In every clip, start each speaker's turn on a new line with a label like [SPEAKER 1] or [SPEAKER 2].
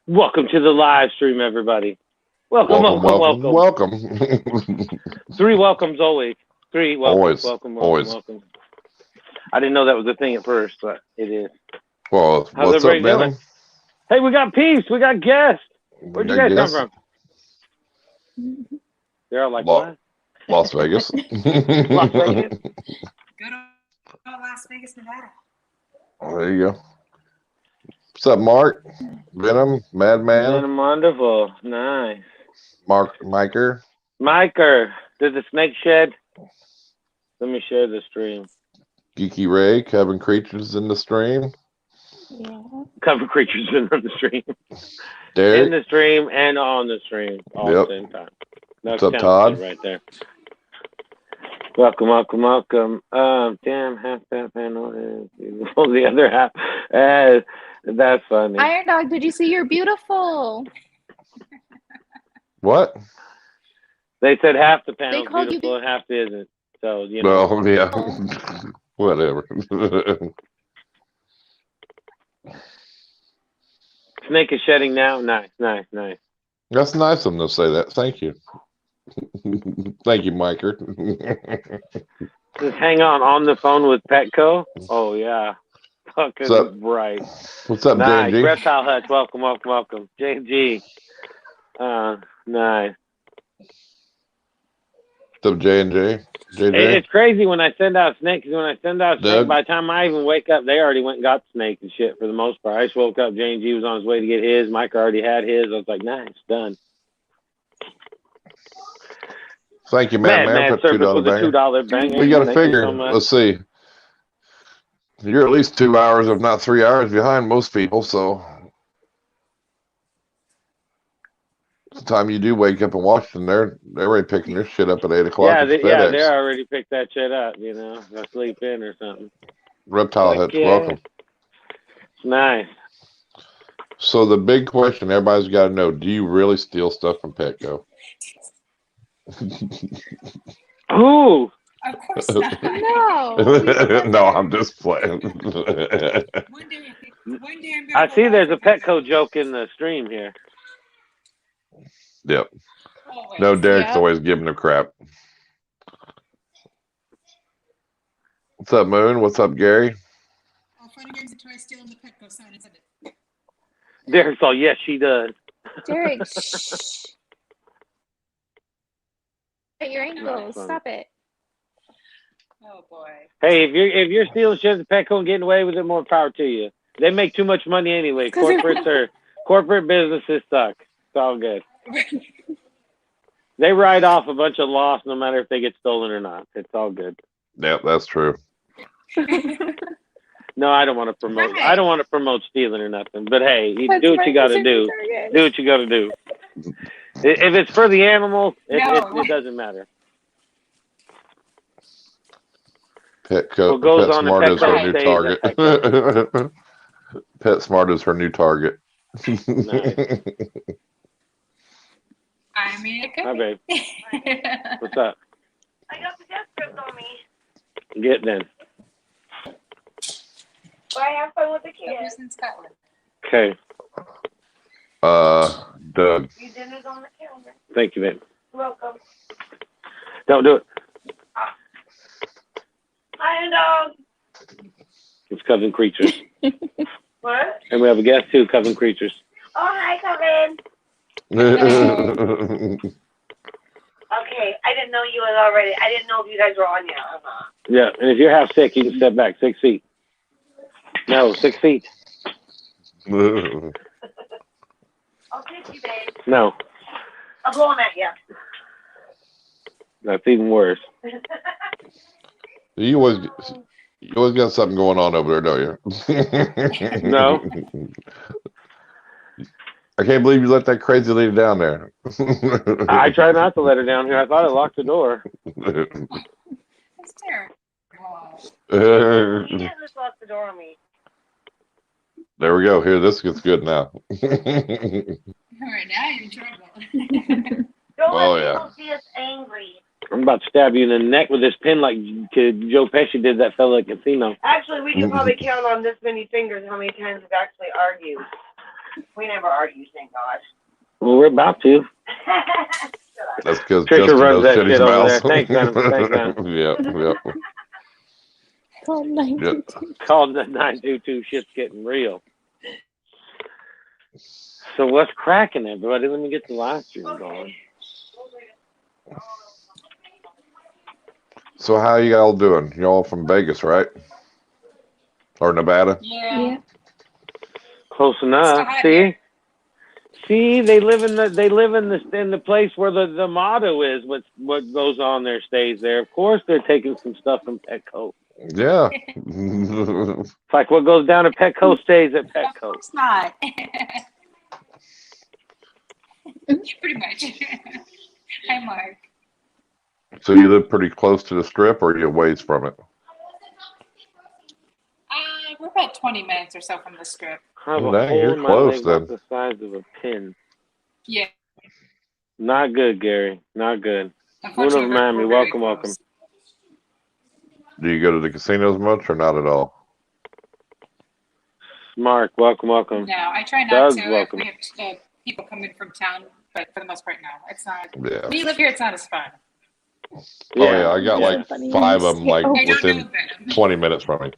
[SPEAKER 1] Welcome to the live stream, everybody. Welcome. 3 welcomes always. 3 welcomes. Welcome. I didn't know that was a thing at first, but it is.
[SPEAKER 2] Well,
[SPEAKER 1] how's
[SPEAKER 2] what's
[SPEAKER 1] everybody
[SPEAKER 2] up, Venom?
[SPEAKER 1] doing? Hey, we got peeps. We got guests. Where'd you guys come from? They're all like, what?
[SPEAKER 2] Las Vegas.
[SPEAKER 1] Las Vegas.
[SPEAKER 3] Go to Las Vegas, Nevada.
[SPEAKER 2] Oh, there you go. What's up, Mark? Venom, Madman.
[SPEAKER 1] Venom Wonderful. Nice.
[SPEAKER 2] Miker.
[SPEAKER 1] Did the snake shed? Let me share the stream.
[SPEAKER 2] Geeky Ray, Konstrictors in the stream.
[SPEAKER 4] Yeah.
[SPEAKER 1] Konstrictors in the stream.
[SPEAKER 2] Derek.
[SPEAKER 1] In the stream and on the stream all at the same time.
[SPEAKER 2] What's up, Todd?
[SPEAKER 1] Right there. Welcome. Damn, half that panel is beautiful. The other half, that's funny.
[SPEAKER 4] Irondogg, did you see you're beautiful?
[SPEAKER 2] What?
[SPEAKER 1] They said half the panel is
[SPEAKER 4] called
[SPEAKER 1] beautiful
[SPEAKER 4] you...
[SPEAKER 1] and half isn't. So, you know.
[SPEAKER 2] Well, yeah. Whatever.
[SPEAKER 1] Snake is shedding now. Nice.
[SPEAKER 2] That's nice of them to say that. Thank you. Thank you, Miker.
[SPEAKER 1] Just hang on the phone with Petco. Oh, yeah. Fucking right.
[SPEAKER 2] What's up,
[SPEAKER 1] nice.
[SPEAKER 2] J&G?
[SPEAKER 1] Reptile Hutch, welcome. J&G. Nice.
[SPEAKER 2] What's up, J&J?
[SPEAKER 1] It's crazy when I send out snake, because when I send out snake,
[SPEAKER 2] Doug?
[SPEAKER 1] by the time I even wake up, they already went and got snake and shit for the most part. I just woke up, J&G was on his way to get his. Mike already had his. I was like, nice, done.
[SPEAKER 2] Thank you, man. For $2 banger. We got to figure. Let's see. You're at least 2 hours, if not 3 hours, behind most people. So, the time you do wake up in Washington, they're already picking their shit up at 8 o'clock.
[SPEAKER 1] Yeah, they already picked that shit up. You know, I sleep in or something.
[SPEAKER 2] Reptile Hutch, welcome.
[SPEAKER 1] It's nice.
[SPEAKER 2] So the big question everybody's got to know: do you really steal stuff from Petco?
[SPEAKER 1] Ooh.
[SPEAKER 3] Of course not.
[SPEAKER 4] No.
[SPEAKER 2] No, I'm just playing.
[SPEAKER 3] One day I'm gonna
[SPEAKER 1] I see there's a Petco joke in the stream here.
[SPEAKER 2] Yep.
[SPEAKER 3] Always.
[SPEAKER 2] No, Derek's always giving them crap. What's up, Moon? What's up, Gary?
[SPEAKER 3] Fun games to try stealing the Petco sign and send it.
[SPEAKER 1] Derek's all, yes, she does.
[SPEAKER 4] Derek, shh. At your ankles. Stop it.
[SPEAKER 3] Oh boy.
[SPEAKER 1] Hey, if you're stealing shit at Petco and getting away with it, more power to you. They make too much money anyway. Corporate businesses suck. It's all good. They write off a bunch of loss no matter if they get stolen or not. It's all good.
[SPEAKER 2] Yeah, that's true.
[SPEAKER 1] No, I don't want to promote.
[SPEAKER 3] Right.
[SPEAKER 1] I don't want to promote stealing or nothing. But hey, you do what you got to do. Do what you got to do. If it's for the animals, it doesn't matter.
[SPEAKER 2] PetSmart is her new target. PetSmart is her new target.
[SPEAKER 1] Nice.
[SPEAKER 3] I mean, it could
[SPEAKER 1] Hi,
[SPEAKER 3] be.
[SPEAKER 1] babe. What's up?
[SPEAKER 5] I got the death grips on me.
[SPEAKER 1] Get then.
[SPEAKER 5] Bye, have fun with the
[SPEAKER 3] It
[SPEAKER 5] kids.
[SPEAKER 3] was in Scotland.
[SPEAKER 1] Okay.
[SPEAKER 2] Doug.
[SPEAKER 5] Your dinner's on the calendar.
[SPEAKER 1] Thank you, babe.
[SPEAKER 5] Welcome.
[SPEAKER 1] Don't do it.
[SPEAKER 5] Irondogg.
[SPEAKER 1] It's Konstrictors.
[SPEAKER 5] What?
[SPEAKER 1] And we have a guest too, Konstrictors.
[SPEAKER 5] Oh, hi, Coven.
[SPEAKER 2] That's
[SPEAKER 5] Okay, I didn't know you was already. I didn't know if you guys were on yet or not.
[SPEAKER 1] Yeah, and if you're half sick, you can step back 6 feet. No, 6 feet.
[SPEAKER 5] I'll take you, babe.
[SPEAKER 1] No,
[SPEAKER 5] I'm blowing at you.
[SPEAKER 1] that's even worse.
[SPEAKER 2] you always got something going on over there, don't you?
[SPEAKER 1] No.
[SPEAKER 2] I can't believe you let that crazy lady down there.
[SPEAKER 1] I try not to let her down here. I thought I locked the door.
[SPEAKER 3] That's terrible.
[SPEAKER 5] You didn't just lock the door on me.
[SPEAKER 2] There we go. Here, this gets good now.
[SPEAKER 3] All right, now you're in trouble.
[SPEAKER 5] Don't let
[SPEAKER 2] yeah.
[SPEAKER 5] people see us angry.
[SPEAKER 1] I'm about to stab you in the neck with this pin like Joe Pesci did that fella at Casino.
[SPEAKER 5] Actually, we can probably count on this many fingers how many times we've actually argued. We never argue, thank God.
[SPEAKER 1] Well, we're about to.
[SPEAKER 2] That's because
[SPEAKER 1] Trisha runs that shit over there. Thanks, Venom. Thanks, Venom.
[SPEAKER 2] Yep.
[SPEAKER 4] Called 922.
[SPEAKER 1] Called the 922. Shit's getting real. So what's cracking, everybody? Let me get the live stream going.
[SPEAKER 2] So how you all doing? Y'all from Vegas, right? Or Nevada?
[SPEAKER 3] Yeah.
[SPEAKER 1] Close enough. See, they live in the place where the motto is. What goes on there stays there. Of course, they're taking some stuff from Petco.
[SPEAKER 2] Yeah.
[SPEAKER 1] It's like what goes down at Petco stays at Petco.
[SPEAKER 3] Of course not. Pretty much. Hi, Mark.
[SPEAKER 2] So you live pretty close to the strip, or you ways from it?
[SPEAKER 3] We're about 20 minutes or so from the strip.
[SPEAKER 2] Dang, you're close then.
[SPEAKER 1] The size of a pin.
[SPEAKER 3] Yeah.
[SPEAKER 1] Not good, Gary. Not good.
[SPEAKER 3] Unfortunately,
[SPEAKER 1] Miami,
[SPEAKER 3] we're
[SPEAKER 1] welcome,
[SPEAKER 3] very
[SPEAKER 1] welcome.
[SPEAKER 3] close.
[SPEAKER 2] Do you go to the casinos much, or not at all?
[SPEAKER 1] Mark, welcome.
[SPEAKER 3] No, I try not
[SPEAKER 1] Doug,
[SPEAKER 3] to.
[SPEAKER 1] welcome.
[SPEAKER 3] We have people come in from town, but for the most part, no. It's not.
[SPEAKER 2] Yeah.
[SPEAKER 3] When you live here, it's not as fun.
[SPEAKER 2] Oh yeah, I got like 5 of them, like
[SPEAKER 3] I don't know
[SPEAKER 2] within
[SPEAKER 3] Venom.
[SPEAKER 2] 20 minutes from me.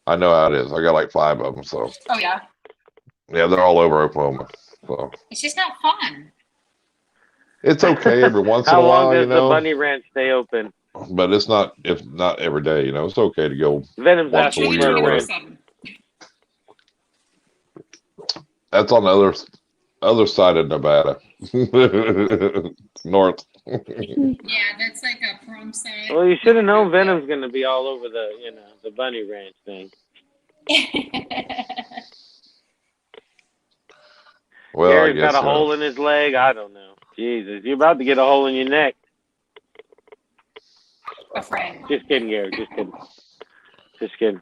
[SPEAKER 2] I know how it is. I got like 5 of them, so
[SPEAKER 3] Oh, yeah.
[SPEAKER 2] yeah, they're all over Oklahoma. So
[SPEAKER 3] It's just not fun.
[SPEAKER 2] it's okay every once in
[SPEAKER 1] How
[SPEAKER 2] a
[SPEAKER 1] long
[SPEAKER 2] while,
[SPEAKER 1] does
[SPEAKER 2] you know.
[SPEAKER 1] the Bunny Ranch stay open?
[SPEAKER 2] But it's not every day, you know. It's okay to go.
[SPEAKER 1] Venom's
[SPEAKER 2] Once a
[SPEAKER 1] asking
[SPEAKER 2] week
[SPEAKER 1] for
[SPEAKER 2] or
[SPEAKER 1] a
[SPEAKER 2] whatever.
[SPEAKER 1] friend.
[SPEAKER 2] That's on the other side of Nevada, north.
[SPEAKER 3] Yeah, that's like a prom side.
[SPEAKER 1] Well, you should have known Venom's going to be all over the Bunny Ranch thing.
[SPEAKER 2] Well,
[SPEAKER 1] Gary's
[SPEAKER 2] I guess
[SPEAKER 1] got a hole in his leg. I don't know. Jesus, you're about to get a hole in your neck.
[SPEAKER 3] A friend.
[SPEAKER 1] Just kidding, Gary. Just kidding.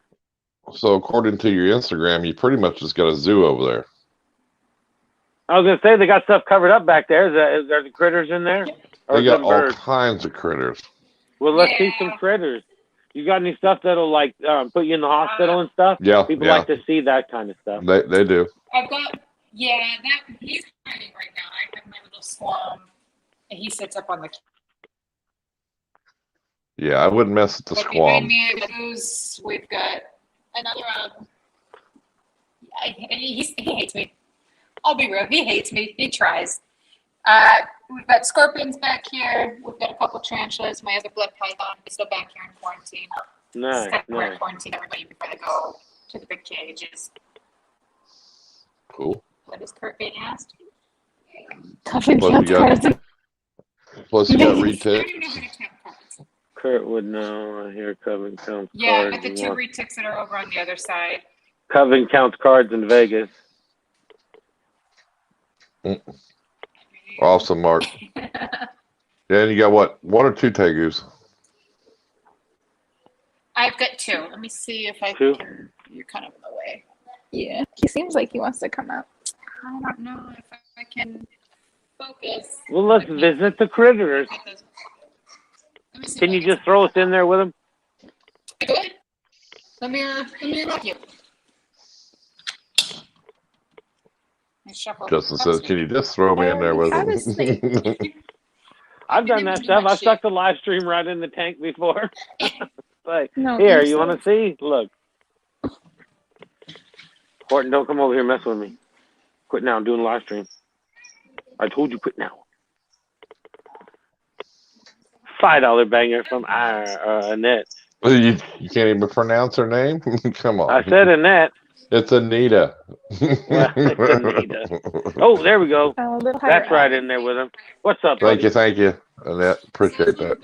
[SPEAKER 2] So according to your Instagram, you pretty much just got a zoo over there.
[SPEAKER 1] I was going to say they got stuff covered up back there. Is there the critters in there? Or
[SPEAKER 2] They got all
[SPEAKER 1] birds?
[SPEAKER 2] kinds of critters.
[SPEAKER 1] Well, let's see some critters. You got any stuff that'll like put you in the hospital and stuff?
[SPEAKER 2] Yeah,
[SPEAKER 1] People like to see that kind of stuff.
[SPEAKER 2] They do.
[SPEAKER 3] I've got, he's hiding right now. I have my little swarm, and he sits up on the.
[SPEAKER 2] Yeah, I wouldn't mess with the
[SPEAKER 3] But
[SPEAKER 2] squam.
[SPEAKER 3] behind me, we've got another. He hates me. I'll be real. He hates me. He tries. We've got scorpions back here. We've got a couple tarantulas. My other blood python is still back here in quarantine. We're quarantine everybody before they go to the big cages.
[SPEAKER 2] Cool.
[SPEAKER 3] What is Kurt being asked?
[SPEAKER 4] Coven count cards.
[SPEAKER 2] Plus you got
[SPEAKER 3] I don't
[SPEAKER 2] retics.
[SPEAKER 3] know how to count cards.
[SPEAKER 1] Kurt would know. I hear Coven counts
[SPEAKER 3] Yeah,
[SPEAKER 1] cards.
[SPEAKER 3] but the 2 retics that are over on the other side.
[SPEAKER 1] Coven counts cards in Vegas.
[SPEAKER 2] Awesome, Mark. Yeah, and you got what? 1 or 2 tegus?
[SPEAKER 3] I've got 2. Let me see if I
[SPEAKER 1] 2?
[SPEAKER 3] can. You're kind of in the way.
[SPEAKER 4] Yeah, he seems like he wants to come out.
[SPEAKER 3] I don't know if I can focus.
[SPEAKER 1] Well, let's visit the critters. Can you just throw us in there with them?
[SPEAKER 3] Good. Let me help you.
[SPEAKER 2] Justin says, "Can you just throw me in there with him?"
[SPEAKER 1] I've done that stuff. I stuck the live stream right in the tank before. Like,
[SPEAKER 4] No,
[SPEAKER 1] here, you want to see? Look. Horton, don't come over here mess with me. Quit now. I'm doing a live stream. I told you quit now. $5 banger from Annette.
[SPEAKER 2] You can't even pronounce her name? Come on.
[SPEAKER 1] I said Annette.
[SPEAKER 2] It's Anita.
[SPEAKER 1] Well, it's Anita. Oh, there we go. That's right in there with him. What's up, buddy?
[SPEAKER 2] Thank you, Annette. Appreciate that.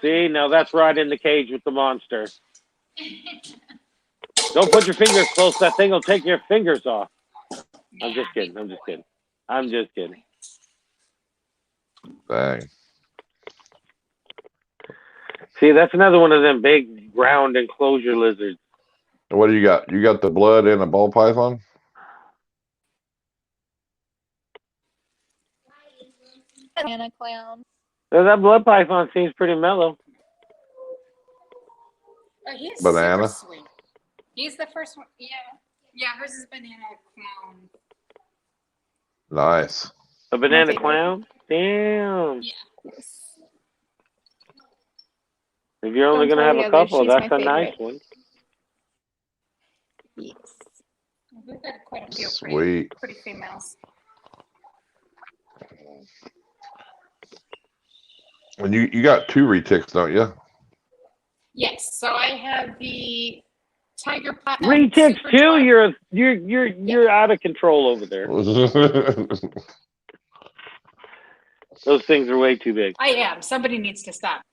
[SPEAKER 1] See, now that's right in the cage with the monster. Don't put your fingers close. That thing will take your fingers off. I'm just kidding. I'm just kidding.
[SPEAKER 2] Dang.
[SPEAKER 1] See, that's another one of them big ground enclosure lizards.
[SPEAKER 2] What do you got? You got the blood in a ball python?
[SPEAKER 4] Banana clown.
[SPEAKER 1] That blood python seems pretty mellow.
[SPEAKER 3] He's
[SPEAKER 2] Banana.
[SPEAKER 3] super sweet. He's the first one. Yeah. Yeah, hers is banana clown.
[SPEAKER 2] Nice.
[SPEAKER 1] A banana clown? Damn.
[SPEAKER 3] Yeah.
[SPEAKER 4] Yes.
[SPEAKER 1] If you're only
[SPEAKER 4] Don't
[SPEAKER 1] going to
[SPEAKER 4] tell
[SPEAKER 1] have
[SPEAKER 4] the
[SPEAKER 1] a
[SPEAKER 4] others,
[SPEAKER 1] couple,
[SPEAKER 4] she's
[SPEAKER 1] that's
[SPEAKER 4] my
[SPEAKER 1] a nice
[SPEAKER 4] favorite.
[SPEAKER 1] one.
[SPEAKER 4] Yes.
[SPEAKER 3] We've got quite a few
[SPEAKER 2] Sweet.
[SPEAKER 3] pretty females.
[SPEAKER 2] And you got 2 retics, don't you?
[SPEAKER 3] Yes. So I have the tiger pot.
[SPEAKER 1] Retics too. You're out of control over there. Those things are way too big.
[SPEAKER 3] I am. Somebody needs to stop.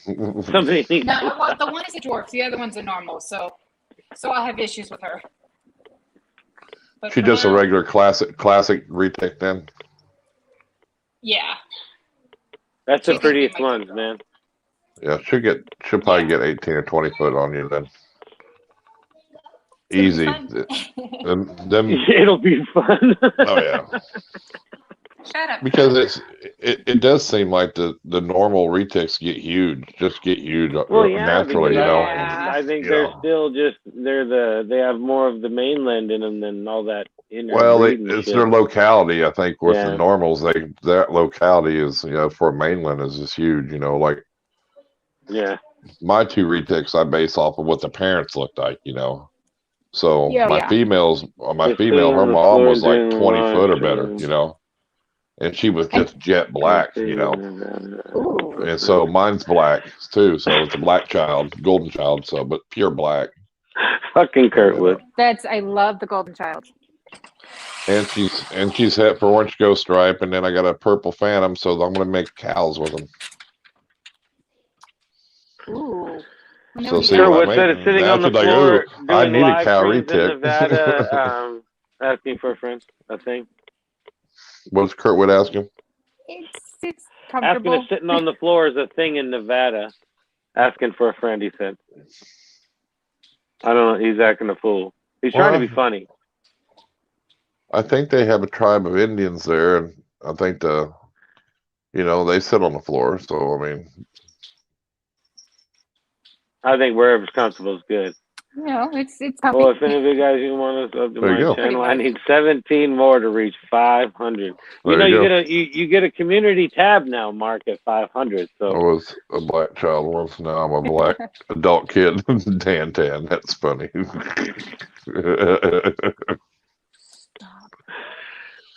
[SPEAKER 1] Somebody needs.
[SPEAKER 3] No, the one is a dwarf. The other one's a normal. So I'll have issues with her. But
[SPEAKER 2] She just a regular classic retic then.
[SPEAKER 3] Yeah.
[SPEAKER 1] That's the prettiest ones, man.
[SPEAKER 2] Yeah, she'll probably get 18 or 20 foot on you then. Easy.
[SPEAKER 1] It'll be fun.
[SPEAKER 2] Oh yeah.
[SPEAKER 3] Shut up.
[SPEAKER 2] Because it does seem like the normal retics get huge
[SPEAKER 1] Well, yeah,
[SPEAKER 2] naturally, you know.
[SPEAKER 1] I think they're still they have more of the mainland in them than all that.
[SPEAKER 2] Well, it's their locality. I think with the normals, that locality is, you know, for mainland is just huge. You know, like my 2 retics I base off of what the parents looked like. You know, so my female, her mom was like 20 foot or better. You know, and she was just jet black. You know, and so mine's black too. So it's a black child, golden child. So, but pure black.
[SPEAKER 1] Fucking Kurtwood.
[SPEAKER 4] I love the golden child.
[SPEAKER 2] And she's het for orange ghost stripe, and then I got a purple phantom, so I'm gonna make cows with them.
[SPEAKER 4] Ooh.
[SPEAKER 2] So see what I mean?
[SPEAKER 1] Sitting on the floor,
[SPEAKER 2] I need a cow retic.
[SPEAKER 1] Nevada, asking for a friend, a thing.
[SPEAKER 2] What's Kurtwood asking?
[SPEAKER 4] It's comfortable.
[SPEAKER 1] Asking if sitting on the floor is a thing in Nevada. Asking for a friend, he said. I don't know. He's acting a fool. He's trying to be funny.
[SPEAKER 2] I think they have a tribe of Indians there, and I think they sit on the floor. So I mean,
[SPEAKER 1] I think wherever's comfortable is good.
[SPEAKER 4] No, it's
[SPEAKER 1] well, if any of you guys want to up to my channel, I need 17 more to reach 500. You get a community tab now, Mark, at 500. So
[SPEAKER 2] I was a black child once. Now I'm a black adult kid. Tan. That's funny.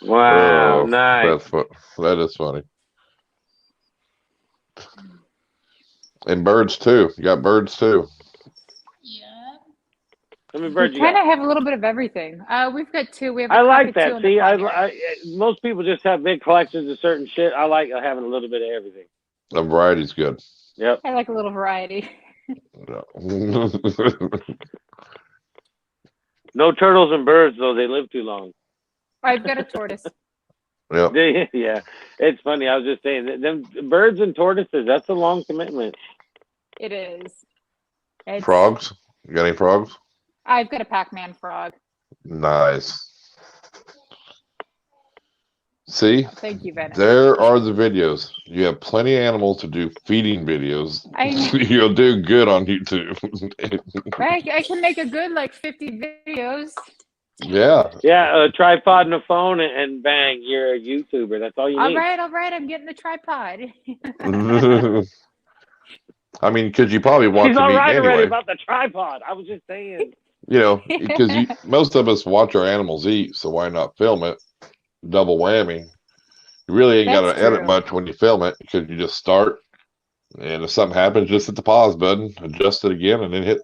[SPEAKER 1] Wow, nice.
[SPEAKER 2] That is funny. And birds too. You got birds too.
[SPEAKER 3] Yeah.
[SPEAKER 1] How many birds
[SPEAKER 4] you kind of have a little bit of everything. We've got 2. We have.
[SPEAKER 1] I like that. See, most people just have big collections of certain shit. I like having a little bit of everything.
[SPEAKER 2] The variety's good.
[SPEAKER 1] Yep.
[SPEAKER 4] I like a little variety.
[SPEAKER 1] No turtles and birds though. They live too long.
[SPEAKER 4] I've got a tortoise.
[SPEAKER 1] Yeah, it's funny. I was just saying that them birds and tortoises. That's a long commitment.
[SPEAKER 4] It is.
[SPEAKER 2] Frogs? You got any frogs?
[SPEAKER 4] I've got a Pac-Man frog.
[SPEAKER 2] Nice. See?
[SPEAKER 4] Thank you, Venom.
[SPEAKER 2] There are the videos. You have plenty of animals to do feeding videos. You'll do good on YouTube.
[SPEAKER 4] I can make a good 50 videos.
[SPEAKER 2] Yeah.
[SPEAKER 1] Yeah, a tripod and a phone, and bang, you're a YouTuber. That's all you need.
[SPEAKER 4] All right. I'm getting the tripod.
[SPEAKER 2] I mean, because you probably want
[SPEAKER 1] She's
[SPEAKER 2] to
[SPEAKER 1] all
[SPEAKER 2] meet
[SPEAKER 1] right
[SPEAKER 2] anyway.
[SPEAKER 1] already about the tripod. I was just saying.
[SPEAKER 2] You know, because most of us watch our animals eat, so why not film it? Double whammy. You really ain't got to edit much when you film it, because you just start, and if something happens, just hit the pause button, adjust it again, and then hit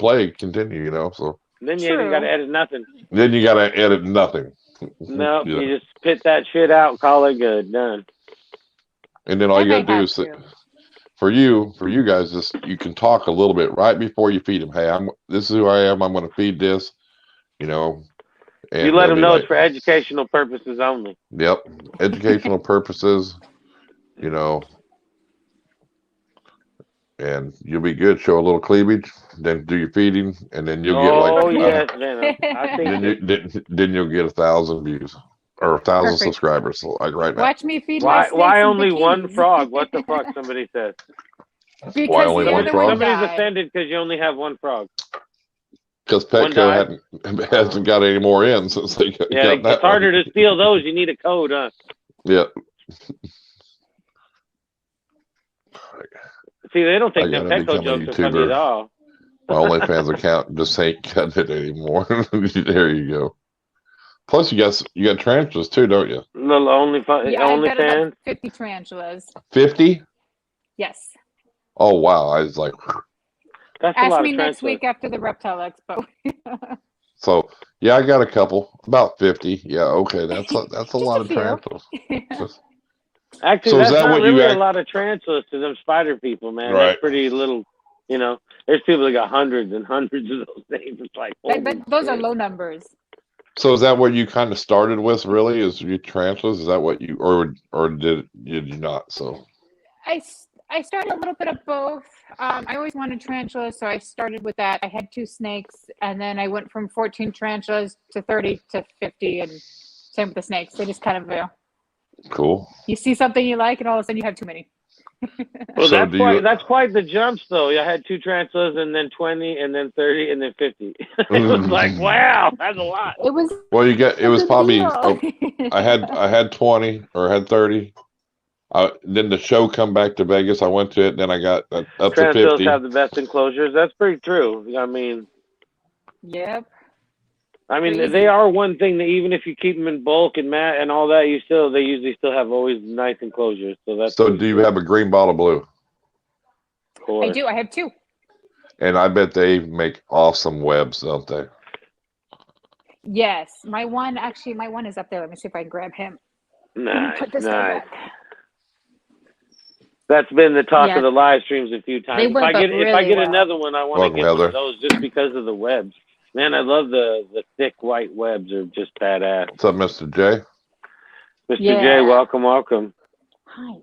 [SPEAKER 2] play, continue. You know, so.
[SPEAKER 1] Then you ain't got to edit nothing.
[SPEAKER 2] Then you got to edit nothing.
[SPEAKER 1] No, you just spit that shit out and call it good. Done.
[SPEAKER 2] And then all you got to do is, for you guys, just you can talk a little bit right before you feed them. Hey, this is who I am. I'm going to feed this. You know. And
[SPEAKER 1] you let them know it's for educational purposes only.
[SPEAKER 2] Yep, educational purposes. You know. And you'll be good. Show a little cleavage, then do your feeding, and then you'll get then you'll get 1,000 views or 1,000 subscribers like right now.
[SPEAKER 4] Watch me feed
[SPEAKER 1] why only one frog? What the fuck? Somebody said.
[SPEAKER 4] Because
[SPEAKER 2] why only one frog?
[SPEAKER 1] Somebody's offended because you only have one frog.
[SPEAKER 2] Because Petco hasn't got any more in since they got that.
[SPEAKER 1] It's harder to steal those. You need a code, huh?
[SPEAKER 2] Yeah.
[SPEAKER 1] See, they don't think them Petco jokes are funny at all.
[SPEAKER 2] My OnlyFans account just ain't cutting it anymore. There you go. Plus, you got tarantulas too, don't you?
[SPEAKER 1] Little OnlyFans.
[SPEAKER 4] 50 tarantulas.
[SPEAKER 2] 50?
[SPEAKER 4] Yes.
[SPEAKER 2] Oh wow! I was like,
[SPEAKER 1] that's
[SPEAKER 4] Ask me next week after the Reptile Expo.
[SPEAKER 2] So yeah, I got a couple, about 50. Yeah, okay, that's a lot of tarantulas.
[SPEAKER 1] Actually, so that's not really a lot of tarantulas to them spider people, man.
[SPEAKER 2] Right.
[SPEAKER 1] That's pretty little. You know, there's people that got hundreds and hundreds of those things. It's like,
[SPEAKER 4] but those are low numbers.
[SPEAKER 2] So is that what you kind of started with? Really, is your tarantulas? Is that what you or did you not? So
[SPEAKER 4] I started a little bit of both. I always wanted tarantulas, so I started with that. I had 2 snakes, and then I went from 14 tarantulas to 30 to 50, and same with the snakes. They just kind of
[SPEAKER 2] cool.
[SPEAKER 4] You see something you like, and all of a sudden you have too many.
[SPEAKER 1] Well, so that's quite the jumps, though. I had 2 tarantulas, and then 20, and then 30, and then 50. It was like, wow, that's a lot.
[SPEAKER 4] It was.
[SPEAKER 2] Well, it was probably. I had 20 or I had 30. Then the show come back to Vegas. I went to it. Then I got up to 50.
[SPEAKER 1] Tarantulas have the best enclosures. That's pretty true. I mean.
[SPEAKER 4] Yep.
[SPEAKER 1] I mean, they are one thing that even if you keep them in bulk and mat and all that, they usually still have always nice enclosures. So that's.
[SPEAKER 2] So do you have a green bottle blue?
[SPEAKER 4] I do. I have 2.
[SPEAKER 2] And I bet they make awesome webs, don't they?
[SPEAKER 4] Yes, my one is up there. Let me see if I can grab him.
[SPEAKER 1] Nice. That's been the talk of the live streams a few times. If I get another one, I want to get one of those just because of the webs. Man, I love the thick white webs. Are just badass.
[SPEAKER 2] What's up, Mr. J?
[SPEAKER 1] Mr. J, welcome.
[SPEAKER 4] Hi.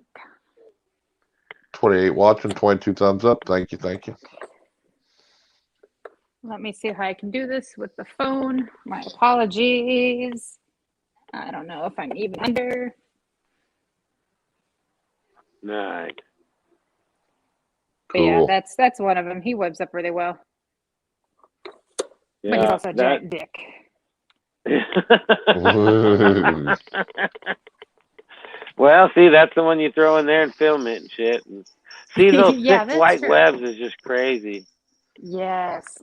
[SPEAKER 2] 28 watching, 22 thumbs up. Thank you.
[SPEAKER 4] Let me see how I can do this with the phone. My apologies. I don't know if I'm even under.
[SPEAKER 1] Nice.
[SPEAKER 4] But cool. Yeah, that's one of them. He webs up really well. Yeah, but he's also a giant dick.
[SPEAKER 1] Well, see, that's the one you throw in there and film it and shit. And see, those thick white webs is just crazy.
[SPEAKER 4] Yes.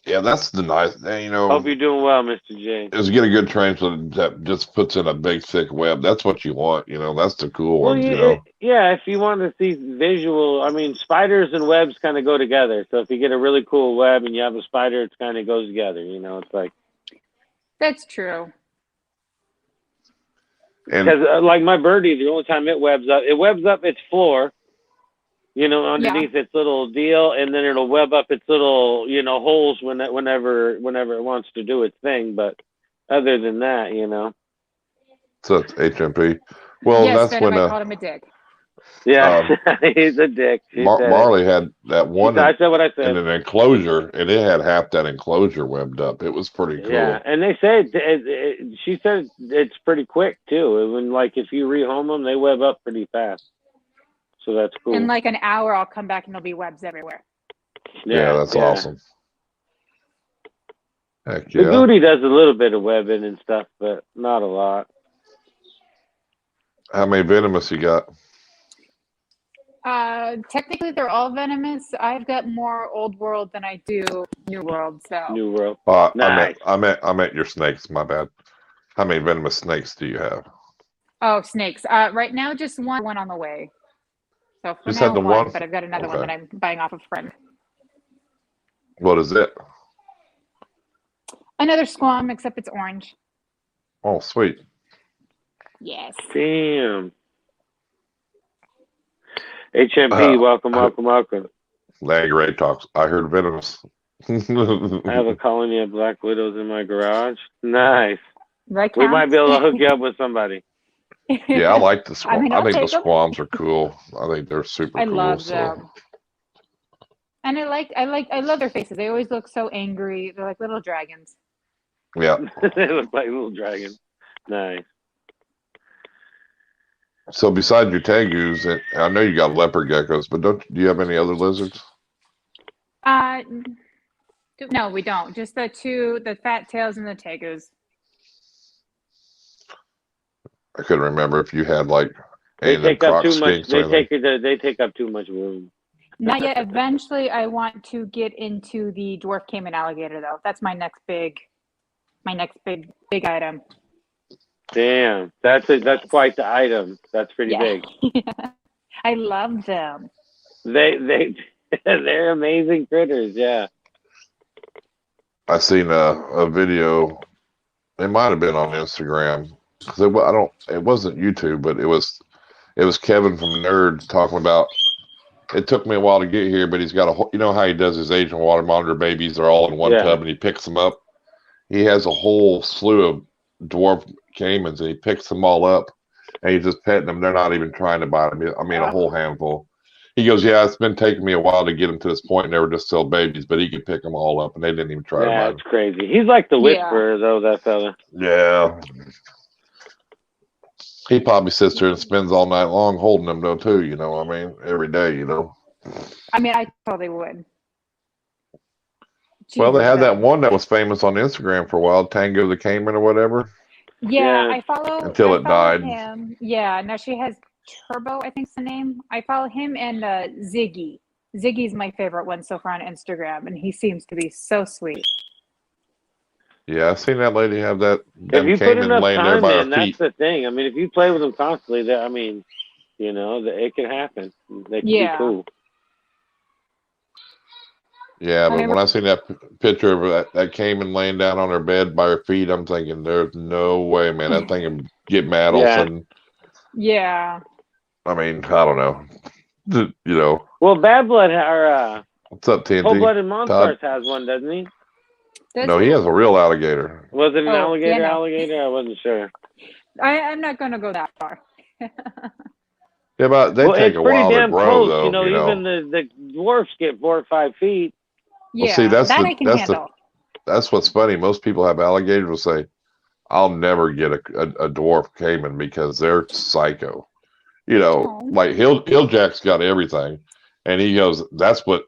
[SPEAKER 2] Yeah, that's the nice thing,
[SPEAKER 1] Hope you're doing well, Mr. J.
[SPEAKER 2] Is get a good tarantula that just puts in a big, thick web. That's what you want, That's the cool one,
[SPEAKER 1] Yeah, if you want to see visual, I mean, spiders and webs kind of go together. So if you get a really cool web and you have a spider, it kind of goes together. It's like.
[SPEAKER 4] That's true.
[SPEAKER 1] Because like my birdie, the only time it webs up its floor. Underneath its little deal, and then it'll web up its little, holes whenever it wants to do its thing. But other than that,
[SPEAKER 2] So it's HMP. Well,
[SPEAKER 4] yes,
[SPEAKER 2] that's when
[SPEAKER 4] I called him a dick.
[SPEAKER 1] Yeah, he's a dick.
[SPEAKER 2] Marley had that one.
[SPEAKER 1] I said what I said.
[SPEAKER 2] In an enclosure, and it had half that enclosure webbed up. It was pretty cool.
[SPEAKER 1] Yeah, and they said she said it's pretty quick too. When if you rehome them, they web up pretty fast. So that's cool.
[SPEAKER 4] In like an hour, I'll come back and there'll be webs everywhere.
[SPEAKER 2] Yeah, that's awesome. Heck yeah.
[SPEAKER 1] The Goody does a little bit of webbing and stuff, but not a lot.
[SPEAKER 2] How many venomous you got?
[SPEAKER 4] Technically, they're all venomous. I've got more Old World than I do New World. So
[SPEAKER 1] New World.
[SPEAKER 2] Nice. I meant your snakes. My bad. How many venomous snakes do you have?
[SPEAKER 4] Oh, snakes. Right now, just one on the way. So for
[SPEAKER 2] just
[SPEAKER 4] now,
[SPEAKER 2] had the one,
[SPEAKER 4] but I've got another one that I'm buying off a friend.
[SPEAKER 2] What is it?
[SPEAKER 4] Another squam, except it's orange.
[SPEAKER 2] Oh, sweet.
[SPEAKER 4] Yes.
[SPEAKER 1] Damn. HMP, welcome.
[SPEAKER 2] Langeray talks. I heard venomous.
[SPEAKER 1] I have a colony of black widows in my garage. Nice.
[SPEAKER 4] Right.
[SPEAKER 1] We might be able to hook you up with somebody.
[SPEAKER 2] Yeah, I like the squam. I think the squams
[SPEAKER 4] them.
[SPEAKER 2] are cool. I think they're super cool.
[SPEAKER 4] I love them. And I love their faces. They always look so angry. They're like little dragons.
[SPEAKER 2] Yeah.
[SPEAKER 1] They look like little dragons. Nice.
[SPEAKER 2] So besides your tegus, I know you got leopard geckos, but do you have any other lizards?
[SPEAKER 4] No, we don't. Just the fat tails and the tegus.
[SPEAKER 2] I couldn't remember if you had like
[SPEAKER 1] they take up too much. They take up too much room.
[SPEAKER 4] Not yet. Eventually, I want to get into the dwarf caiman alligator, though. That's my next big item.
[SPEAKER 1] Damn, that's quite the item. That's pretty big.
[SPEAKER 4] I love them.
[SPEAKER 2] They're
[SPEAKER 1] amazing critters. Yeah.
[SPEAKER 2] I seen a video. It might have been on Instagram. It wasn't YouTube, but it was Kevin from Nerd talking about. It took me a while to get here, but he's got you know how he does his Asian water monitor babies? They're all in one tub, and he picks them up. He has a whole slew of dwarf caimans, and he picks them all up, and he's just petting them. They're not even trying to bite them. I mean, a whole handful. He goes, yeah, it's been taking me a while to get them to this point, and they were just still babies, but he could pick them all up, and they didn't even try to bite them.
[SPEAKER 1] That's crazy. He's like the whisperer, though, that fella.
[SPEAKER 2] Yeah. He probably sits there and spends all night long holding them, though, too, you know, I mean, every day, you know.
[SPEAKER 4] I mean, I totally would.
[SPEAKER 2] Well, they had that one that was famous on Instagram for a while, Tango the Cayman or whatever.
[SPEAKER 4] Yeah, I follow
[SPEAKER 2] until it died.
[SPEAKER 4] Him. Yeah, now she has Turbo, I think's the name. I follow him and Ziggy. Ziggy's my favorite one so far on Instagram, and he seems to be so sweet.
[SPEAKER 2] Yeah, I've seen that lady have that.
[SPEAKER 1] If you put enough time in, that's the thing. I mean, if you play with them constantly, I mean, you know, it can happen. They can be cool.
[SPEAKER 2] Yeah, but when I seen that picture of that caiman laying down on her bed by her feet, I'm thinking, there's no way, man. That thing would get mad all of a sudden.
[SPEAKER 4] Yeah.
[SPEAKER 2] I mean, I don't know. You know.
[SPEAKER 1] Well, Bad Blood,
[SPEAKER 2] what's up, TNT?
[SPEAKER 1] Cold-Blooded Monsters has one, doesn't he?
[SPEAKER 2] No, he has a real alligator.
[SPEAKER 1] Was it an alligator? Yeah, alligator? I wasn't sure.
[SPEAKER 4] I'm not going to go that far.
[SPEAKER 2] Yeah, but they take a while to grow,
[SPEAKER 1] close,
[SPEAKER 2] though.
[SPEAKER 1] You know, even the dwarfs get 4 or 5 feet.
[SPEAKER 4] Yeah,
[SPEAKER 2] well, see,
[SPEAKER 4] that's
[SPEAKER 2] that's what's funny. Most people have alligators will say, "I'll never get a dwarf caiman because they're psycho." You know, like HillJack's got everything, and he goes, "That's what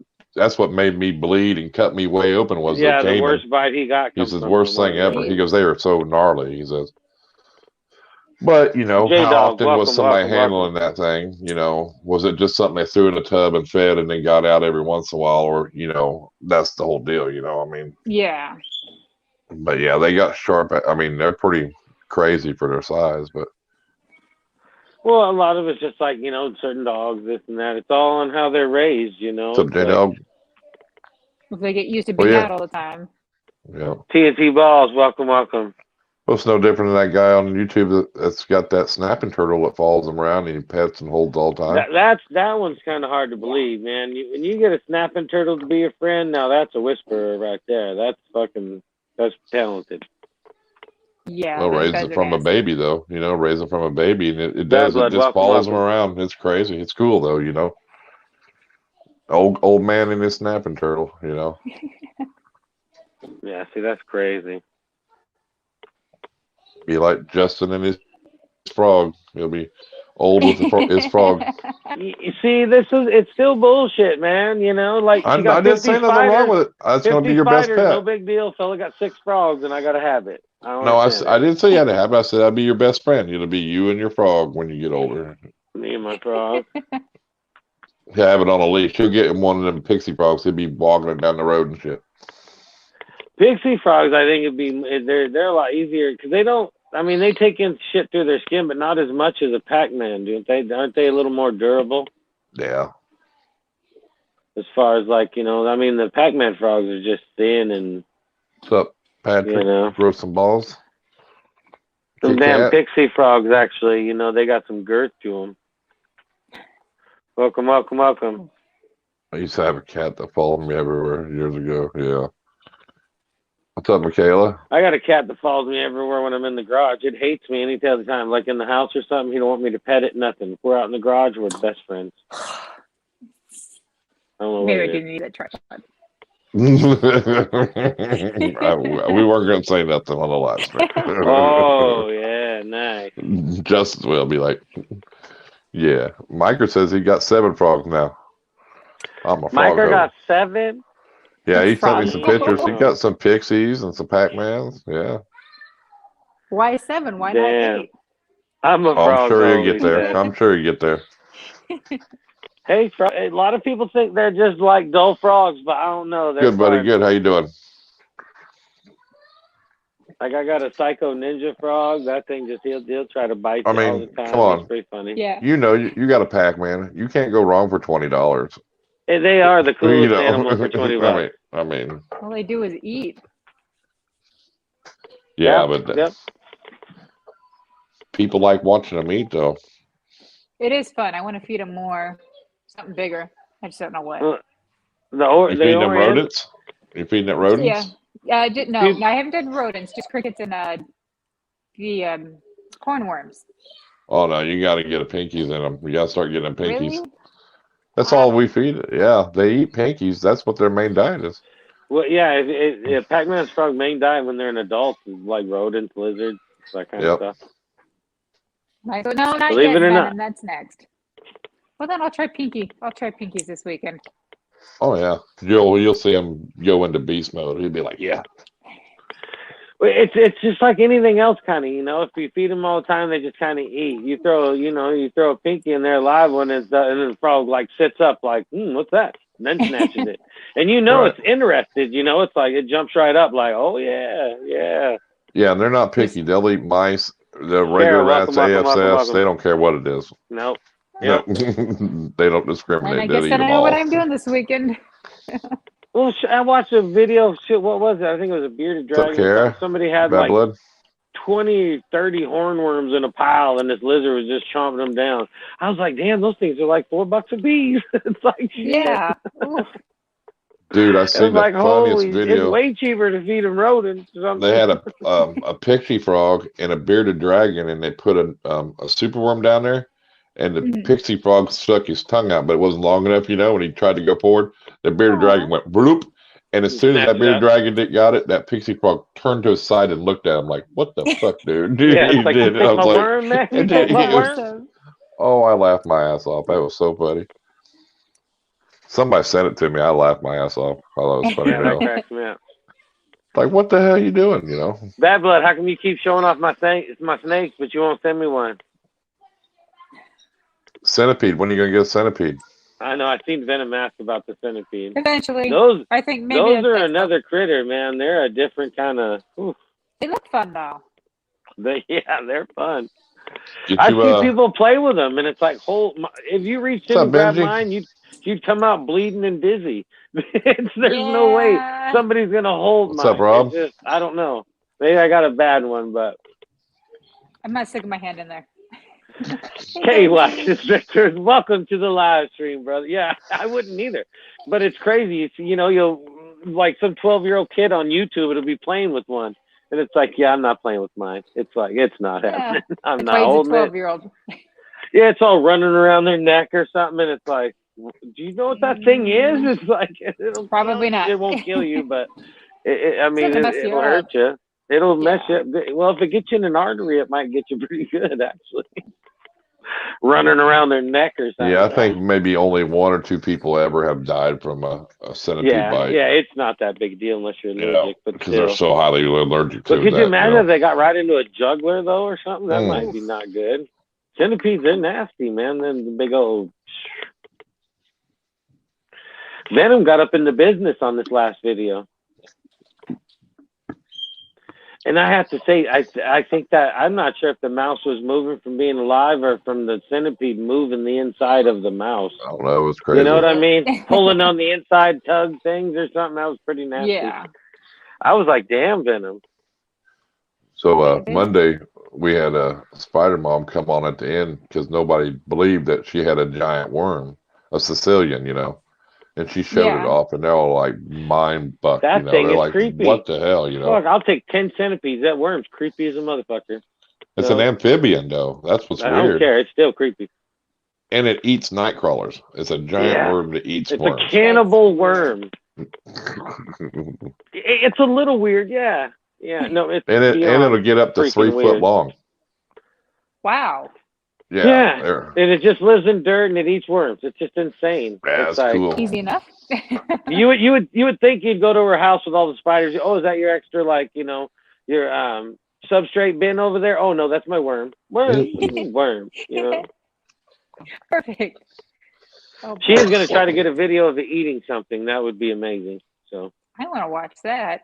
[SPEAKER 2] made me bleed and cut me way open was the caiman."
[SPEAKER 1] The worst bite he got.
[SPEAKER 2] He says, "Worst thing ever." He goes, "They are so gnarly." He says. But, you know, how often was somebody handling that thing? You know, was it just something they threw in a tub and fed and then got out every once in a while? Or, you know, that's the whole deal, you know, I mean.
[SPEAKER 4] Yeah.
[SPEAKER 2] But, yeah, they got sharp. I mean, they're pretty crazy for their size, but.
[SPEAKER 1] Well, a lot of it's just like, you know, certain dogs, this and that. It's all on how they're raised, you know.
[SPEAKER 2] What's up, J-Dog?
[SPEAKER 4] If they get used to being out all the time.
[SPEAKER 2] Yeah.
[SPEAKER 1] TNT Balls, welcome.
[SPEAKER 2] Well, it's no different than that guy on YouTube that's got that snapping turtle that follows him around and he pets and holds all the time.
[SPEAKER 1] That one's kind of hard to believe, man. When you get a snapping turtle to be your friend, now that's a whisperer right there. That's talented.
[SPEAKER 4] Yeah.
[SPEAKER 2] Well, raise it from a baby, though. You know, raise it from a baby, and it does. It just follows him around. It's crazy. It's cool, though. You know, old man and his snapping turtle. You know.
[SPEAKER 1] Yeah. See, that's crazy.
[SPEAKER 2] Be like Justin and his frog. He'll be old with his frog.
[SPEAKER 1] You see, it's still bullshit, man. You know, like
[SPEAKER 2] I didn't say nothing wrong with it. That's going to be your best pet.
[SPEAKER 1] No big deal. Fella got 6 frogs, and I got to have it.
[SPEAKER 2] I didn't say you had to have it. I said I'd be your best friend. It'll be you and your frog when you get older.
[SPEAKER 1] Me and my frog.
[SPEAKER 2] Have it on a leash. He'll get him one of them pixie frogs. He'll be walking it down the road and shit. Pixie
[SPEAKER 1] frogs, I think they're a lot easier because they don't. I mean, they take in shit through their skin, but not as much as a Pac-Man, don't they? Aren't they a little more durable?
[SPEAKER 2] Yeah.
[SPEAKER 1] As far as like, you know, I mean, the Pac-Man frogs are just thin and.
[SPEAKER 2] What's up, Patrick? You know, throw some balls.
[SPEAKER 1] Some damn pixie frogs, actually. You know, they got some girth to them. Welcome.
[SPEAKER 2] I used to have a cat that followed me everywhere years ago. Yeah. What's up, Michaela?
[SPEAKER 1] I got a cat that follows me everywhere when I'm in the garage. It hates me any time. Like in the house or something, he don't want me to pet it, nothing. If we're out in the garage, we're best friends. I don't know.
[SPEAKER 4] Maybe I didn't need a tripod.
[SPEAKER 2] We weren't going to say nothing on the live stream.
[SPEAKER 1] Oh, yeah, nice.
[SPEAKER 2] Justice will be like, yeah. Micah says he got 7 frogs now. I'm a frog.
[SPEAKER 1] Micah got 7?
[SPEAKER 2] Yeah, he sent me some pictures. He got some pixies and some Pac-Mans. Yeah.
[SPEAKER 4] Why 7? Why
[SPEAKER 1] Damn.
[SPEAKER 4] not 8?
[SPEAKER 1] I'm sure
[SPEAKER 2] you get there. I'm sure you get there.
[SPEAKER 1] Hey, a lot of people think they're just like dull frogs, but I don't know. They're
[SPEAKER 2] good, buddy. Good. How you doing?
[SPEAKER 1] Like I got a psycho ninja frog. That thing just he'll try to bite you all the time.
[SPEAKER 2] Come on.
[SPEAKER 1] It's pretty funny.
[SPEAKER 4] Yeah.
[SPEAKER 2] You know, you got a Pac-Man. You can't go wrong for $20.
[SPEAKER 1] And they are the coolest animal for $20.
[SPEAKER 2] I mean,
[SPEAKER 4] all they do is eat.
[SPEAKER 2] Yeah, but people like watching them eat, though.
[SPEAKER 4] It is fun. I want to feed them more, something bigger. I just don't know what.
[SPEAKER 2] You feeding them rodents? You feeding it rodents?
[SPEAKER 4] Yeah. I haven't done rodents, just crickets and the cornworms.
[SPEAKER 2] Oh no, you got to get a pinkies in them. You got to start getting them pinkies.
[SPEAKER 4] Really?
[SPEAKER 2] That's all we feed. Yeah, they eat pinkies. That's what their main diet is.
[SPEAKER 1] Well, yeah, Pac-Man's frog main diet when they're an adult is like rodents, lizards, that kind of stuff.
[SPEAKER 4] No, not
[SPEAKER 1] Believe
[SPEAKER 4] yet,
[SPEAKER 1] it or
[SPEAKER 4] Venom.
[SPEAKER 1] not.
[SPEAKER 4] That's next. Well, then I'll try Pinky. I'll try Pinkies this weekend.
[SPEAKER 2] Oh yeah, you'll see him go into beast mode. He'll be like, yeah.
[SPEAKER 1] It's just like anything else, kind of. If you feed them all the time, they just kind of eat. You throw a pinky in there live one, and then the frog like sits up, like, what's that? And then snatches it, and
[SPEAKER 2] Right.
[SPEAKER 1] It's interested. It's like it jumps right up, like, oh yeah.
[SPEAKER 2] Yeah, and they're not picky. They'll eat mice, the regular rats, AFS. They don't care what it is.
[SPEAKER 1] Nope.
[SPEAKER 2] Yep. They don't discriminate.
[SPEAKER 4] And I guess I know what I'm doing this weekend.
[SPEAKER 1] Well, I watched a video. Shit, what was it? I think it was a bearded dragon. Somebody had
[SPEAKER 2] Bad
[SPEAKER 1] like
[SPEAKER 2] blood?
[SPEAKER 1] 20, 30 hornworms in a pile, and this lizard was just chomping them down. I was like, damn, those things are like $4 a piece. It's like, shit.
[SPEAKER 4] Yeah.
[SPEAKER 2] Dude, I seen the funniest video.
[SPEAKER 1] It's way cheaper to feed them rodents.
[SPEAKER 2] They had a pixie frog and a bearded dragon, and they put a superworm down there, and the pixie frog stuck his tongue out, but it wasn't long enough, when he tried to go forward. The bearded dragon went bloop, and as soon as that bearded dragon got it, that pixie frog turned to his side and looked at him like, "What the fuck, dude?"
[SPEAKER 1] Yeah,
[SPEAKER 2] he
[SPEAKER 1] like,
[SPEAKER 2] did.
[SPEAKER 1] I was like, worm, man.
[SPEAKER 2] Oh, I laughed my ass off. That was so funny. Somebody sent it to me. I laughed my ass off. I thought it was funny.
[SPEAKER 1] That cracks me up.
[SPEAKER 2] Like, what the hell are you doing?
[SPEAKER 1] Bad blood. How come you keep showing off my snakes, but you won't send me one?
[SPEAKER 2] Centipede. When are you gonna get a centipede?
[SPEAKER 1] I know. I seen Venom ask about the centipede.
[SPEAKER 4] Eventually.
[SPEAKER 1] I think maybe those are another critter, man. They're a different kind of.
[SPEAKER 4] They look fun though.
[SPEAKER 1] They're fun. I see people play with them, and it's like, if you reach in and grab mine, you'd come out bleeding and dizzy. There's no way somebody's gonna hold mine.
[SPEAKER 2] What's up, Rob?
[SPEAKER 1] I don't know. Maybe I got a bad one, but
[SPEAKER 4] I'm not sticking my hand in there.
[SPEAKER 1] Hey, Constrictors, welcome to the live stream, brother. Yeah, I wouldn't either. But it's crazy. You'll like some 12-year-old kid on YouTube, it'll be playing with one. And it's like, I'm not playing with mine. It's like, it's not happening. I'm not holding it.
[SPEAKER 4] 12-year-old.
[SPEAKER 1] Yeah, it's all running around their neck or something. And it's like, do you know what that thing is? It's like, it'll
[SPEAKER 4] probably not.
[SPEAKER 1] It won't kill you, but it'll hurt you. It'll mess you up. Well, if it gets you in an artery, it might get you pretty good, actually. Running around their neck or something.
[SPEAKER 2] Yeah, I think maybe only 1 or 2 people ever have died from a centipede bite.
[SPEAKER 1] Yeah, it's not that big a deal unless you're allergic.
[SPEAKER 2] Because they're so highly allergic to it.
[SPEAKER 1] But could you imagine if they got right into a jugular, though, or something? That might be not good. Centipedes, they're nasty, man. Then the big old... Venom got up in the business on this last video. And I have to say, I think that I'm not sure if the mouse was moving from being alive or from the centipede moving the inside of the mouse.
[SPEAKER 2] I don't know. It was crazy.
[SPEAKER 1] You know what I mean? Pulling on the inside tug things or something. That was pretty nasty.
[SPEAKER 4] Yeah.
[SPEAKER 1] I was like, damn, Venom.
[SPEAKER 2] So Monday, we had a spider mom come on at the end because nobody believed that she had a giant worm, a Sicilian, And she showed it off, and they're all like mind bucked.
[SPEAKER 1] That thing is creepy.
[SPEAKER 2] What the hell,
[SPEAKER 1] Look, I'll take 10 centipedes. That worm's creepy as a motherfucker.
[SPEAKER 2] It's an amphibian, though. That's what's weird.
[SPEAKER 1] I don't care. It's still creepy.
[SPEAKER 2] And it eats night crawlers. It's a giant worm that eats worms.
[SPEAKER 1] It's a cannibal worm. It's a little weird, yeah. Yeah, no, it's
[SPEAKER 2] and it'll get up to 3 foot long.
[SPEAKER 4] Wow.
[SPEAKER 2] Yeah.
[SPEAKER 1] And it just lives in dirt and it eats worms. It's just insane.
[SPEAKER 2] Yeah,
[SPEAKER 1] it's like,
[SPEAKER 2] cool.
[SPEAKER 4] Easy enough.
[SPEAKER 1] you would think you'd go to her house with all the spiders. Oh, is that your extra, like, you know, your substrate bin over there? Oh no, that's my worm. Worm. Worm. You know.
[SPEAKER 4] Perfect. Oh,
[SPEAKER 1] She is gonna try to get a video of it eating something. That would be amazing. So
[SPEAKER 4] I want to watch that.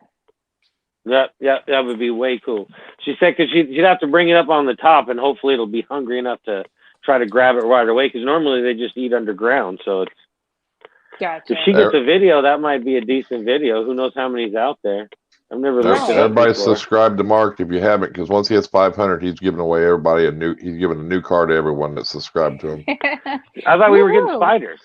[SPEAKER 1] Yeah, that would be way cool. She said because she'd have to bring it up on the top, and hopefully it'll be hungry enough to try to grab it right away. Because normally they just eat underground. So it's
[SPEAKER 4] Gotcha.
[SPEAKER 1] if she gets a video, that might be a decent video. Who knows how many's out there? I've never looked it up
[SPEAKER 2] Everybody
[SPEAKER 1] before.
[SPEAKER 2] subscribe to Mark if you haven't, because once he hits 500, he's giving away everybody he's giving a new car to everyone that's subscribed to him.
[SPEAKER 1] I thought we were getting spiders.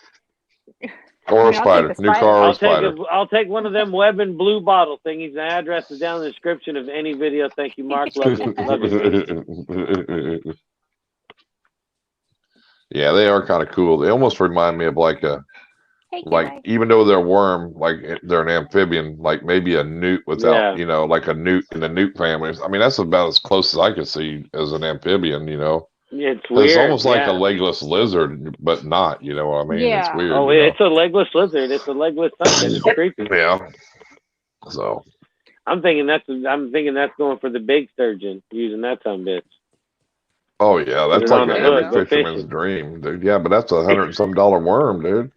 [SPEAKER 2] Or a spider. New car or a spider.
[SPEAKER 1] I'll take one of them web and blue bottle thingies. The address is down in the description of any video. Thank you, Mark. Love you. Love you.
[SPEAKER 2] Yeah, they are kind of cool. They almost remind me of like even though they're a worm, like they're an amphibian, like maybe a newt without, you know, like a newt in the newt family. I mean, that's about as close as I could see as an amphibian, you know.
[SPEAKER 1] It's weird.
[SPEAKER 2] It's almost like a legless lizard, but not, you know what I mean?
[SPEAKER 4] Yeah.
[SPEAKER 2] It's weird.
[SPEAKER 1] Oh, it's a legless lizard. It's a legless something. It's creepy.
[SPEAKER 2] Yeah. So
[SPEAKER 1] I'm thinking that's going for the big sturgeon, using that some bitch.
[SPEAKER 2] Oh yeah, that's like every fisherman's dream, dude. Yeah, but that's $100 and some worm, dude.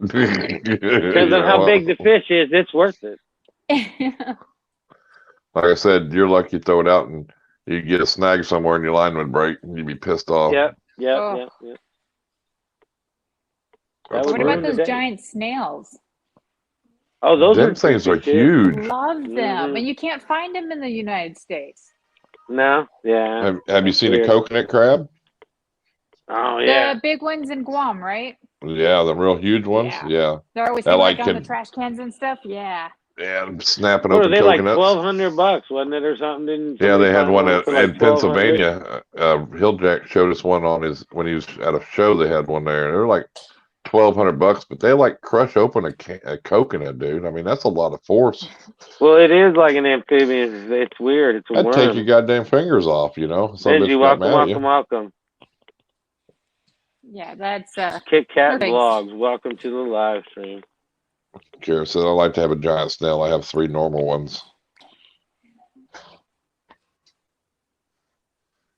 [SPEAKER 1] Depends on how big the fish is, it's worth it.
[SPEAKER 2] Like I said, you're lucky to throw it out and you get a snag somewhere and your line would break and you'd be pissed off.
[SPEAKER 1] Yep.
[SPEAKER 4] What about those giant snails?
[SPEAKER 1] Oh, those
[SPEAKER 2] things are huge.
[SPEAKER 4] Love them, and you can't find them in the United States.
[SPEAKER 1] No, yeah.
[SPEAKER 2] Have you seen a coconut crab?
[SPEAKER 1] Oh yeah.
[SPEAKER 4] The big ones in Guam, right?
[SPEAKER 2] Yeah, the real huge ones. Yeah.
[SPEAKER 4] They're always like on the trash cans and stuff. Yeah.
[SPEAKER 2] Yeah, snapping
[SPEAKER 1] open
[SPEAKER 2] coconuts.
[SPEAKER 1] Like $1,200, wasn't it, or something?
[SPEAKER 2] Yeah, they had one in Pennsylvania. HillJack showed us one on when he was at a show. They had one there, and they were like $1,200, but they like crush open a coconut, dude. I mean, that's a lot of force.
[SPEAKER 1] Well, it is like an amphibian. It's weird. It's a worm.
[SPEAKER 2] I'd take your goddamn fingers off, you know.
[SPEAKER 1] Benji, welcome.
[SPEAKER 4] Yeah, that's
[SPEAKER 1] Kit Kat Vlogs. Welcome to the live stream.
[SPEAKER 2] Kara said, I like to have a giant snail. I have 3 normal ones.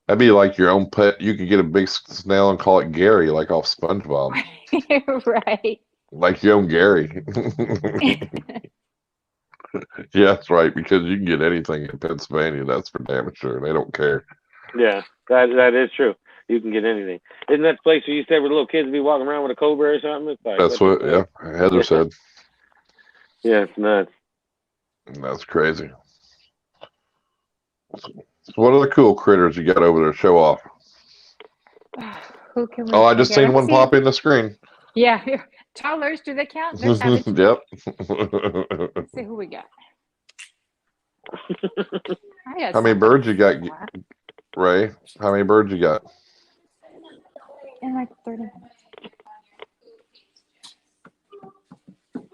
[SPEAKER 2] That'd be like your own pet. You could get a big snail and call it Gary, like off SpongeBob.
[SPEAKER 4] Right.
[SPEAKER 2] Like your own Gary. Yeah, that's right, because you can get anything in Pennsylvania. That's for damn sure. They don't care.
[SPEAKER 1] Yeah, that is true. You can get anything. Isn't that the place where you said where little kids would be walking around with a cobra or something? It's like,
[SPEAKER 2] that's what Heather said.
[SPEAKER 1] Yeah, it's nuts.
[SPEAKER 2] That's crazy. So what other cool critters you got over there? Show off.
[SPEAKER 4] Who can we
[SPEAKER 2] I just seen one pop in the screen.
[SPEAKER 4] Yeah. Toddlers, do they count?
[SPEAKER 2] Yep.
[SPEAKER 4] Let's see who we got.
[SPEAKER 2] How many birds you got, Ray? How many birds you got?
[SPEAKER 4] In like 30 minutes.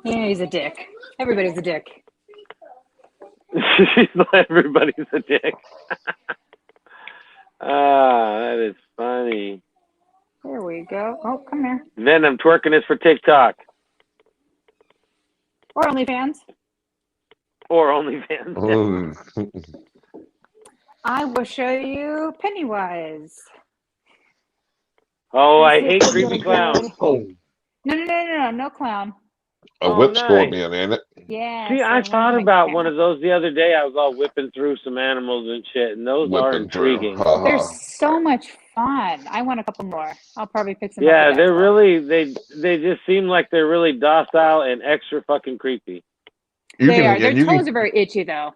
[SPEAKER 4] Yeah, he's a dick. Everybody's a dick.
[SPEAKER 1] Everybody's a dick. That is funny.
[SPEAKER 4] There we go. Oh, come here.
[SPEAKER 1] Venom twerking this for TikTok.
[SPEAKER 4] Or OnlyFans. I will show you Pennywise.
[SPEAKER 1] Oh, I hate creepy clowns.
[SPEAKER 4] No clown.
[SPEAKER 2] A whip scorpion, ain't it?
[SPEAKER 4] Yeah.
[SPEAKER 1] See, I thought about one of those the other day. I was all whipping through some animals and shit, and those are intriguing.
[SPEAKER 4] They're so much fun. I want a couple more. I'll probably pick some up.
[SPEAKER 1] Yeah, they're really, they just seem like they're really docile and extra fucking creepy.
[SPEAKER 4] Their toes are very itchy, though.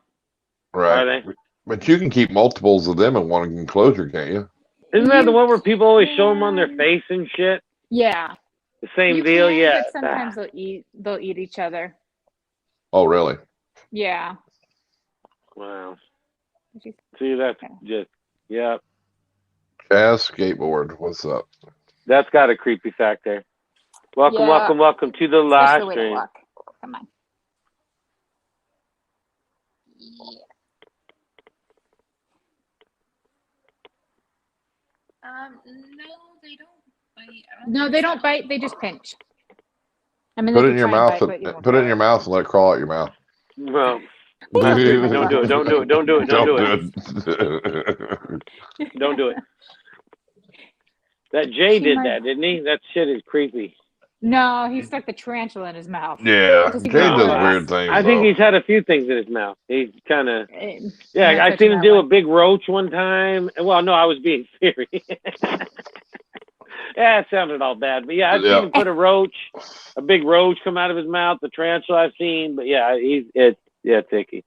[SPEAKER 2] Right. Are they? But you can keep multiples of them in one enclosure, can't you?
[SPEAKER 1] Isn't that the one where people always show them on their face and shit?
[SPEAKER 4] Yeah.
[SPEAKER 1] The same deal, yeah.
[SPEAKER 4] But sometimes they'll eat each other.
[SPEAKER 2] Oh, really?
[SPEAKER 4] Yeah.
[SPEAKER 1] Wow. See, that's just, yeah.
[SPEAKER 2] Jazz Skateboard, what's up?
[SPEAKER 1] That's got a creepy factor. Welcome to the live stream.
[SPEAKER 4] Come on. Yeah.
[SPEAKER 3] No, they don't bite.
[SPEAKER 4] No, they don't bite. They just pinch. I mean,
[SPEAKER 2] Put
[SPEAKER 4] they
[SPEAKER 2] it in
[SPEAKER 4] can
[SPEAKER 2] your
[SPEAKER 4] try and
[SPEAKER 2] mouth.
[SPEAKER 4] bite, but you won't
[SPEAKER 2] Put it in
[SPEAKER 4] try
[SPEAKER 2] your mouth and let it crawl out your mouth.
[SPEAKER 1] Well,
[SPEAKER 4] Don't do it.
[SPEAKER 1] don't do it. Don't do it. Don't do it. Don't do it. Don't do it. That Jay did that, didn't he? That shit is creepy.
[SPEAKER 4] No, he stuck the tarantula in his mouth.
[SPEAKER 2] Yeah, Jay does weird things.
[SPEAKER 1] I think he's had a few things in his mouth. He's kind of... Yeah, I seen him
[SPEAKER 4] do
[SPEAKER 1] a big roach one time. Well, no, I was being serious. Yeah, it sounded all bad. But yeah, I've seen him put a big roach come out of his mouth, the tarantula I've seen. But yeah, it's icky.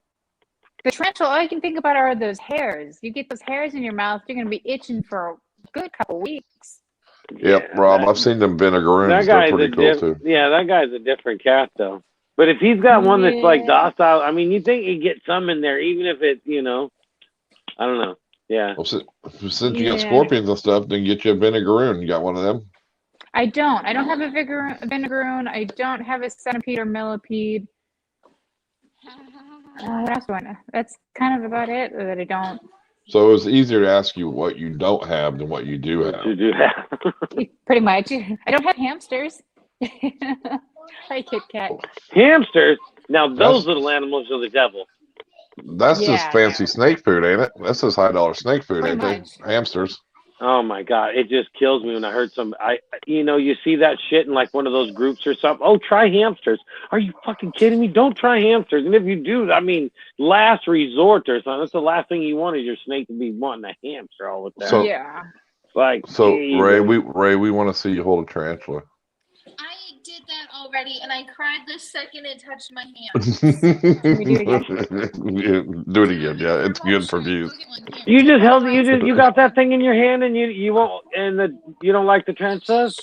[SPEAKER 4] The tarantula, all you can think about are those hairs. You get those hairs in your mouth, you're going to be itching for a good couple weeks.
[SPEAKER 2] Yep, yeah, Rob, I've seen them vinegaroons. They're pretty cool, too.
[SPEAKER 1] Yeah, that guy's a different cat, though. But if he's got one that's, like, docile, I mean, you think he'd get some in there, even if it, I don't know. Yeah.
[SPEAKER 2] Well, since you got scorpions and stuff, then get you a vinegaroon. You got one of them?
[SPEAKER 4] I don't. I don't have a vinegaroon. I don't have a centipede or millipede. That's kind of about it that I don't.
[SPEAKER 2] So it's easier to ask you what you don't have than what you do have.
[SPEAKER 1] You do have.
[SPEAKER 4] Pretty much. I don't have hamsters. Hi, Kit Kat.
[SPEAKER 1] Hamsters? Now, those little animals are the devil.
[SPEAKER 2] That's just fancy snake food, ain't it? That's just $high snake food, ain't they? Hamsters.
[SPEAKER 1] Oh my God, it just kills me when I heard you see that shit in like one of those groups or something. Oh, try hamsters. Are you fucking kidding me? Don't try hamsters. And if you do, I mean, last resort or something. That's the last thing you want is your snake to be wanting a hamster all the time.
[SPEAKER 2] So,
[SPEAKER 1] Ray,
[SPEAKER 2] we want to see you hold a tarantula.
[SPEAKER 3] I did that already, and I cried the second it touched my hand.
[SPEAKER 2] Do it again. Yeah, it's good for views.
[SPEAKER 1] You just held it. You got that thing in your hand, and you won't, and you don't like the tarantulas?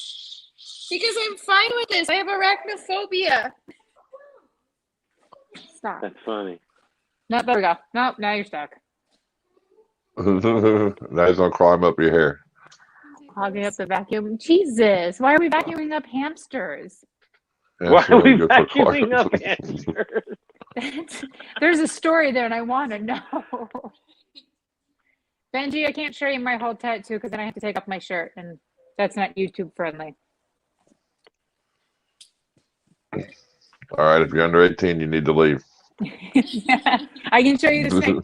[SPEAKER 3] Because I'm fine with this. I have arachnophobia.
[SPEAKER 4] Stop.
[SPEAKER 1] That's funny.
[SPEAKER 4] No, there we go. No, now you're stuck.
[SPEAKER 2] Now he's gonna climb up your hair.
[SPEAKER 4] Clogging up the vacuum. Jesus, why are we vacuuming up hamsters?
[SPEAKER 1] Why are we vacuuming up hamsters?
[SPEAKER 4] There's a story there, and I want to know. Benji, I can't show you my whole tattoo because then I have to take off my shirt, and that's not YouTube friendly.
[SPEAKER 2] All right, if you're under 18, you need to leave.
[SPEAKER 4] I can show you the snake.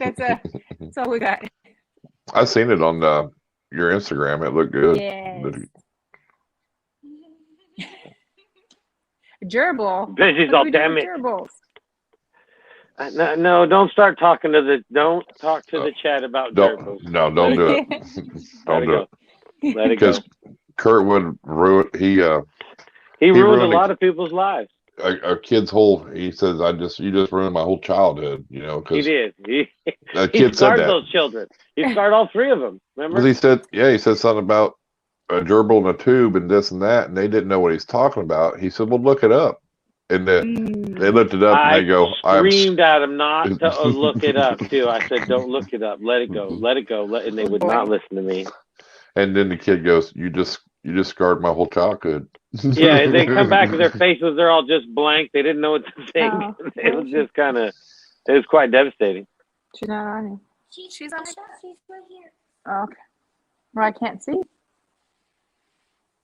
[SPEAKER 4] That's all we got.
[SPEAKER 2] I've seen it on your Instagram. It looked good.
[SPEAKER 4] Yes. Gerbil.
[SPEAKER 1] Benji's all damn it. No, don't start talking to the. Don't talk to the chat about gerbils.
[SPEAKER 2] No, don't do it. Don't do it.
[SPEAKER 1] Let it go.
[SPEAKER 2] Because Kurt would ruin. He
[SPEAKER 1] ruined a lot of people's lives.
[SPEAKER 2] A kid's whole. He says, you just ruined my whole childhood.
[SPEAKER 1] He did. He
[SPEAKER 2] scarred
[SPEAKER 1] those children. He scarred all three of them. Remember?
[SPEAKER 2] He said something about a gerbil in a tube and this and that, and they didn't know what he's talking about. He said, well, look it up. And then they looked it up, and they go,
[SPEAKER 1] I screamed at him not to look it up, too. I said, don't look it up. Let it go. Let it go. And they would not listen to me. And
[SPEAKER 2] then the kid goes, you just scarred my whole childhood.
[SPEAKER 1] Yeah, and they come back with their faces, they're all just blank. They didn't know what to think. Oh. It was just it was quite devastating.
[SPEAKER 4] She's not on you.
[SPEAKER 3] She's on shot. She's right here.
[SPEAKER 4] Oh, okay. Well, I can't see.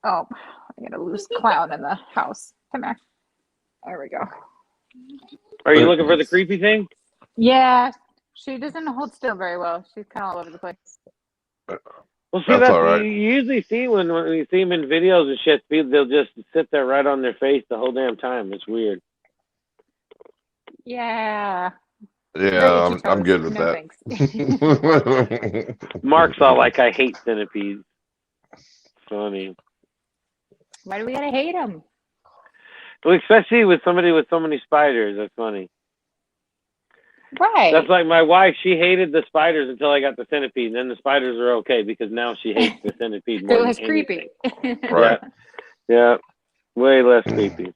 [SPEAKER 4] Oh, I got a loose clown in the house. Come here. There we go.
[SPEAKER 1] Are you looking for the creepy thing?
[SPEAKER 4] Yeah, she doesn't hold still very well. She's kind of all over the place.
[SPEAKER 1] Well, see, that's all right. You usually see when you see them in videos and shit, they'll just sit there right on their face the whole damn time. It's weird.
[SPEAKER 4] Yeah.
[SPEAKER 2] Yeah, I'm good with that.
[SPEAKER 1] Mark's all like, I hate centipedes. Funny.
[SPEAKER 4] Why do we gotta hate them?
[SPEAKER 1] Well, especially with somebody with so many spiders. That's funny.
[SPEAKER 4] Right.
[SPEAKER 1] That's like my wife. She hated the spiders until I got the centipede, and then the spiders are okay because now she hates the centipede more.
[SPEAKER 4] It was creepy.
[SPEAKER 2] Right.
[SPEAKER 1] Yeah. Way less creepy.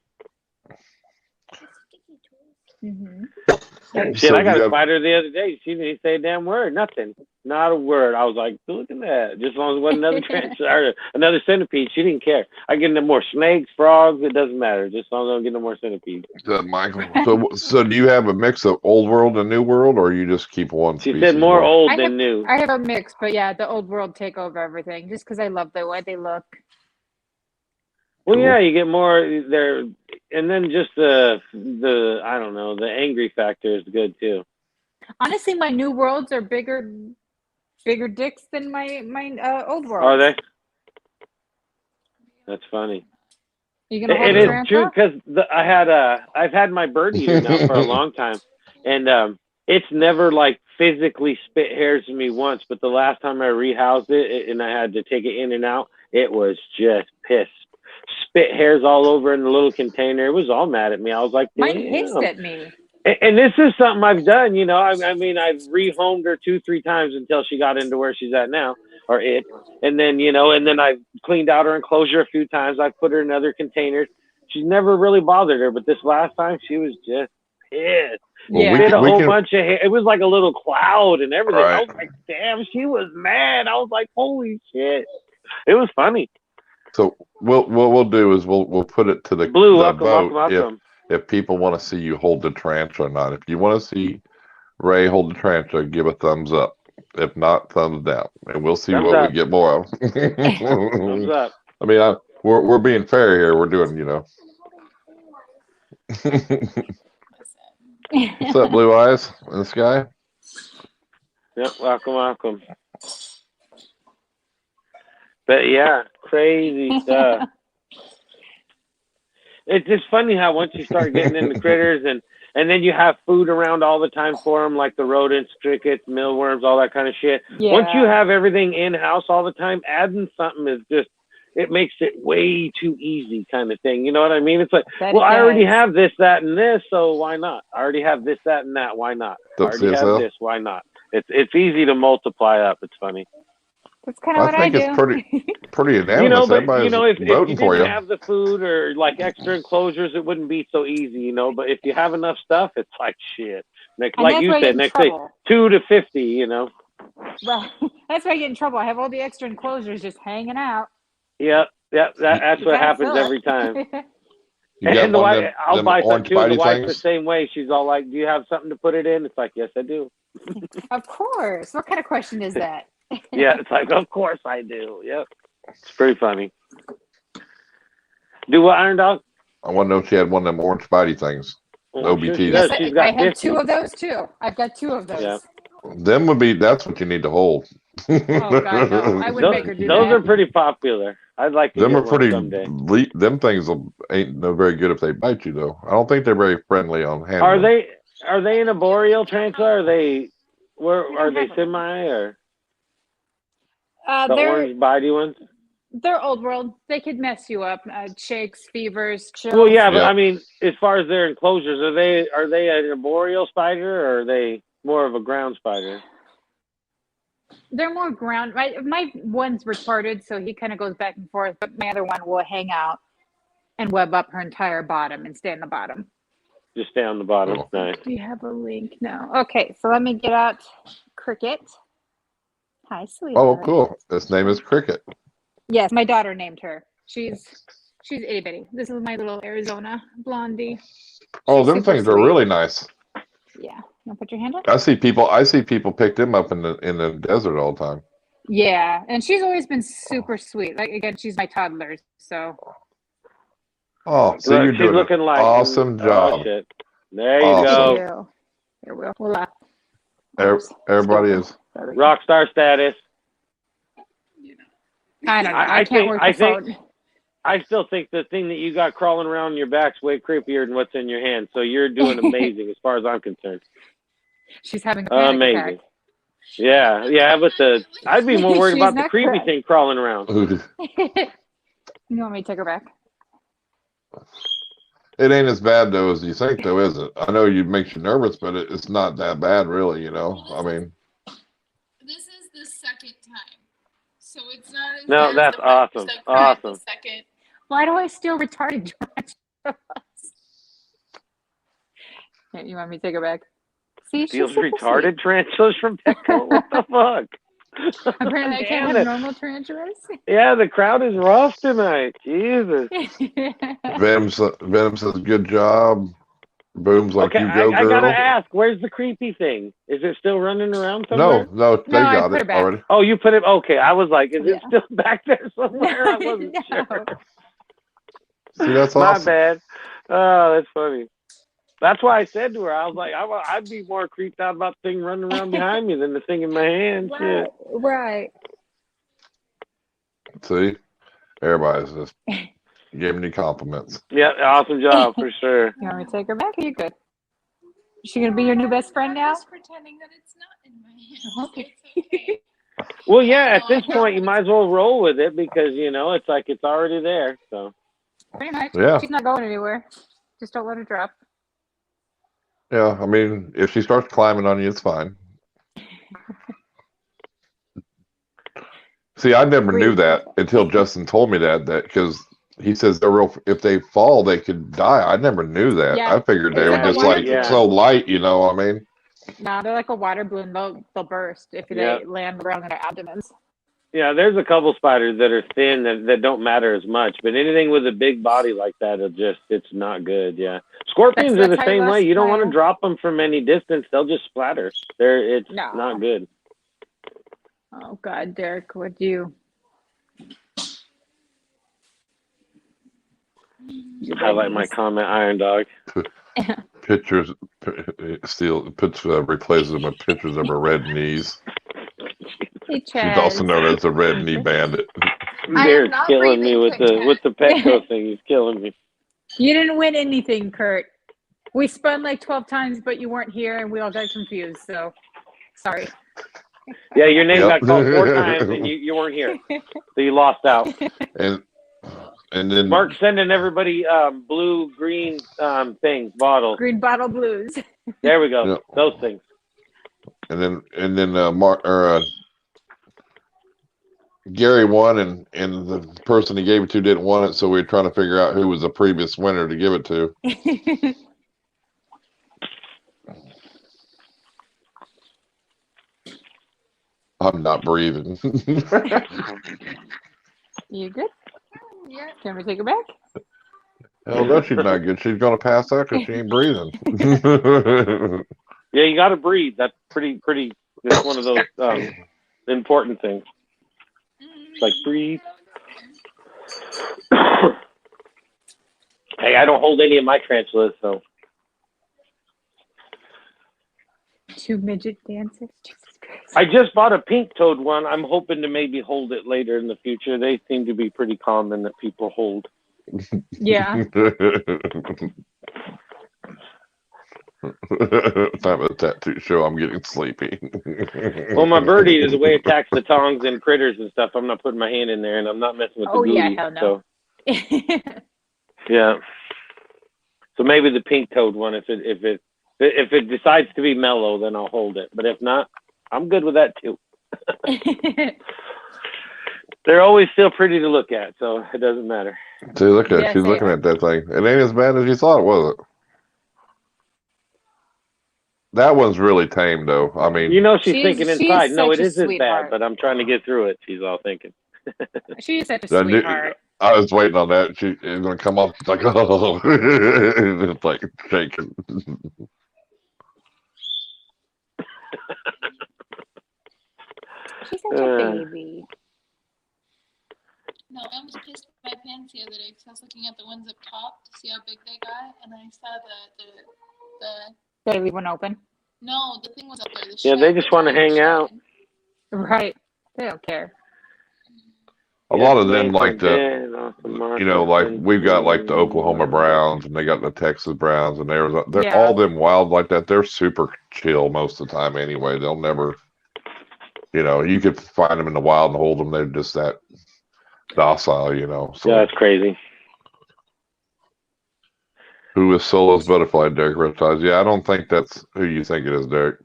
[SPEAKER 4] Mm-hmm.
[SPEAKER 1] Shit, I got a spider the other day. She didn't say a damn word. Nothing. Not a word. I was like, look at that. Just as long as it wasn't another or another centipede, she didn't care. I get no more snakes, frogs. It doesn't matter. Just as long as I don't get no more centipedes.
[SPEAKER 2] Good, Michael. So do you have a mix of old world and new world, or you just keep one
[SPEAKER 1] species? She said more old than new.
[SPEAKER 4] I have a mix, but yeah, the old world take over everything just because I love the way they look.
[SPEAKER 1] Well, yeah, you get more there, and then just the I don't know, the angry factor is good too.
[SPEAKER 4] Honestly, my new worlds are bigger dicks than my old worlds.
[SPEAKER 1] Are they? That's funny.
[SPEAKER 4] You gonna hold
[SPEAKER 1] it is true because I've had my bird eater now for a long time, and it's never like physically spit hairs to me once, but the last time I rehoused it and I had to take it in and out, it was just pissed. Spit hairs all over in the little container. It was all mad at me. I was like,
[SPEAKER 4] mine hissed at me.
[SPEAKER 1] And this is something I've done, you know. I mean, I've rehomed her 2-3 times until she got into where she's at now, or it. And then, you know, and then I've cleaned out her enclosure a few times. I've put her in other containers. She's never really bothered her, but this last time she was just pissed.
[SPEAKER 4] Yeah,
[SPEAKER 1] did a whole bunch of hair. It was like a little cloud and everything. Right. I was like, damn, she was mad. I was like, holy shit. It was funny.
[SPEAKER 2] So what we'll do is we'll put it to the
[SPEAKER 1] Blue.
[SPEAKER 2] The
[SPEAKER 1] welcome.
[SPEAKER 2] If people want to see you hold the tarantula or not. If you want to see Ray hold the tarantula, give a thumbs up. If not, thumbs down, and we'll see thumbs what up. We get more of.
[SPEAKER 1] Thumbs up.
[SPEAKER 2] I mean, we're being fair here. We're doing, you know. What's up, Blue Eyes in the sky?
[SPEAKER 1] Yep, welcome. But yeah, crazy stuff. It's just funny how once you start getting into critters and then you have food around all the time for them, like the rodents, crickets, mealworms, all that kind of shit.
[SPEAKER 4] Yeah.
[SPEAKER 1] Once you have everything in-house all the time, adding something is just, it makes it way too easy kind of thing. You know what I mean? It's like, well, I already have this, that, and this, so why not? I already have this, that, and that, why not? I already have this, why not? It's easy to multiply up. It's funny.
[SPEAKER 4] That's kind of what I do.
[SPEAKER 2] I think it's pretty unanimous.
[SPEAKER 1] You know, but
[SPEAKER 2] everybody's
[SPEAKER 1] if
[SPEAKER 2] voting
[SPEAKER 1] you
[SPEAKER 2] for
[SPEAKER 1] didn't
[SPEAKER 2] you.
[SPEAKER 1] have the food or like extra enclosures, it wouldn't be so easy, you know. But if you have enough stuff, it's like shit. Like you said, next day 2 to 50, you know.
[SPEAKER 4] Well, that's why I get in trouble. I have all the extra enclosures just hanging out.
[SPEAKER 1] Yep. That's what happens every time.
[SPEAKER 2] And
[SPEAKER 1] I'll buy something too. The wife's
[SPEAKER 2] things?
[SPEAKER 1] the same way. She's all like, "Do you have something to put it in?" It's like, "Yes, I do."
[SPEAKER 4] Of course. What kind of question is that?
[SPEAKER 1] Yeah, it's like, of course I do. Yep. It's pretty funny. Do what, Irondogg?
[SPEAKER 2] I want to know if she had one of them orange Spidey things. OBTs.
[SPEAKER 1] Yes,
[SPEAKER 4] I have 2 of those too. I've got 2 of those. Yeah.
[SPEAKER 2] That's what you need to hold.
[SPEAKER 4] Oh God, no. I wouldn't make her do
[SPEAKER 1] those
[SPEAKER 4] that.
[SPEAKER 1] are pretty popular. I'd like to
[SPEAKER 2] them
[SPEAKER 1] get
[SPEAKER 2] are pretty
[SPEAKER 1] someday.
[SPEAKER 2] Them things ain't no very good if they bite you though. I don't think they're very friendly on handling.
[SPEAKER 1] Are they in a boreal tarantula? Are they semi or the orange bitey ones?
[SPEAKER 4] They're old world. They could mess you up. Shakes, fevers, chills.
[SPEAKER 1] Well, yeah, but I mean, as far as their enclosures, are they an arboreal spider or are they more of a ground spider?
[SPEAKER 4] They're more ground. My one's retarded, so he kind of goes back and forth. But my other one will hang out and web up her entire bottom and stay on the bottom.
[SPEAKER 1] Just stay on the bottom.
[SPEAKER 2] Oh.
[SPEAKER 1] Nice.
[SPEAKER 4] Do you have a link? No. Okay, so let me get out Cricket. Hi, sweetheart.
[SPEAKER 2] Oh, cool. His name is Cricket.
[SPEAKER 4] Yes, my daughter named her. She's itty bitty. This is my little Arizona blondie.
[SPEAKER 2] Oh, them things are really nice.
[SPEAKER 4] Yeah. You want to put your hand up?
[SPEAKER 2] I see people pick them up in the desert all the time.
[SPEAKER 4] Yeah, and she's always been super sweet. Like again, she's my toddler, so.
[SPEAKER 2] Oh, so you're doing
[SPEAKER 1] looking
[SPEAKER 2] an
[SPEAKER 1] like
[SPEAKER 2] awesome job.
[SPEAKER 1] Shit. There you go.
[SPEAKER 4] Here we'll
[SPEAKER 2] Everybody is
[SPEAKER 1] rock star status.
[SPEAKER 4] I don't know. I can't work the phone.
[SPEAKER 1] I still think the thing that you got crawling around your back's way creepier than what's in your hand. So you're doing amazing as far as I'm concerned.
[SPEAKER 4] She's having a panic
[SPEAKER 1] amazing.
[SPEAKER 4] attack.
[SPEAKER 1] Yeah, but I'd be more worried about the creepy thing crawling around.
[SPEAKER 4] You want me to take her back?
[SPEAKER 2] It ain't as bad though as you think, though, is it? I know it makes you nervous, but it's not that bad, really. You know, I mean.
[SPEAKER 3] This is the second time, so it's not as
[SPEAKER 1] no, that's awesome. Awesome.
[SPEAKER 4] Why do I steal retarded drugs? You want me to take her back? See,
[SPEAKER 1] steals retarded tarantulas from Petco. What the fuck?
[SPEAKER 4] Apparently, I can't have normal tarantulas.
[SPEAKER 1] Yeah, the crowd is rough tonight. Jesus.
[SPEAKER 2] Venom says, good job. Boom's like,
[SPEAKER 1] okay,
[SPEAKER 2] you go,
[SPEAKER 1] I
[SPEAKER 2] girl.
[SPEAKER 1] gotta ask, where's the creepy thing? Is it still running around somewhere?
[SPEAKER 2] No, they got it already.
[SPEAKER 1] Oh, you put it? Okay, I was like, is it still back there somewhere? I wasn't sure.
[SPEAKER 2] See, that's
[SPEAKER 1] My
[SPEAKER 2] awesome.
[SPEAKER 1] bad. Oh, that's funny. That's why I said to her, I was like, I'd be more creeped out about the thing running around behind me than the thing in my hand.
[SPEAKER 4] Right. Right.
[SPEAKER 2] See, everybody's just giving you compliments.
[SPEAKER 1] Yeah, awesome job for sure.
[SPEAKER 4] You want me to take her back? Are you good? Is she gonna be your new best friend now?
[SPEAKER 3] I'm just pretending that it's not in my hand.
[SPEAKER 4] Okay.
[SPEAKER 1] Well, yeah, at this point, you might as well roll with it because, it's like it's already there. So.
[SPEAKER 4] Pretty much.
[SPEAKER 2] Yeah.
[SPEAKER 4] She's not going anywhere. Just don't let her drop.
[SPEAKER 2] Yeah, I mean, if she starts climbing on you, it's fine. See, I never knew that until Justin told me that because he says if they fall, they could die. I never knew that.
[SPEAKER 4] Yeah.
[SPEAKER 2] I figured they were just like so light, you know what I mean?
[SPEAKER 4] No, they're like a water balloon. They'll burst if they land around their abdomens.
[SPEAKER 1] Yeah, there's a couple spiders that are thin that don't matter as much, but anything with a big body like that, it's not good. Yeah, scorpions are the same way. You don't want to drop them from any distance; they'll just splatter. It's not good.
[SPEAKER 4] Oh God, Derek, what do you?
[SPEAKER 1] Highlight my comment, Irondogg.
[SPEAKER 2] Pictures, replaces them with pictures of her red knees. She's also known as the Red Knee Bandit.
[SPEAKER 1] They're killing me with the Petco thing. He's killing me.
[SPEAKER 4] You didn't win anything, Kurt. We spun like 12 times, but you weren't here, and we all got confused. So, sorry.
[SPEAKER 1] Yeah, your name got called 4 times, and you weren't here, so you lost out.
[SPEAKER 2] And then
[SPEAKER 1] Mark's sending everybody blue, green things, bottles.
[SPEAKER 4] Green bottle blues.
[SPEAKER 1] There we go. Yep. Those things.
[SPEAKER 2] And then Gary won, and the person he gave it to didn't want it, so we were trying to figure out who was the previous winner to give it to. I'm not breathing.
[SPEAKER 4] You good? Yeah. Can we take her back?
[SPEAKER 2] Hell no, she's not good. She's gonna pass out because she ain't breathing.
[SPEAKER 1] Yeah, you got to breathe. That's pretty. It's one of those important things. Like breathe. Hey, I don't hold any of my tarantulas, so.
[SPEAKER 4] 2 midget dancers. Jesus Christ.
[SPEAKER 1] I just bought a pink-toed one. I'm hoping to maybe hold it later in the future. They seem to be pretty common that people hold.
[SPEAKER 4] Yeah.
[SPEAKER 2] Time of the tattoo show. I'm getting sleepy.
[SPEAKER 1] Well, my birdie is the way it attacks the tongs and critters and stuff. I'm not putting my hand in there, and I'm not messing with the booty.
[SPEAKER 4] Yeah, hell no.
[SPEAKER 1] So. Yeah. So maybe the pink-toed one. If it decides to be mellow, then I'll hold it. But if not, I'm good with that too. They're always still pretty to look at, so it doesn't matter.
[SPEAKER 2] See, look at she's looking at that thing. It ain't as bad as you thought, was it? That one's really tame, though. I mean,
[SPEAKER 1] she's thinking inside. No, it isn't bad, but I'm trying to get through it. She's all thinking.
[SPEAKER 4] She's such a sweetheart.
[SPEAKER 2] I was waiting on that. She's gonna come off like, oh, it's like shaking.
[SPEAKER 4] She's such a baby.
[SPEAKER 3] No, I almost pissed my pants the other day because I was looking at the ones up top to see how big they got, and then I saw the.
[SPEAKER 4] They leave one open.
[SPEAKER 3] No, the thing was up there.
[SPEAKER 1] Yeah, they just want to hang out.
[SPEAKER 4] Right. They don't care.
[SPEAKER 2] A lot of them like like we've got like the Oklahoma Browns and they got the Texas Browns and they're all them wild like that. They're super chill most of the time anyway. They'll never, you could find them in the wild and hold them. They're just that docile, So.
[SPEAKER 1] Yeah, that's crazy.
[SPEAKER 2] Who is Solo's butterfly, Derek Reptiles? Yeah, I don't think that's who you think it is, Derek.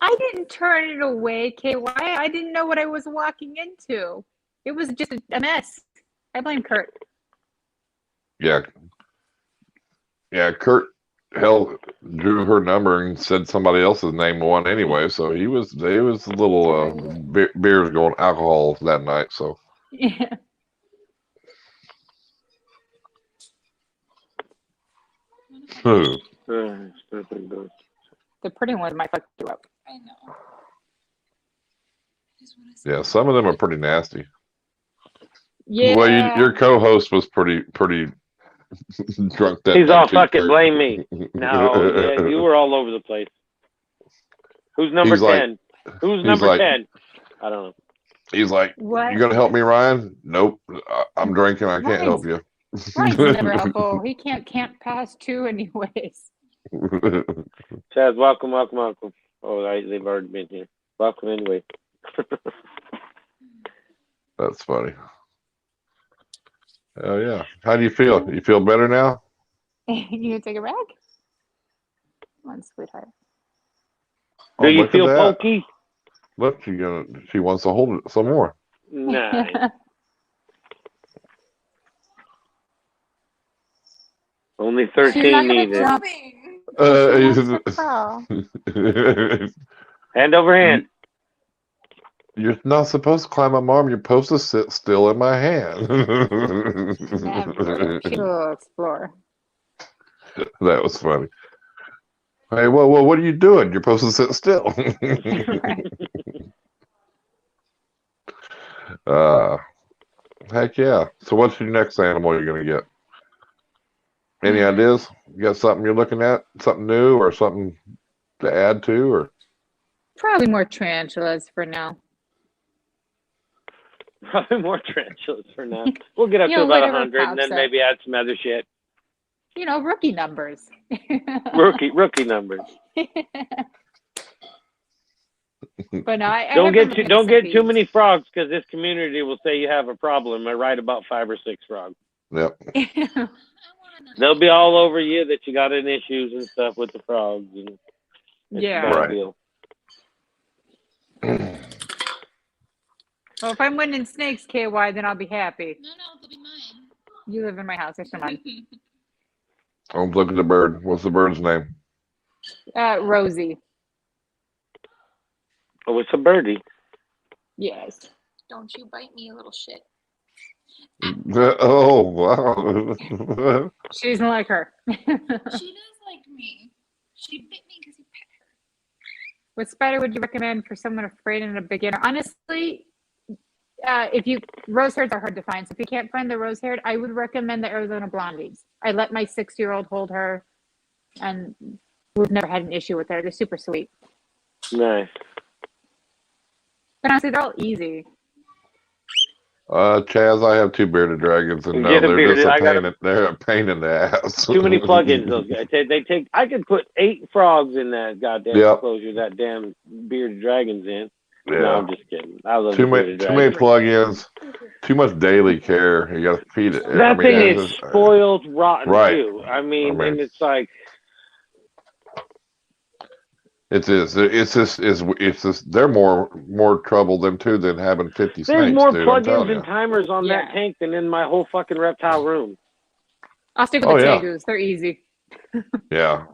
[SPEAKER 4] I didn't turn it away, KY. I didn't know what I was walking into. It was just a mess. I blame Kurt.
[SPEAKER 2] Yeah. Yeah, Kurt drew her number and said somebody else's name won anyway. So he was a little beers going alcohol that night. So
[SPEAKER 4] Yeah.
[SPEAKER 1] The
[SPEAKER 4] pretty ones might fuck you up.
[SPEAKER 3] I know.
[SPEAKER 2] Yeah, some of them are pretty nasty.
[SPEAKER 4] Yeah.
[SPEAKER 2] Well, your co-host was pretty drunk that
[SPEAKER 1] He's
[SPEAKER 2] night
[SPEAKER 1] all
[SPEAKER 2] too,
[SPEAKER 1] fucking
[SPEAKER 2] Kurt.
[SPEAKER 1] blame me. No, yeah, you were all over the place. Who's number 10? Who's number 10? I don't know.
[SPEAKER 2] He's like,
[SPEAKER 4] what?
[SPEAKER 2] You gonna help me, Ryan? Nope, I'm drinking. I can't help you.
[SPEAKER 4] Ryan's never helpful. He can't pass 2 anyways.
[SPEAKER 1] Chaz, welcome. Oh, they've already been here. Welcome anyway.
[SPEAKER 2] That's funny. Oh yeah. How do you feel? You feel better now?
[SPEAKER 4] You gonna take a rag? Come on, sweetheart.
[SPEAKER 1] Do you feel pokey?
[SPEAKER 2] Look, she wants to hold it some more.
[SPEAKER 1] Nice. Only 13 needed. Hand over hand.
[SPEAKER 2] You're not supposed to climb my arm. You're supposed to sit still in my hand.
[SPEAKER 4] Never. She will explore.
[SPEAKER 2] That was funny. Hey, whoa, what are you doing? You're supposed to sit still. Heck yeah. So what's your next animal you're going to get? Any ideas? You got something you're looking at? Something new or something to add to? Or
[SPEAKER 4] probably more tarantulas for now.
[SPEAKER 1] Probably more tarantulas for now. We'll get up to about 100 and then maybe add some other shit.
[SPEAKER 4] Rookie numbers.
[SPEAKER 1] rookie numbers.
[SPEAKER 4] But no, I
[SPEAKER 1] don't get too many frogs because this community will say you have a problem. I write about 5 or 6 frogs.
[SPEAKER 2] Yep.
[SPEAKER 1] They'll be all over you that you got any issues and stuff with the frogs. And
[SPEAKER 4] yeah.
[SPEAKER 2] Right.
[SPEAKER 4] Well, if I'm winning snakes, KY, then I'll be happy.
[SPEAKER 3] No, they'll be mine.
[SPEAKER 4] You live in my house. It's mine.
[SPEAKER 2] Oh, look at the bird. What's the bird's name?
[SPEAKER 4] Rosie.
[SPEAKER 1] Oh, it's a birdie.
[SPEAKER 4] Yes.
[SPEAKER 3] Don't you bite me, you little shit.
[SPEAKER 2] Oh, wow.
[SPEAKER 4] She doesn't like her.
[SPEAKER 3] She does like me. She bit me because you pet her.
[SPEAKER 4] What spider would you recommend for someone afraid and a beginner? Honestly, rose hairs are hard to find. So if you can't find the rose haired, I would recommend the Arizona blondies. I let my 6-year-old hold her, and we've never had an issue with her. They're super sweet.
[SPEAKER 1] Nice.
[SPEAKER 4] But honestly, they're all easy.
[SPEAKER 2] Chaz, I have 2 bearded dragons, and no, they're just they're a pain in the ass.
[SPEAKER 1] Too many plugins, those guys. I could put 8 frogs in that goddamn enclosure that damn bearded dragons in. Yeah. No, I'm just kidding. I love too many
[SPEAKER 2] plugins, too much daily care. You got to feed it.
[SPEAKER 1] That thing is spoiled rotten too. I mean, and it's like.
[SPEAKER 2] It's just they're more trouble than having 50 snakes.
[SPEAKER 1] There's more plugins and timers on that tank than in my whole fucking reptile room.
[SPEAKER 4] I'll stick with the Tegus. They're easy.
[SPEAKER 2] Yeah.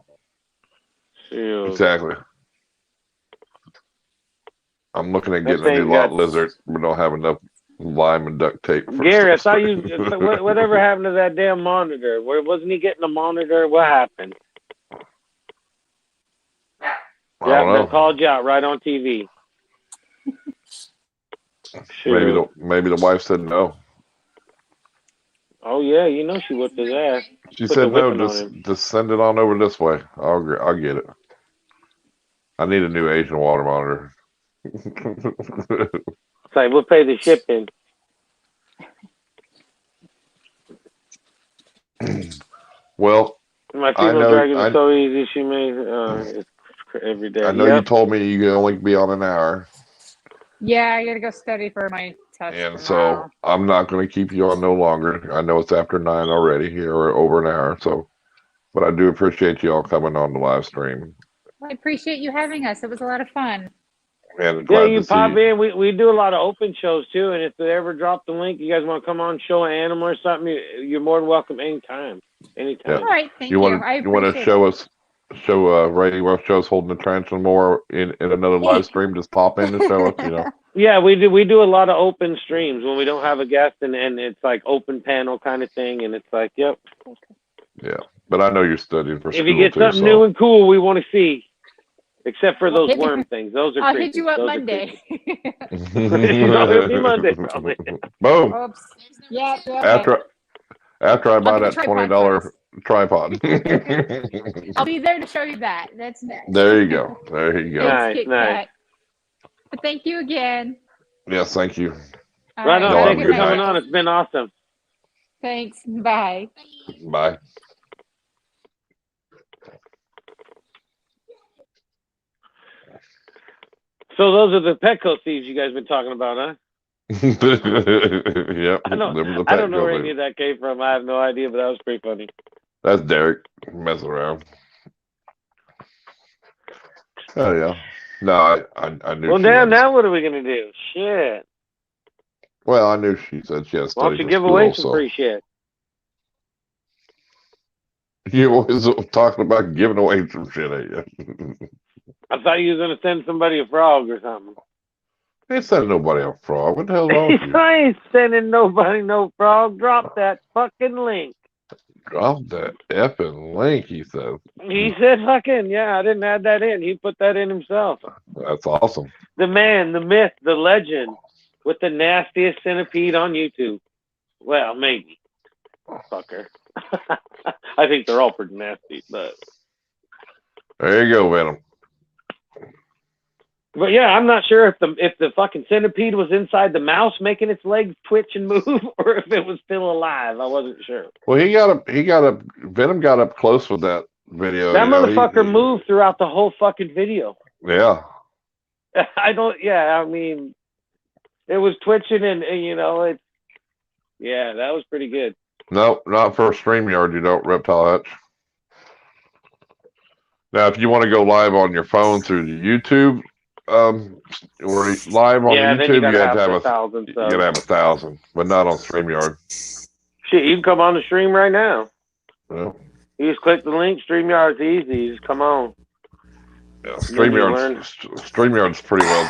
[SPEAKER 2] Exactly. I'm looking at getting a new lot lizard. We don't have enough lime and duct tape.
[SPEAKER 1] Gary, I saw you. Whatever happened to that damn monitor? Wasn't he getting a monitor? What happened? Yeah, they called you out right on TV.
[SPEAKER 2] Maybe the wife said no.
[SPEAKER 1] Oh yeah, she whipped his ass.
[SPEAKER 2] She said no. Just send it on over this way. I'll get it. I need a new Asian water monitor.
[SPEAKER 1] It's like we'll pay the shipping.
[SPEAKER 2] Well,
[SPEAKER 1] my female dragon is so easy. She made every day.
[SPEAKER 2] I know you told me you can only be on an hour.
[SPEAKER 4] Yeah, I gotta go study for my test.
[SPEAKER 2] And so I'm not going to keep you on no longer. I know it's after 9 already here, or over an hour. So, but I do appreciate you all coming on the live stream.
[SPEAKER 4] I appreciate you having us. It was a lot of fun.
[SPEAKER 2] And
[SPEAKER 1] you pop in. We do a lot of open shows too. And if they ever drop the link, you guys want to come on, show an animal or something, you're more than welcome anytime. Anytime.
[SPEAKER 2] Yeah.
[SPEAKER 4] All right, thank you.
[SPEAKER 2] You want to show us, Ray, you want to show us holding the tarantula more in another live stream? Just pop in and show us, you know.
[SPEAKER 1] Yeah, we do a lot of open streams when we don't have a guest, and it's like open panel kind of thing, and it's like, yep.
[SPEAKER 2] Yeah, but I know you're studying for school.
[SPEAKER 1] If you get something new and cool, we want to see. Except for those worm things. Those are
[SPEAKER 4] I'll
[SPEAKER 1] creepy.
[SPEAKER 4] hit you up Monday.
[SPEAKER 1] It'll be Monday, probably.
[SPEAKER 2] Boom.
[SPEAKER 4] Oops. Yeah. Okay.
[SPEAKER 2] After I buy that $20 tripod.
[SPEAKER 4] I'll be there to show you that. That's next.
[SPEAKER 2] There you go. There you go.
[SPEAKER 1] Nice.
[SPEAKER 4] But thank you again.
[SPEAKER 2] Yes, thank you.
[SPEAKER 1] Right on. Thanks for coming on. It's been awesome.
[SPEAKER 4] Thanks. Bye.
[SPEAKER 2] Bye.
[SPEAKER 1] So those are the Petco thieves you guys been talking about, huh?
[SPEAKER 2] Yep.
[SPEAKER 1] I don't know where any of that came from. I have no idea, but that was pretty funny.
[SPEAKER 2] That's Derek messing around. Oh yeah. No, I knew.
[SPEAKER 1] Well, damn. Now what are we gonna do? Shit.
[SPEAKER 2] Well, I knew she said she has to.
[SPEAKER 1] Why don't you give away some free shit?
[SPEAKER 2] You always talking about giving away some shit, ain't you?
[SPEAKER 1] I thought you was gonna send somebody a frog or something.
[SPEAKER 2] I ain't sending nobody a frog. What the hell's wrong with you?
[SPEAKER 1] I ain't sending nobody no frog. Drop that fucking link.
[SPEAKER 2] Drop that effing link, he said.
[SPEAKER 1] He said fucking, yeah, I didn't add that in. He put that in himself.
[SPEAKER 2] That's awesome.
[SPEAKER 1] The man, the myth, the legend with the nastiest centipede on YouTube. Well, maybe. Fucker. I think they're all pretty nasty, but.
[SPEAKER 2] There you go, Venom.
[SPEAKER 1] But yeah, I'm not sure if the fucking centipede was inside the mouse making its legs twitch and move, or if it was still alive. I wasn't sure.
[SPEAKER 2] Well, Venom got up close with that video.
[SPEAKER 1] That motherfucker moved throughout the whole fucking video.
[SPEAKER 2] Yeah.
[SPEAKER 1] I mean, it was twitching and that was pretty good.
[SPEAKER 2] No, not for a StreamYard, you don't, Reptile Hutch. Now, if you want to go live on your phone through the YouTube, or live on YouTube, you have to have 1,000. You gotta have 1,000, but not on StreamYard.
[SPEAKER 1] Shit, you can come on the stream right now.
[SPEAKER 2] Yeah.
[SPEAKER 1] You just click the link. StreamYard's easy. You just come on.
[SPEAKER 2] Yeah, StreamYard's pretty well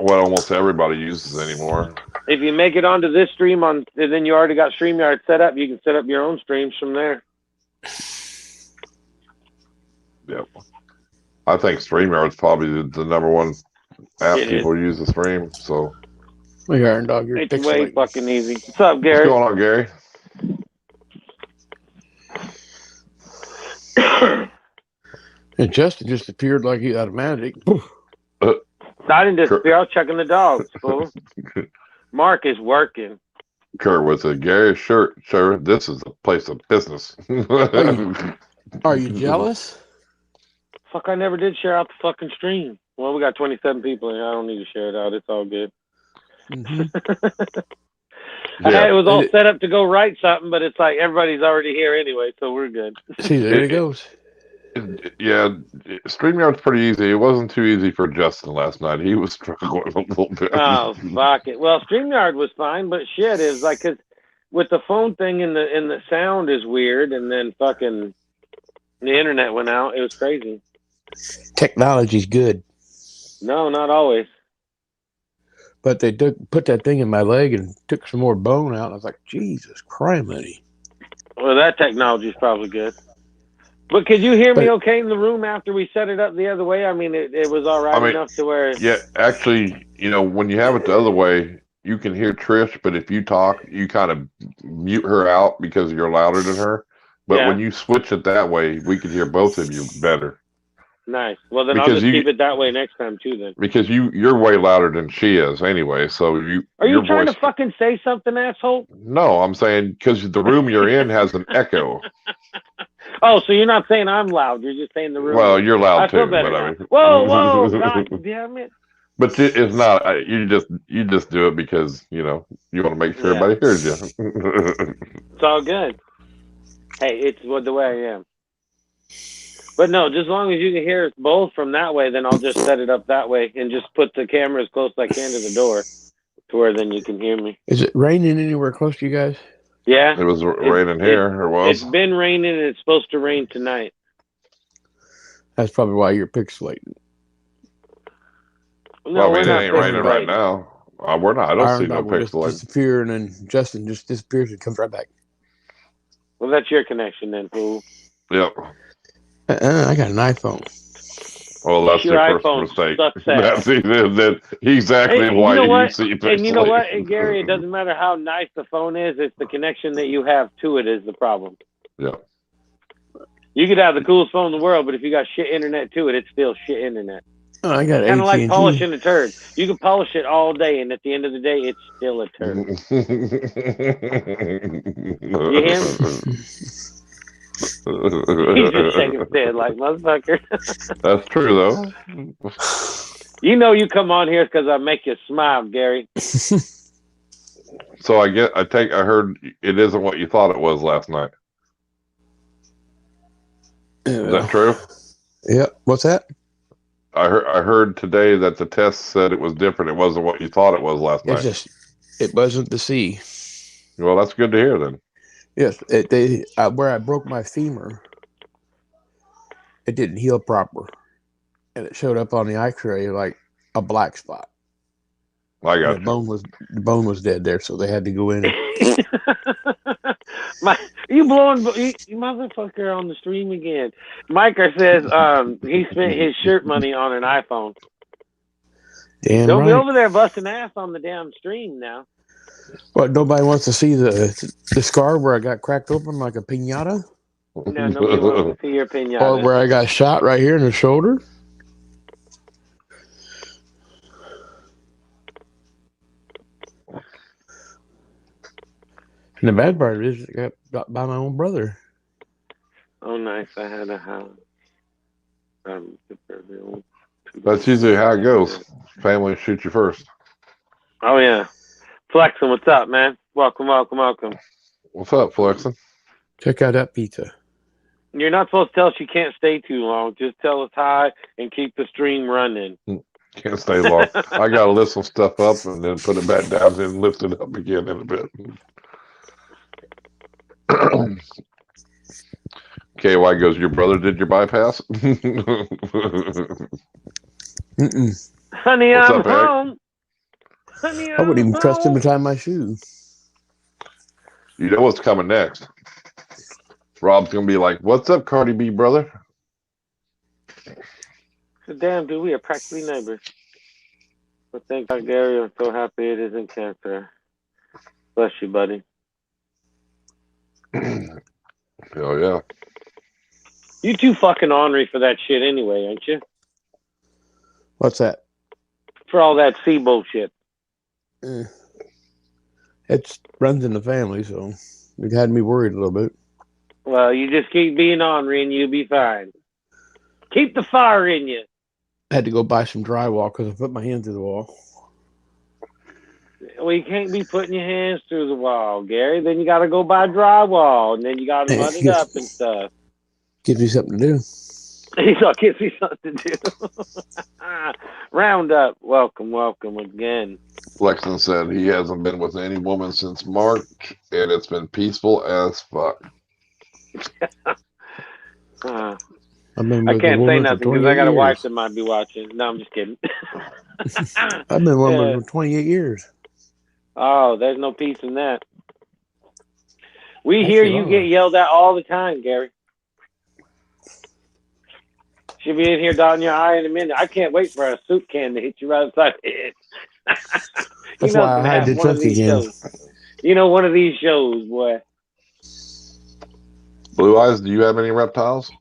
[SPEAKER 2] what almost everybody uses anymore.
[SPEAKER 1] If you make it onto this stream and then you already got StreamYard set up, you can set up your own streams from there.
[SPEAKER 2] Yep. I think StreamYard's probably the number one app people use to stream. So,
[SPEAKER 6] hey, Irondogg, you're
[SPEAKER 1] it's way fucking easy. What's up, Gary?
[SPEAKER 2] What's going on, Gary?
[SPEAKER 6] And Justin just appeared like he out of magic.
[SPEAKER 1] I didn't disappear. I was checking the dogs, fool. Mark is working.
[SPEAKER 2] Kurt with a Gary shirt, sir. This is a place of business.
[SPEAKER 6] Are you jealous?
[SPEAKER 1] Fuck, I never did share out the fucking stream. Well, we got 27 people here. I don't need to share it out. It's all good.
[SPEAKER 2] Yeah.
[SPEAKER 1] It was all set up to go write something, but it's like everybody's already here anyway, so we're good.
[SPEAKER 6] See, there it goes.
[SPEAKER 2] Yeah, StreamYard's pretty easy. It wasn't too easy for Justin last night. He was struggling a little bit.
[SPEAKER 1] Oh, fuck it. Well, StreamYard was fine, but shit is like, cause with the phone thing and the sound is weird, and then fucking the internet went out. It was crazy.
[SPEAKER 6] Technology's good.
[SPEAKER 1] No, not always.
[SPEAKER 6] But they put that thing in my leg and took some more bone out. I was like, Jesus criminy.
[SPEAKER 1] Well, that technology's probably good. But could you hear me okay in the room after we set it up the other way? I mean, it was all right enough to where...
[SPEAKER 2] Yeah, actually, when you have it the other way, you can hear Trish, but if you talk, you kind of mute her out because you're louder than her. But when you switch it that way, we could hear both of you better.
[SPEAKER 1] Nice. Well, then I'll just keep it that way next time, too, then.
[SPEAKER 2] Because you're way louder than she is anyway, so you...
[SPEAKER 1] Are you trying to fucking say something, asshole?
[SPEAKER 2] No, I'm saying because the room you're in has an echo.
[SPEAKER 1] Oh, so you're not saying I'm loud. You're just saying the room.
[SPEAKER 2] Well, you're loud too.
[SPEAKER 1] But whoa, God damn it.
[SPEAKER 2] But it's not. You just do it because you want to make sure everybody hears you.
[SPEAKER 1] It's all good. Hey, it's the way I am. But no, just as long as you can hear us both from that way, then I'll just set it up that way and just put the camera as close as I can to the door, to where then you can hear me.
[SPEAKER 6] Is it raining anywhere close to you guys?
[SPEAKER 1] Yeah.
[SPEAKER 2] It was raining here. It was.
[SPEAKER 1] It's been raining, and it's supposed to rain tonight.
[SPEAKER 6] That's probably why you're pixelating.
[SPEAKER 1] No,
[SPEAKER 2] well, I mean, it ain't raining
[SPEAKER 1] pixelating
[SPEAKER 2] right now. We're not. I don't see no
[SPEAKER 6] Irondogg will just
[SPEAKER 2] pixelating.
[SPEAKER 6] disappear, and then Justin just disappears and comes right back.
[SPEAKER 1] Well, that's your connection then, fool.
[SPEAKER 2] Yep.
[SPEAKER 6] I got an iPhone.
[SPEAKER 2] Well, that's your first
[SPEAKER 1] iPhone
[SPEAKER 2] mistake.
[SPEAKER 1] sucks
[SPEAKER 2] That's exactly why you see pixelating.
[SPEAKER 1] And you know what, and Gary, it doesn't matter how nice the phone is, it's the connection that you have to it is the problem.
[SPEAKER 2] Yeah.
[SPEAKER 1] You could have the coolest phone in the world, but if you got shit internet to it, it's still shit internet.
[SPEAKER 6] Oh, I got
[SPEAKER 1] kind of like polishing a turd. You can polish it all day, and at the end of the day, it's still a turd. You hear me? He's just shaking his head like, motherfucker.
[SPEAKER 2] That's true, though.
[SPEAKER 1] You know you come on here because I make you smile, Gary.
[SPEAKER 2] So I heard it isn't what you thought it was last night. Is that true?
[SPEAKER 6] Yeah. What's that?
[SPEAKER 2] I heard today that the test said it was different. It wasn't what you thought it was last night.
[SPEAKER 6] It wasn't the C.
[SPEAKER 2] Well, that's good to hear then.
[SPEAKER 6] Yes, where I broke my femur, it didn't heal proper, and it showed up on the X-ray like a black spot.
[SPEAKER 2] I got
[SPEAKER 6] the bone was dead there, so they had to go in.
[SPEAKER 1] You blowing you motherfucker on the stream again. Micah says he spent his shirt money on an iPhone.
[SPEAKER 6] Damn
[SPEAKER 1] Don't
[SPEAKER 6] right.
[SPEAKER 1] be over there busting ass on the damn stream now.
[SPEAKER 6] What, nobody wants to see the scar where I got cracked open like a piñata?
[SPEAKER 1] No, nobody wants to see your piñata.
[SPEAKER 6] Or where I got shot right here in the shoulder? And the bad part is I got by my own brother.
[SPEAKER 1] Oh, nice. I had a house.
[SPEAKER 2] That's usually how it goes. Family shoot you first.
[SPEAKER 1] Oh, yeah. Flexin', what's up, man? Welcome.
[SPEAKER 2] What's up, Flexin'?
[SPEAKER 6] Check out that pizza.
[SPEAKER 1] You're not supposed to tell us you can't stay too long. Just tell us hi and keep the stream running.
[SPEAKER 2] Can't stay long. I got to lift some stuff up and then put it back down and lift it up again in a bit. KY goes, your brother did your bypass?
[SPEAKER 1] Honey,
[SPEAKER 2] What's
[SPEAKER 1] I'm
[SPEAKER 2] up, Eric?
[SPEAKER 1] home. Honey,
[SPEAKER 6] I wouldn't even trust him to tie my shoe.
[SPEAKER 2] You know what's coming next. Rob's going to be like, what's up, Cardi B, brother?
[SPEAKER 1] So damn, dude, we are practically neighbors. But thank God, Gary, I'm so happy it isn't cancer. Bless you, buddy.
[SPEAKER 2] Hell yeah.
[SPEAKER 1] You too fucking ornery for that shit anyway, ain't you?
[SPEAKER 6] What's that?
[SPEAKER 1] For all that C bullshit.
[SPEAKER 6] It runs in the family, so it had me worried a little bit.
[SPEAKER 1] Well, you just keep being ornery and you'll be fine. Keep the fire in you.
[SPEAKER 6] I had to go buy some drywall because I put my hand through the wall.
[SPEAKER 1] Well, you can't be putting your hands through the wall, Gary. Then you got to go buy drywall, and then you got to mud it up and stuff.
[SPEAKER 6] Gives me something to do.
[SPEAKER 1] He's like, gives me something to do. Roundup, welcome again.
[SPEAKER 2] Flexon said he hasn't been with any woman since March, and it's been peaceful as fuck.
[SPEAKER 1] I can't say nothing because I got a wife that might be watching. No, I'm just kidding.
[SPEAKER 6] I've been with her for 28 years.
[SPEAKER 1] Oh, there's no peace in that. We hear you get yelled at all the time, Gary. She'll be in here dotting your eye in a minute. I can't wait for a soup can to hit you right upside the head.
[SPEAKER 6] That's why I had to drink again.
[SPEAKER 1] You know, one of these shows, boy.
[SPEAKER 2] Blue Eyes, do you have any reptiles?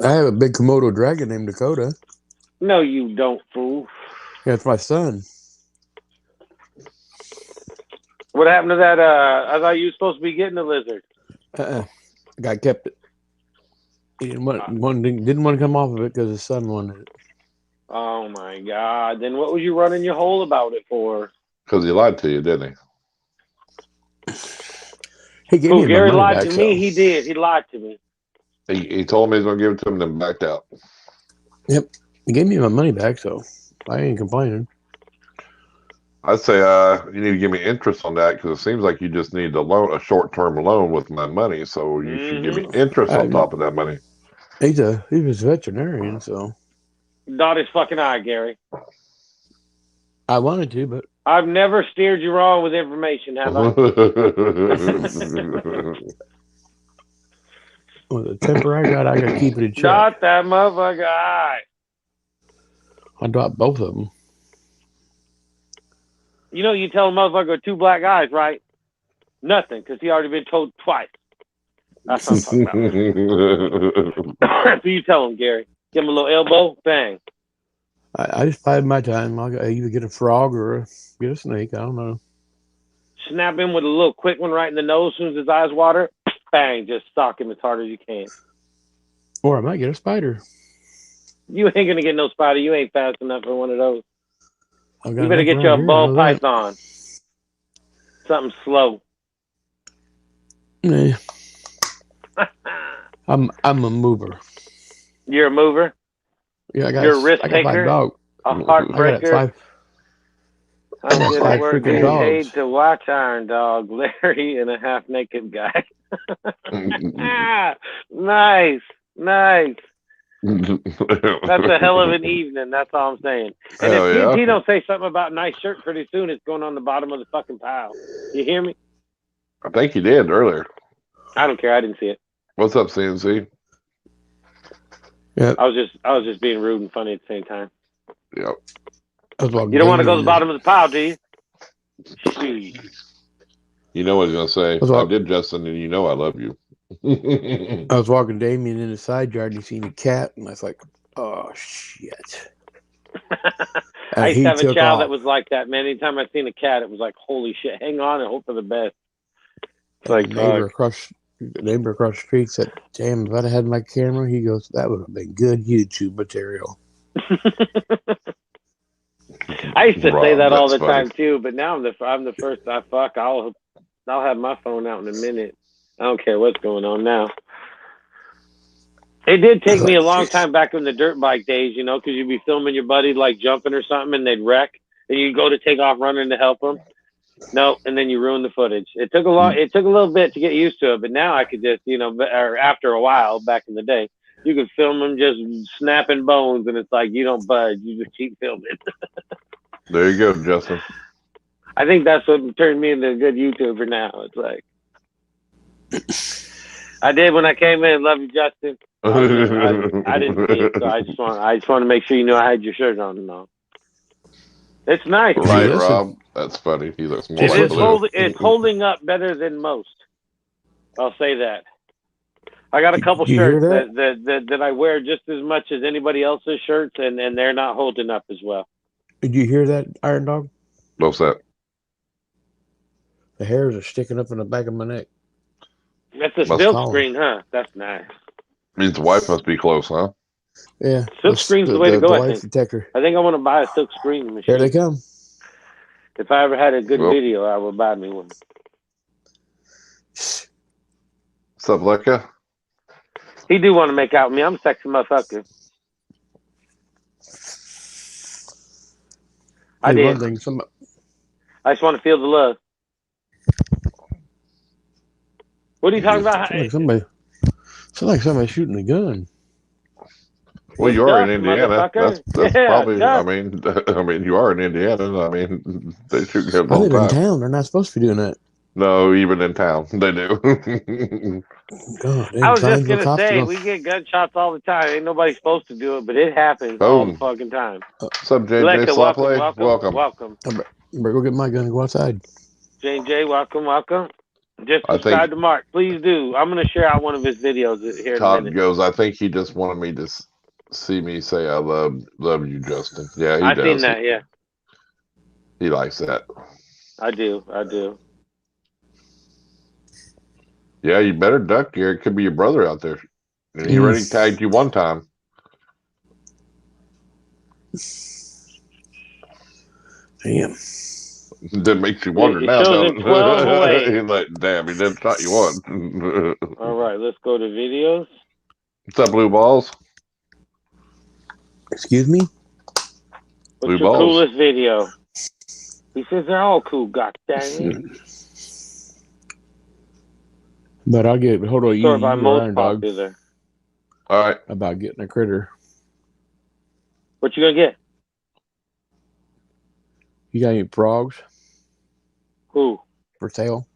[SPEAKER 6] I have a big Komodo dragon named Dakota.
[SPEAKER 1] No, you don't, fool.
[SPEAKER 6] Yeah, it's my son.
[SPEAKER 1] What happened to that? I thought you were supposed to be getting a lizard.
[SPEAKER 6] The guy kept it. He didn't want to come off of it because his son wanted it.
[SPEAKER 1] Oh my God! Then what was you running your hole about it for?
[SPEAKER 2] Because he lied to you, didn't he?
[SPEAKER 6] He gave me
[SPEAKER 1] Gary
[SPEAKER 6] my money
[SPEAKER 1] lied
[SPEAKER 6] back,
[SPEAKER 1] to me. He did. He lied to me.
[SPEAKER 2] He told me he's going to give it to him, then backed out.
[SPEAKER 6] Yep. He gave me my money back, so I ain't complaining.
[SPEAKER 2] I'd say you need to give me interest on that because it seems like you just need a short-term loan with my money. So you should give me interest on top of that money.
[SPEAKER 6] He was a veterinarian, so.
[SPEAKER 1] Dot his fucking eye, Gary.
[SPEAKER 6] I wanted to, but
[SPEAKER 1] I've never steered you wrong with information, have I?
[SPEAKER 6] With the temper I got to keep it in check.
[SPEAKER 1] Dot that motherfucker eye.
[SPEAKER 6] I dropped both of them.
[SPEAKER 1] You know, you tell a motherfucker with 2 black eyes, right? Nothing, because he already been told twice. That's what I'm talking about. So you tell him, Gary. Give him a little elbow, bang.
[SPEAKER 6] I just bide my time. I'll either get a frog or get a snake. I don't know.
[SPEAKER 1] Snap him with a little quick one right in the nose. As soon as his eyes water, bang, just sock him as hard as you can.
[SPEAKER 6] Or I might get a spider.
[SPEAKER 1] You ain't going to get no spider. You ain't fast enough for one of those.
[SPEAKER 6] You
[SPEAKER 1] better get you a ball python. Something slow.
[SPEAKER 6] Yeah. I'm a mover.
[SPEAKER 1] You're a mover?
[SPEAKER 6] Yeah,
[SPEAKER 1] you're a risk taker? A heartbreaker? I'm good at work getting paid to watch Irondogg, Larry, and a half-naked guy. Nice. That's a hell of an evening. That's all I'm saying. And if he don't say something about nice shirt pretty soon, it's going on the bottom of the fucking pile. You hear me?
[SPEAKER 2] I think you did earlier.
[SPEAKER 1] I don't care. I didn't see it.
[SPEAKER 2] What's up, CNC?
[SPEAKER 6] Yeah.
[SPEAKER 1] I was just being rude and funny at the same time.
[SPEAKER 2] Yep.
[SPEAKER 1] You don't want to go to the bottom of the pile, do you? Jeez.
[SPEAKER 2] You know what he's gonna say. I did, Justin, and you know I love you.
[SPEAKER 6] I was walking Damien in the side yard and he seen a cat, and I was like, "Oh shit!"
[SPEAKER 1] I used to have a child that was like that, man. Anytime I seen a cat, it was like, "Holy shit! Hang on and hope for the best." It's like
[SPEAKER 6] the neighbor across the street said, "Damn, if I'd have had my camera," he goes, "That would have been good YouTube material."
[SPEAKER 1] I used to say that all the time too, but now I'm the first I fuck. I'll have my phone out in a minute. I don't care what's going on now. It did take me a long time back in the dirt bike days, you know, because you'd be filming your buddy like jumping or something, and they'd wreck, and you go to take off running to help them. No, and then you ruin the footage. It took a little bit to get used to it, but now I could just, you know, or after a while, back in the day, you could film them just snapping bones, and it's like you don't budge, you just keep filming.
[SPEAKER 2] There you go, Justin.
[SPEAKER 1] I think that's what turned me into a good YouTuber now. It's like I did when I came in. Love you, Justin. I didn't see it, so I just want to make sure you know I had your shirt on and all. It's nice,
[SPEAKER 2] right, Rob? That's funny. He looks more like
[SPEAKER 1] it's holding up better than most. I'll say that. I got a couple shirts that I wear just as much as anybody else's shirts, and they're not holding up as well.
[SPEAKER 6] Did you hear that, Irondogg?
[SPEAKER 2] What's that?
[SPEAKER 6] The hairs are sticking up in the back of my neck.
[SPEAKER 1] That's a silk screen, huh? That's nice.
[SPEAKER 2] Means the wife must be close, huh?
[SPEAKER 6] Yeah.
[SPEAKER 1] Silk screen's the way to go, I think.
[SPEAKER 6] Detector.
[SPEAKER 1] I think I want to buy a silk screen machine.
[SPEAKER 6] Here they come.
[SPEAKER 1] If I ever had a good video, I would buy me one.
[SPEAKER 2] What's up, Lecca?
[SPEAKER 1] He do want to make out with me. I'm a sexy motherfucker. I did. I just want to feel the love. What are you talking about?
[SPEAKER 6] Sound like somebody shooting a gun.
[SPEAKER 2] Well, you are in Indiana. That's probably. I mean, you are in Indiana. I mean, they shoot guns all the time.
[SPEAKER 6] I live in town. They're not supposed to be doing that.
[SPEAKER 2] No, even in town, they do.
[SPEAKER 6] God,
[SPEAKER 1] I was just gonna say we get gunshots all the time. Ain't nobody supposed to do it, but it happens all the fucking time.
[SPEAKER 2] What's up, JJ?
[SPEAKER 1] Welcome.
[SPEAKER 6] Better go get my gun and go outside.
[SPEAKER 1] JJ, welcome. Just subscribe to Mark, please do. I'm gonna share out one of his videos here.
[SPEAKER 2] Todd goes. I think he just wanted me to see me say I love you, Justin. Yeah, he does.
[SPEAKER 1] I've seen that. Yeah,
[SPEAKER 2] he likes that.
[SPEAKER 1] I do.
[SPEAKER 2] Yeah, you better duck, Gary. It could be your brother out there. And he already tagged you one time.
[SPEAKER 6] Damn.
[SPEAKER 2] That makes you wonder now, don't it? He's like, damn, he didn't shot you one.
[SPEAKER 1] All right, let's go to videos.
[SPEAKER 2] What's up, Blue Balls?
[SPEAKER 6] Excuse me?
[SPEAKER 1] What's your coolest video? He says they're all cool, god dang it.
[SPEAKER 6] But I'll get hold on. You
[SPEAKER 1] by most
[SPEAKER 6] Irondogg.
[SPEAKER 1] popular.
[SPEAKER 2] All right.
[SPEAKER 6] About getting a critter.
[SPEAKER 1] What you gonna get?
[SPEAKER 6] You got any frogs?
[SPEAKER 1] Who?
[SPEAKER 6] For sale?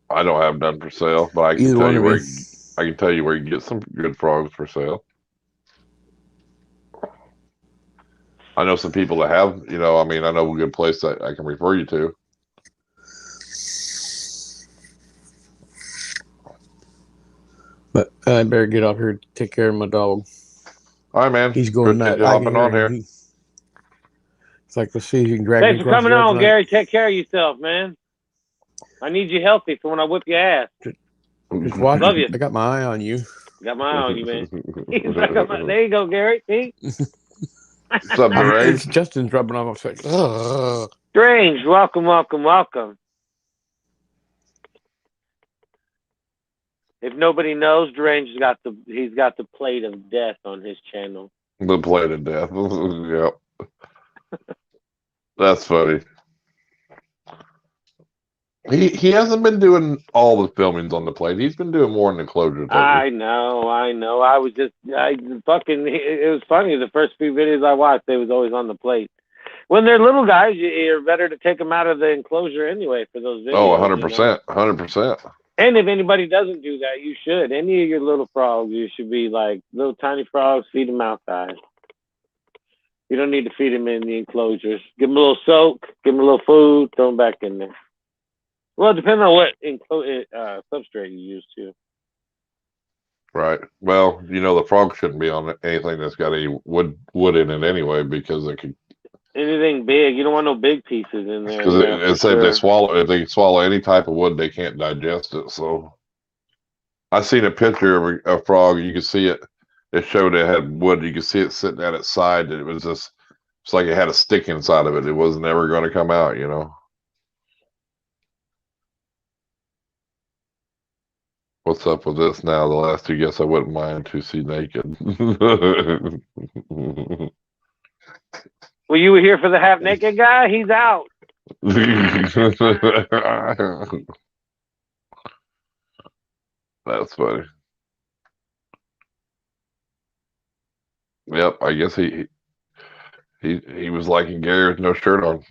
[SPEAKER 2] I don't have none for sale, but I can tell you where you can get some good frogs for sale. I know some people that have, I know a good place that I can refer you to.
[SPEAKER 6] But I better get off here to take care of my dog.
[SPEAKER 2] All right, man.
[SPEAKER 6] He's going nuts.
[SPEAKER 2] Hopping on here.
[SPEAKER 6] It's like, let's see if you can drag
[SPEAKER 1] Thanks for coming on, Gary. Take care of yourself, man. I need you healthy for when I whip your ass.
[SPEAKER 6] Just watch.
[SPEAKER 1] Love you.
[SPEAKER 6] I got my eye on you.
[SPEAKER 1] Got my eye on you, man. There you go, Gary. See?
[SPEAKER 2] What's up, Strange?
[SPEAKER 6] Justin's rubbing off. Like,
[SPEAKER 1] Strange, welcome, welcome, welcome. If nobody knows, Strange's got the plate of death on his channel.
[SPEAKER 2] The plate of death. Yep. That's funny. He hasn't been doing all the filmings on the plate. He's been doing more in the enclosure.
[SPEAKER 1] I know. It was funny. The first few videos I watched, they was always on the plate. When they're little guys, you're better to take them out of the enclosure anyway for those videos.
[SPEAKER 2] Oh, 100%. 100%.
[SPEAKER 1] And if anybody doesn't do that, you should. Any of your little frogs, you should be like little tiny frogs, feed them outside. You don't need to feed them in the enclosures. Give them a little soak, give them a little food, throw them back in there. Well, depending on what substrate you use too.
[SPEAKER 2] Right. Well, the frog shouldn't be on anything that's got any wood in it anyway, because it could.
[SPEAKER 1] Anything big, you don't want no big pieces in there.
[SPEAKER 2] Because if they swallow any type of wood, they can't digest it. So, I seen a picture of a frog. You could see it. It showed it had wood. You could see it sitting at its side. It was just, it's like it had a stick inside of it. It was never going to come out. What's up with this now? The last two guests I wouldn't mind to see naked.
[SPEAKER 1] Well, you were here for the half naked guy? He's out.
[SPEAKER 2] That's funny. Yep, I guess he was liking Gary with no shirt on.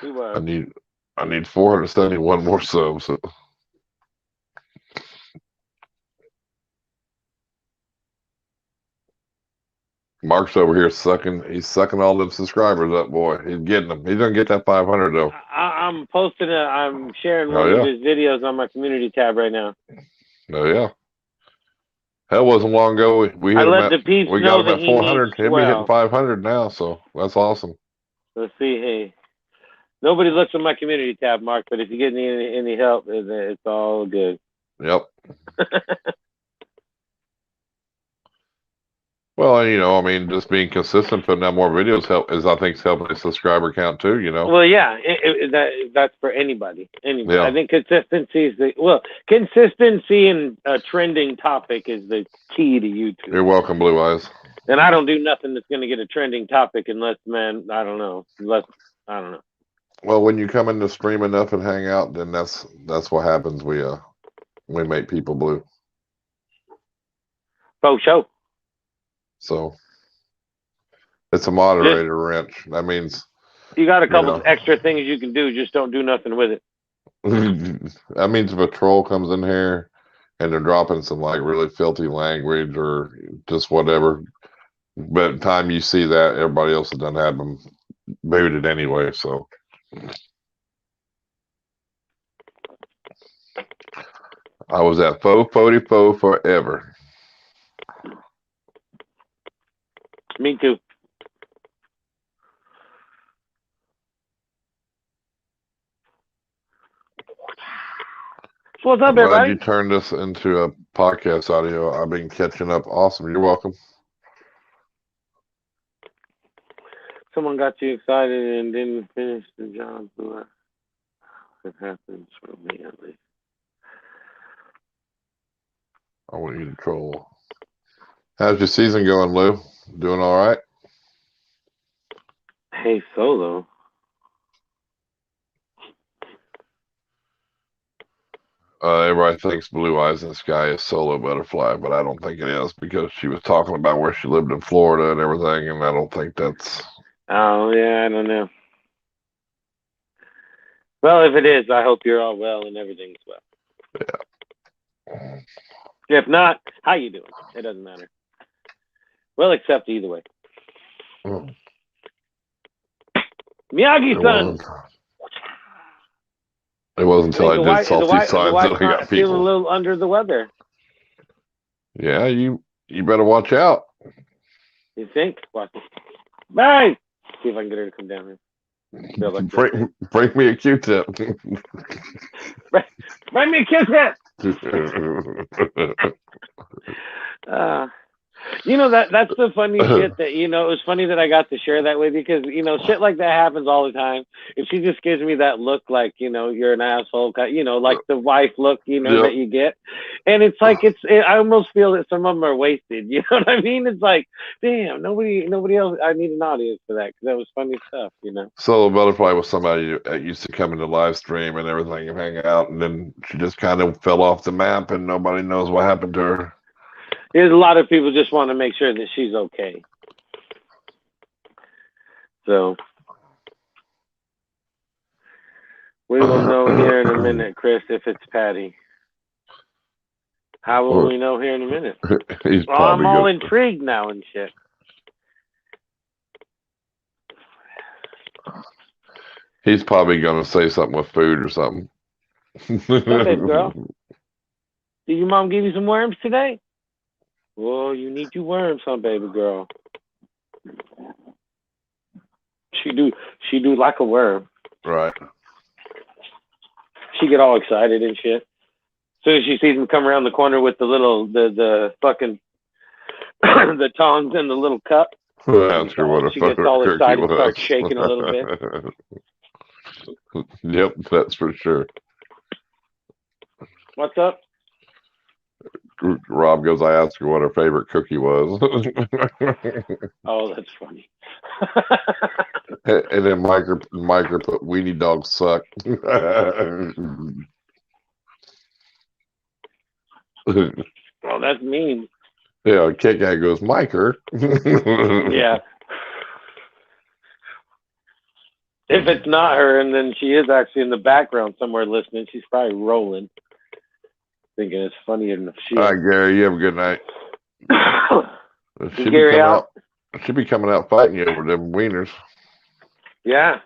[SPEAKER 1] He was.
[SPEAKER 2] I need 471 more subs. So. Mark's over here sucking. He's sucking all them subscribers up, boy. He's getting them. He's gonna get that 500 though.
[SPEAKER 1] I'm sharing one of his videos on my community tab right now.
[SPEAKER 2] Oh yeah. Hell, wasn't long ago. We got him at 400. He'll be hitting 500 now, so that's awesome.
[SPEAKER 1] Let's see. Hey, nobody looks at my community tab, Mark. But if you get any help, it's all good.
[SPEAKER 2] Yep. Well, just being consistent, putting out more videos I think helping the subscriber count too.
[SPEAKER 1] Well, yeah, that's for anybody. Yeah. I think consistency and a trending topic is the key to YouTube.
[SPEAKER 2] You're welcome, Blue Eyes.
[SPEAKER 1] And I don't do nothing that's going to get a trending topic unless I don't know.
[SPEAKER 2] Well, when you come in to stream enough and hang out, then that's what happens. We make people blue.
[SPEAKER 1] Oh, show.
[SPEAKER 2] So it's a moderator wrench. That means
[SPEAKER 1] you got a couple extra things you can do. Just don't do nothing with it.
[SPEAKER 2] That means if a troll comes in here and they're dropping some like really filthy language or just whatever, by the time you see that, everybody else has done had them booted anyway. So I was at faux forever.
[SPEAKER 1] Me too. What's up, everybody?
[SPEAKER 2] Glad you turned this into a podcast audio. I've been catching up. Awesome. You're welcome.
[SPEAKER 1] Someone got you excited and didn't finish the job. It happens for me, at least.
[SPEAKER 2] I want you to troll. How's your season going, Lou? Doing all right?
[SPEAKER 1] Hey, Solo.
[SPEAKER 2] Everybody thinks Blue Eyes in the Sky is Solo Butterfly, but I don't think it is because she was talking about where she lived in Florida and everything, and I don't think that's.
[SPEAKER 1] Oh yeah, I don't know. Well, if it is, I hope you're all well and everything's well.
[SPEAKER 2] Yeah.
[SPEAKER 1] If not, how you doing? It doesn't matter. We'll accept either way. Miyagi-san!
[SPEAKER 2] It wasn't until I did salty signs that I got people.
[SPEAKER 1] Feeling a little under the weather.
[SPEAKER 2] Yeah, you better watch out.
[SPEAKER 1] You think? Watch it. Bye! See if I can get her to come down here.
[SPEAKER 2] Bring me a Q-tip.
[SPEAKER 1] Bring me a Q-tip! That's the funny shit that, it was funny that I got to share that with you because, shit like that happens all the time. If she just gives me that look like, you're an asshole, like the wife look, that you get. And it's like, I almost feel that some of them are wasted. You know what I mean? It's like, damn, nobody else, I need an audience for that because that was funny stuff,
[SPEAKER 2] Solo Butterfly was somebody that used to come into Livestream and everything and hang out. And then she just kind of fell off the map and nobody knows what happened to her.
[SPEAKER 1] There's a lot of people just want to make sure that she's okay. So we will know here in a minute, Chris, if it's Patty. How will we know here in a minute? I'm all intrigued now and shit.
[SPEAKER 2] He's probably going to say something with food or something.
[SPEAKER 1] Okay, girl. Did your mom give you some worms today? Well, you need your worms, huh, baby girl? She do like a worm.
[SPEAKER 2] Right.
[SPEAKER 1] She get all excited and shit. As soon as she sees him come around the corner with the fucking the tongs and the little cup.
[SPEAKER 2] Ask her what
[SPEAKER 1] she gets all excited and starts shaking a little
[SPEAKER 2] bit. Yep, that's for sure.
[SPEAKER 1] What's up?
[SPEAKER 2] Rob goes, I asked her what her favorite cookie was.
[SPEAKER 1] Oh, that's funny.
[SPEAKER 2] And then Micro put weenie dogs suck.
[SPEAKER 1] Oh, that's mean.
[SPEAKER 2] Yeah, Kit Kat goes, Micro.
[SPEAKER 1] Yeah. If it's not her, and then she is actually in the background somewhere listening, she's probably rolling. Thinking it's funnier than she.
[SPEAKER 2] All right, Gary, you have a good night. She'll be coming out fighting you over them wieners.
[SPEAKER 1] Yeah.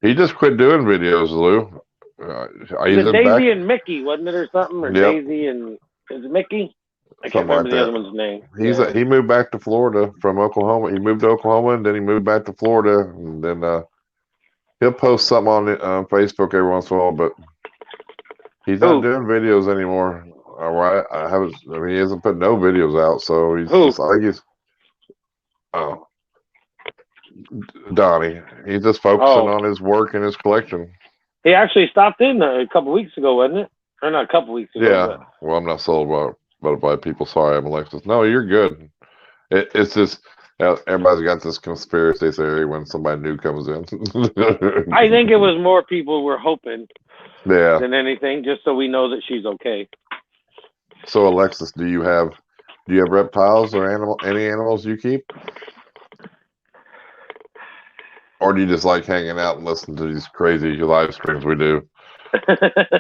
[SPEAKER 2] He just quit doing videos, Lou.
[SPEAKER 1] Daisy and Mickey, wasn't it, or something? Or yep. Daisy and is it Mickey? I can't remember the other one's name.
[SPEAKER 2] He moved back to Florida from Oklahoma. He moved to Oklahoma and then he moved back to Florida. And then he'll post something on Facebook every once in a while, but he's not doing videos anymore. All right, he hasn't put no videos out, so he's Donnie. He's just focusing on his work and his collection.
[SPEAKER 1] He actually stopped in a couple weeks ago, wasn't it? Or not a couple weeks ago.
[SPEAKER 2] Yeah. But... Well, I'm not sold by people. Sorry, I'm Alexis. No, you're good. It's just everybody's got this conspiracy theory when somebody new comes in.
[SPEAKER 1] I think it was more people were hoping.
[SPEAKER 2] Yeah.
[SPEAKER 1] Than anything, just so we know that she's okay.
[SPEAKER 2] So, Alexis, do you have reptiles or any animals you keep? Or do you just like hanging out and listening to these crazy live streams we do?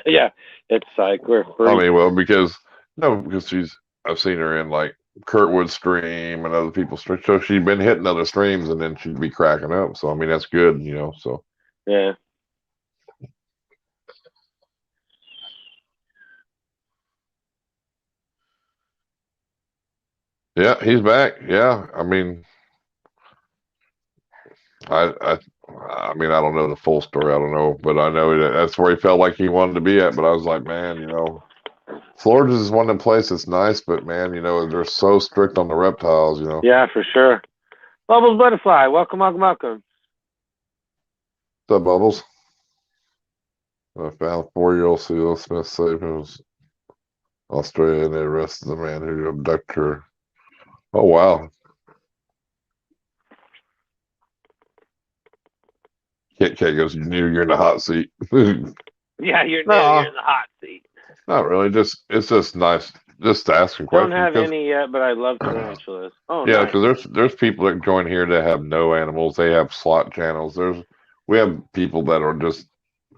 [SPEAKER 1] Yeah, it's like we're free.
[SPEAKER 2] I mean, well, because I've seen her in like Kurtwood's stream and other people's streams. So she'd been hitting other streams and then she'd be cracking up. So, I mean, that's good, so.
[SPEAKER 1] Yeah.
[SPEAKER 2] Yeah, he's back. Yeah, I mean, I mean, I don't know the full story. I don't know, but I know that's where he felt like he wanted to be at. But I was like, man, Florida is one of the places that's nice, but man, they're so strict on the reptiles.
[SPEAKER 1] Yeah, for sure. Bubbles Butterfly, welcome.
[SPEAKER 2] What's up, Bubbles? I found 4-year-old Seal Smith safe in Australia, and they arrested the man who abducted her. Oh, wow. Kit Kat goes, you're in the hot seat.
[SPEAKER 1] Yeah, you're in the hot seat.
[SPEAKER 2] Not really. It's just nice just asking questions.
[SPEAKER 1] Don't have any yet, but I love tarantulas. Oh,
[SPEAKER 2] yeah,
[SPEAKER 1] nice.
[SPEAKER 2] because there's people that join here that have no animals. They have slot channels. We have people that are just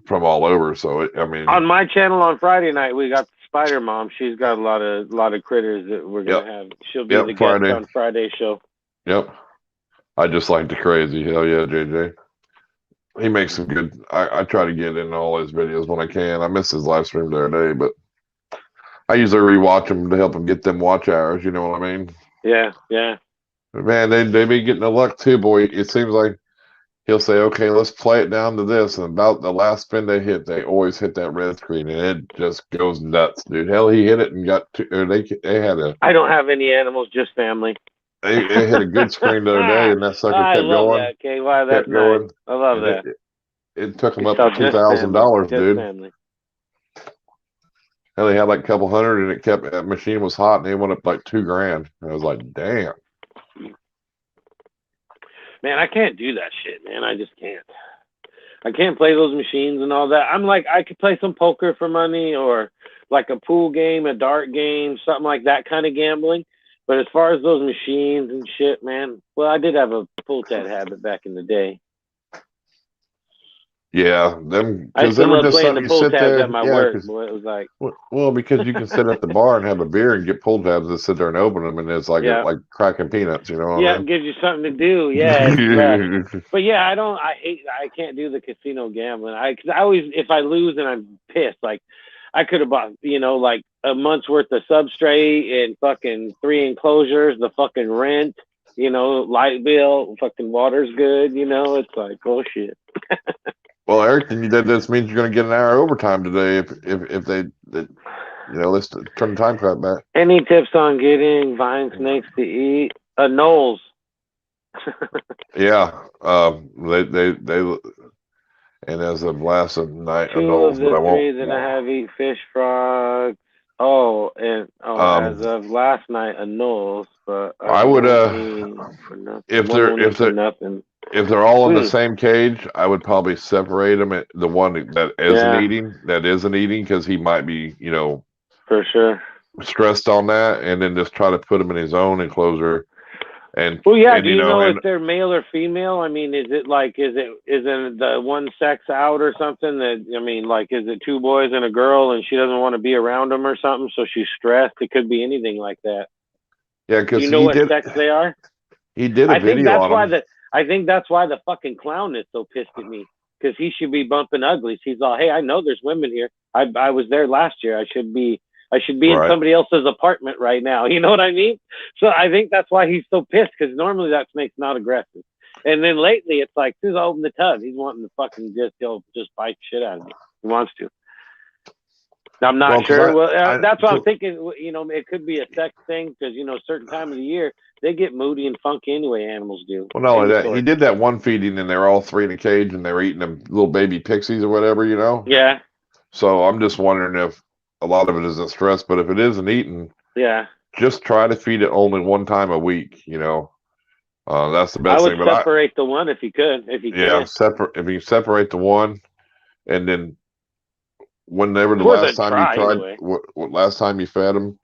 [SPEAKER 2] from all over. So I mean,
[SPEAKER 1] on my channel on Friday night, we got the Spider Mom. She's got a lot of critters that we're gonna have. She'll be the guest on Friday's show.
[SPEAKER 2] Yep. I just like the crazy. Hell yeah, JJ. He makes some good. I try to get in all his videos when I can. I missed his live stream the other day, but I usually rewatch them to help him get them watch hours. You know what I mean?
[SPEAKER 1] Yeah, yeah.
[SPEAKER 2] Man, they be getting the luck too, boy. It seems like he'll say, "Okay, let's play it down to this," and about the last spin they hit, they always hit that red screen, and it just goes nuts, dude. Hell, he hit it and got two. Or they had a.
[SPEAKER 1] I don't have any animals, just family.
[SPEAKER 2] They hit a good screen the other day, and that sucker kept going.
[SPEAKER 1] That, KY. That's nice. I love that.
[SPEAKER 2] It took him up to $2,000, dude.
[SPEAKER 1] Family.
[SPEAKER 2] And they had like a couple hundred, and that machine was hot, and they went up like $2,000. I was like, damn.
[SPEAKER 1] Man, I can't do that shit, man. I just can't. I can't play those machines and all that. I'm like, I could play some poker for money, or like a pool game, a dart game, something like that kind of gambling. But as far as those machines and shit, man, well, I did have a pull tab habit back in the day.
[SPEAKER 2] Yeah, them
[SPEAKER 1] because they were just something you sit there at my work. Boy, it was like,
[SPEAKER 2] well, because you can sit at the bar and have a beer and get pull tabs and sit there and open them, and it's like like cracking peanuts, you know?
[SPEAKER 1] Yeah, it gives you something to do. Yeah, but yeah, I can't do the casino gambling. Cause I always, if I lose and I'm pissed, like I could have bought, like a month's worth of substrate and fucking 3 enclosures, the fucking rent, light bill, fucking water's good, it's like, oh shit.
[SPEAKER 2] Well, Eric, that just means you're going to get an hour overtime today if they let's turn the time clock back.
[SPEAKER 1] Any tips on getting vine snakes to eat? Knolls.
[SPEAKER 2] Yeah, they and as of last night,
[SPEAKER 1] two of the three that I have eat fish frogs. Oh, as of last night, a knolls. But
[SPEAKER 2] I would if they're all in the same cage, I would probably separate them. The one that isn't eating, because he might be,
[SPEAKER 1] for sure
[SPEAKER 2] stressed on that, and then just try to put him in his own enclosure. And
[SPEAKER 1] do you know if they're male or female? I mean, is it the one sex out or something? That is it 2 boys and a girl, and she doesn't want to be around them or something, so she's stressed? It could be anything like that.
[SPEAKER 2] Yeah, because
[SPEAKER 1] you know what sex they are.
[SPEAKER 2] He did a video on them.
[SPEAKER 1] I think that's why the fucking clown is so pissed at me, because he should be bumping uglies. He's all, hey, I know there's women here. I was there last year. I should be in somebody else's apartment right now. You know what I mean? So I think that's why he's so pissed, because normally that snake's not aggressive. And then lately it's like, as soon as I open the tub, he's wanting to fucking just bite shit out of me. He wants to. I'm not sure. That's what I'm thinking. It could be a sex thing, because, certain time of the year, they get moody and funky anyway, animals do.
[SPEAKER 2] Well, not only that, he did that one feeding, and they're all 3 in a cage, and they were eating them little baby pixies or whatever,
[SPEAKER 1] Yeah.
[SPEAKER 2] So I'm just wondering if a lot of it isn't stress, but if it isn't eating, just try to feed it only 1 time a week. That's the best thing.
[SPEAKER 1] I would separate the one if you could. If you can.
[SPEAKER 2] If you separate the one, and then whenever the last time you fed them,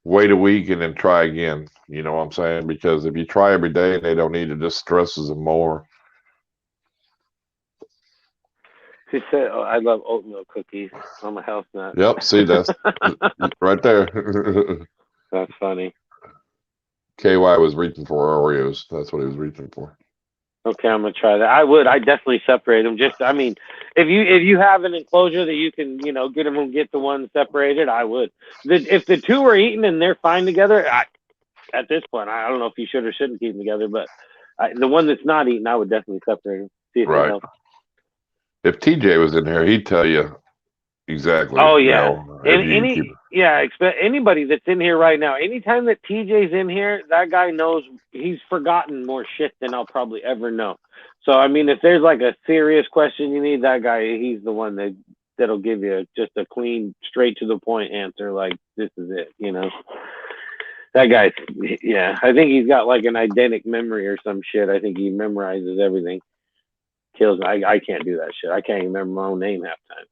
[SPEAKER 2] wait a week and then try again. You know what I'm saying? Because if you try every day and they don't eat, it just stresses them more.
[SPEAKER 1] She said, I love oatmeal cookies. I'm a health nut.
[SPEAKER 2] Yep, see, that's right there.
[SPEAKER 1] That's funny.
[SPEAKER 2] KY was reaching for Oreos. That's what he was reaching for.
[SPEAKER 1] Okay, I'm going to try that. I definitely separate them. If you have an enclosure that you can, get the one separated, I would. If the 2 are eating and they're fine together, at this point, I don't know if you should or shouldn't keep them together, but the one that's not eating, I would definitely separate them. See if it helps.
[SPEAKER 2] If TJ was in here, he'd tell you exactly.
[SPEAKER 1] Oh yeah, anybody that's in here right now. Anytime that TJ's in here, that guy knows he's forgotten more shit than I'll probably ever know. So I mean, if there's like a serious question you need, that guy, he's the one that'll give you just a clean, straight to the point answer. Like, this is it. That guy. Yeah, I think he's got like an eidetic memory or some shit. I think he memorizes everything. Kills me. I can't do that shit. I can't even remember my own name half the time.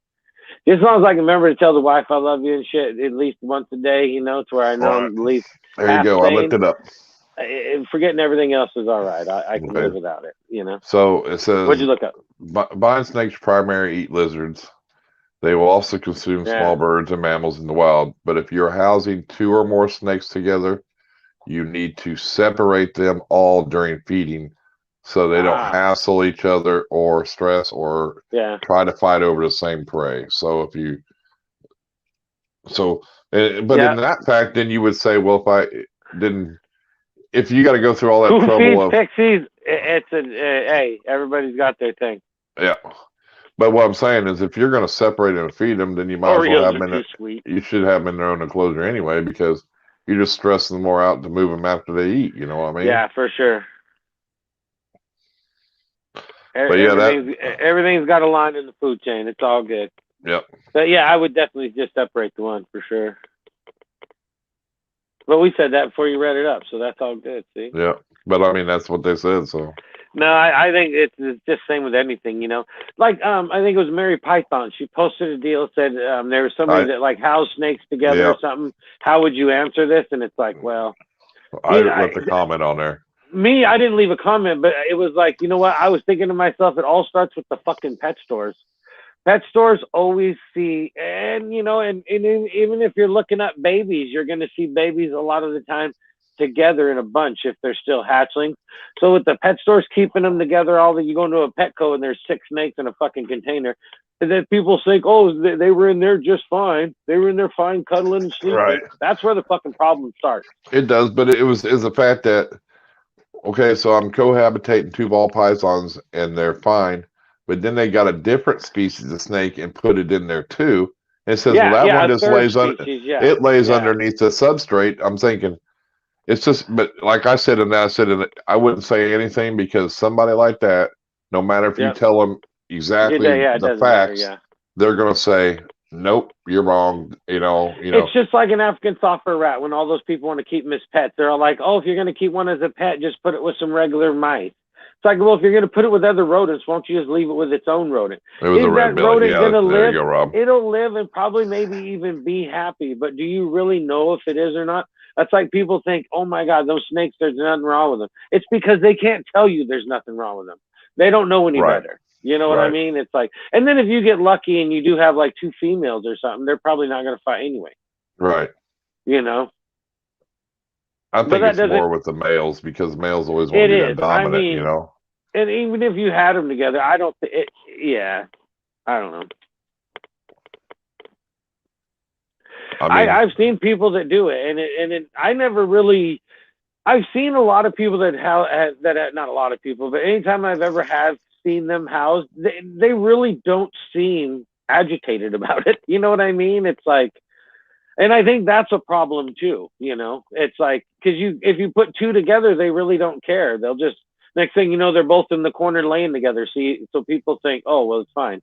[SPEAKER 1] Just as long as I can remember to tell the wife I love you and shit at least once a day, you know, to where I know I'm at least.
[SPEAKER 2] There you go. I looked it up.
[SPEAKER 1] Forgetting everything else is all right. I can live without it, you know.
[SPEAKER 2] So it says,
[SPEAKER 1] what'd you look up?
[SPEAKER 2] Vine snakes primarily eat lizards. They will also consume small birds and mammals in the wild. But if you're housing 2 or more snakes together, you need to separate them all during feeding so they don't hassle each other or stress or try to fight over the same prey. So if you, in that fact, then you would say, well, if you got to go through all that trouble of
[SPEAKER 1] pixies, it's hey, everybody's got their thing.
[SPEAKER 2] Yeah. But what I'm saying is, if you're going to separate and feed them, then you might as well have them you should have them in their own enclosure anyway, because you're just stressing them more out to move them after they eat. You know what I mean?
[SPEAKER 1] Yeah, for sure.
[SPEAKER 2] But
[SPEAKER 1] everything's got a line in the food chain. It's all good.
[SPEAKER 2] Yep.
[SPEAKER 1] But yeah, I would definitely just separate the one for sure. But we said that before you read it up, so that's all good. See?
[SPEAKER 2] Yeah. But I mean, that's what they said. So.
[SPEAKER 1] No, I think it's just same with anything, you know. Like I think it was Mary Python. She posted a deal, said there was somebody that like housed snakes together or something. How would you answer this? And it's like, well,
[SPEAKER 2] I left a comment on there.
[SPEAKER 1] Me, I didn't leave a comment, but it was like, you know what? I was thinking to myself, it all starts with the fucking pet stores. Pet stores always see, and you know, and even if you're looking at babies, you're going to see babies a lot of the time together in a bunch if they're still hatchlings. So with the pet stores keeping them together, you go into a Petco and there's 6 snakes in a fucking container, and then people think, oh, they were in there just fine. They were in there fine, cuddling and sleeping.
[SPEAKER 2] Right.
[SPEAKER 1] That's where the fucking problem starts.
[SPEAKER 2] It does, but it was the fact that, okay, so I'm cohabitating 2 ball pythons and they're fine, but then they got a different species of snake and put it in there too. And it says, well, that one just lays it lays underneath the substrate. I'm thinking, it's just, but like I said, I wouldn't say anything, because somebody like that, no matter if you tell them exactly the facts, they're going to say, nope, you're wrong. You know.
[SPEAKER 1] It's just like an African software rat. When all those people want to keep them as pets, they're all like, oh, if you're going to keep one as a pet, just put it with some regular mice. It's like, well, if you're going to put it with other rodents, won't you just leave it with its own rodent?
[SPEAKER 2] It was a red belly. Yeah, there you go, Rob.
[SPEAKER 1] It'll live and probably maybe even be happy, but do you really know if it is or not? That's like people think, oh my God, those snakes, there's nothing wrong with them. It's because they can't tell you there's nothing wrong with them. They don't know any better. You know what I mean? It's like, and then if you get lucky and you do have like 2 females or something, they're probably not going to fight anyway.
[SPEAKER 2] Right.
[SPEAKER 1] You know?
[SPEAKER 2] I think it's more with the males, because males always want to be that dominant, you know?
[SPEAKER 1] And even if you had them together, I don't think I don't know. I've seen people that do it, and I never really. I've seen a lot of people that not a lot of people, but anytime I've ever seen them housed, they really don't seem agitated about it. You know what I mean? It's like, and I think that's a problem too. You know, it's like, because if you put 2 together, they really don't care. They'll just, next thing you know, they're both in the corner laying together. So people think, oh well, it's fine,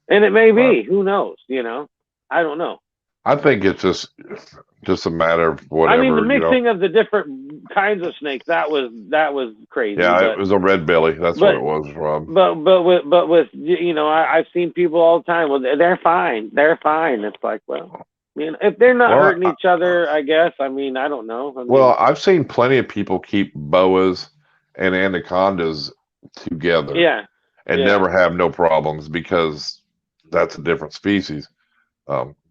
[SPEAKER 1] and it may be. Who knows? You know, I don't know.
[SPEAKER 2] I think it's just a matter of whatever.
[SPEAKER 1] I mean, the mixing of the different kinds of snakes, that was crazy.
[SPEAKER 2] Yeah, it was a red belly. That's what it was, Rob.
[SPEAKER 1] But with you know, I've seen people all the time. Well, they're fine. They're fine. It's like, well, you know, if they're not hurting each other, I guess. I mean, I don't know.
[SPEAKER 2] Well, I've seen plenty of people keep boas and anacondas together.
[SPEAKER 1] Yeah.
[SPEAKER 2] And never have no problems, because that's a different species.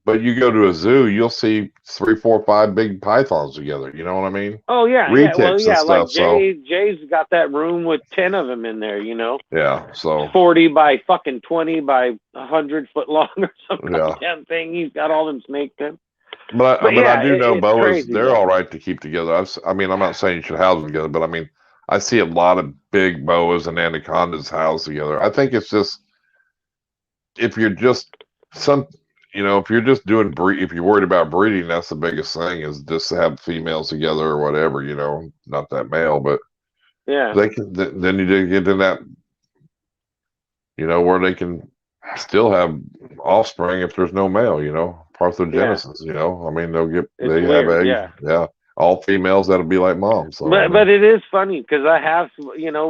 [SPEAKER 2] But you go to a zoo, you'll see 3, 4, 5 big pythons together. You know what I mean?
[SPEAKER 1] Oh yeah,
[SPEAKER 2] Retics and
[SPEAKER 1] like
[SPEAKER 2] stuff.
[SPEAKER 1] Jay's got that room with 10 of them in there. You know?
[SPEAKER 2] Yeah. So
[SPEAKER 1] 40 by fucking 20 by 100 foot long or something. Damn thing. He's got all them snakes in.
[SPEAKER 2] But I do know boas. Crazy, they're all right to keep together. I mean, I'm not saying you should house them together, but I mean, I see a lot of big boas and anacondas housed together. I think it's just, if you're just if you're just doing if you're worried about breeding, that's the biggest thing, is just to have females together or whatever, you know, not that male, but they can, then you get in that, you know, where they can still have offspring if there's no male, you know, parthenogenesis, you know, I mean, they have eggs. Yeah. all females that'll be like mom. So,
[SPEAKER 1] but it is funny because I have,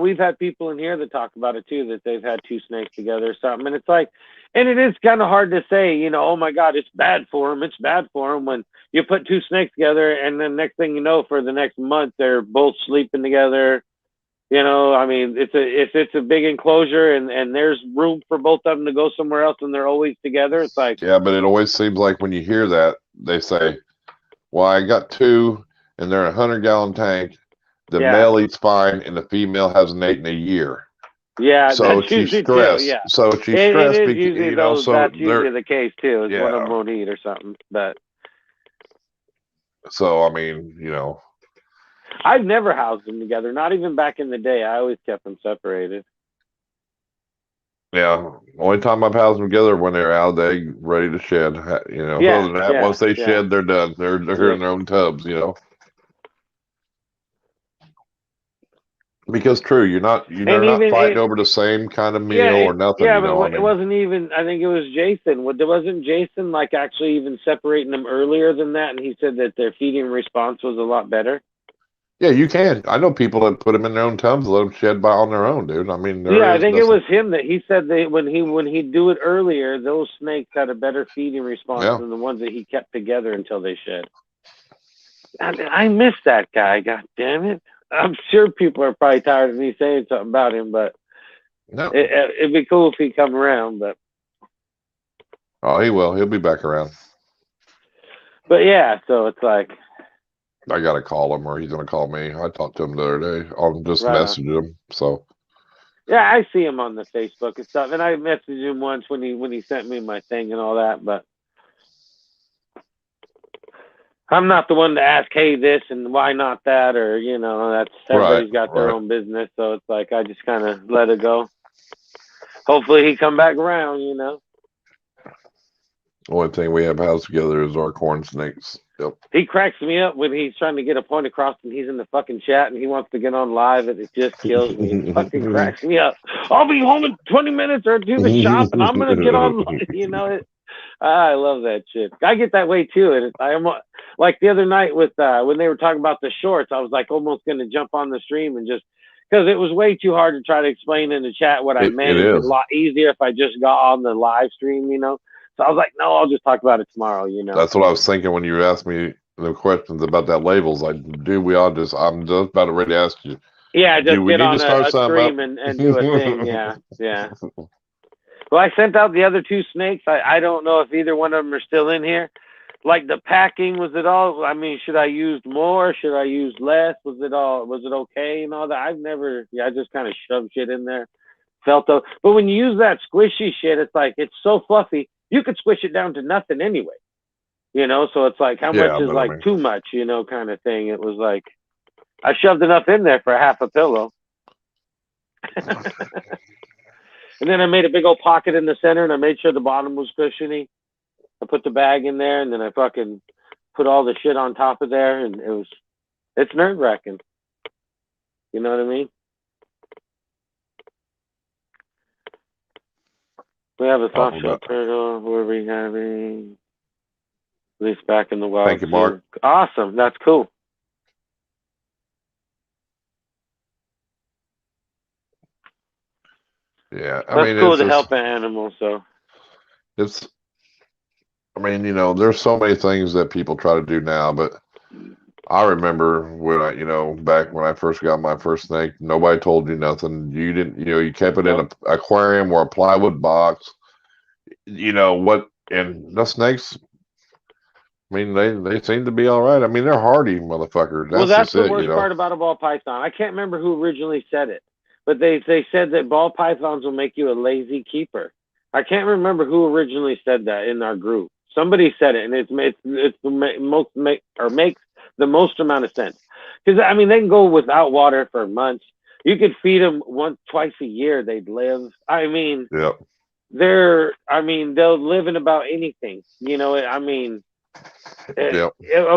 [SPEAKER 1] we've had people in here that talk about it too, that they've had 2 snakes together or something. And it's like, and it is kind of hard to say, oh my God, it's bad for them. It's bad for them when you put 2 snakes together and then next thing you know, for the next month, they're both sleeping together. I mean, it's a big enclosure and there's room for both of them to go somewhere else and they're always together. It's like,
[SPEAKER 2] yeah, but it always seems like when you hear that, they say, well, I got 2 and they're in a 100-gallon tank. The male eats fine and the female hasn't eaten in a year.
[SPEAKER 1] Yeah,
[SPEAKER 2] so she's stressed.
[SPEAKER 1] Yeah.
[SPEAKER 2] So she's stressed
[SPEAKER 1] it is
[SPEAKER 2] because
[SPEAKER 1] usually that's usually the case too. Is one of them won't eat or something. But
[SPEAKER 2] so I mean,
[SPEAKER 1] I've never housed them together. Not even back in the day. I always kept them separated.
[SPEAKER 2] Yeah, only time I've housed them together when they're out of the egg, ready to shed. Other than that, once they shed, they're done. They're in their own tubs. Because true, you're not fighting over the same kind of meal or nothing.
[SPEAKER 1] Yeah, but it wasn't even. I think it was Jason. Wasn't Jason like actually even separating them earlier than that? And he said that their feeding response was a lot better.
[SPEAKER 2] Yeah, you can. I know people that put them in their own tubs, let them shed by on their own, dude. I mean,
[SPEAKER 1] I think it was him that he said that when he'd do it earlier, those snakes had a better feeding response than the ones that he kept together until they shed. I miss that guy. God damn it. I'm sure people are probably tired of me saying something about him, but it'd be cool if he'd come around. But
[SPEAKER 2] he will. He'll be back around.
[SPEAKER 1] But yeah, so it's like
[SPEAKER 2] I gotta call him, or he's gonna call me. I talked to him the other day. I'll just message him. So
[SPEAKER 1] yeah, I see him on the Facebook and stuff, and I messaged him once when he sent me my thing and all that, but I'm not the one to ask, hey, this and why not that, or that's everybody's got their own business. So it's like I just kind of let it go. Hopefully he come back around. The
[SPEAKER 2] only thing we have housed together is our corn snakes. Yep.
[SPEAKER 1] He cracks me up when he's trying to get a point across and he's in the fucking chat and he wants to get on live and it just kills me. It fucking cracks me up. I'll be home in 20 minutes or do the shop and I'm gonna get on. I love that shit. I get that way too, and I'm like the other night with when they were talking about the shorts. I was like almost gonna jump on the stream and just because it was way too hard to try to explain in the chat what I meant. It was a lot easier if I just got on the live stream, So I was like, no, I'll just talk about it tomorrow, That's
[SPEAKER 2] what I was thinking when you asked me the questions about that labels. I'm just about ready to ask you.
[SPEAKER 1] Yeah, just get on a stream and do a thing. Yeah. Well, I sent out the other 2 snakes. I don't know if either one of them are still in here. Like the packing, was it all? I mean, should I use more? Should I use less? Was it okay and all that? I just kind of shoved shit in there. But when you use that squishy shit, it's like, it's so fluffy. You could squish it down to nothing anyway, so it's like, how much is like too much, kind of thing. It was like, I shoved enough in there for half a pillow. And then I made a big old pocket in the center and I made sure the bottom was cushiony. I put the bag in there and then I fucking put all the shit on top of there and it's nerve wracking. You know what I mean? We have a soft shell turtle. We're rehabbing. At least back in the wild.
[SPEAKER 2] Thank you, Mark.
[SPEAKER 1] Awesome. That's cool.
[SPEAKER 2] Yeah,
[SPEAKER 1] that's cool to help an animal. So
[SPEAKER 2] there's so many things that people try to do now, but I remember when back when I first got my first snake, nobody told you nothing. You didn't, you kept it in an aquarium or a plywood box. And the snakes, I mean, they seem to be all right. I mean, they're hardy motherfuckers.
[SPEAKER 1] That's the worst part about a ball python. I can't remember who originally said it, but they said that ball pythons will make you a lazy keeper. I can't remember who originally said that in our group. Somebody said it, and it's makes the most amount of sense. Because I mean, they can go without water for months. You could feed them twice a year. They'd live. I mean, they'll live in about anything. A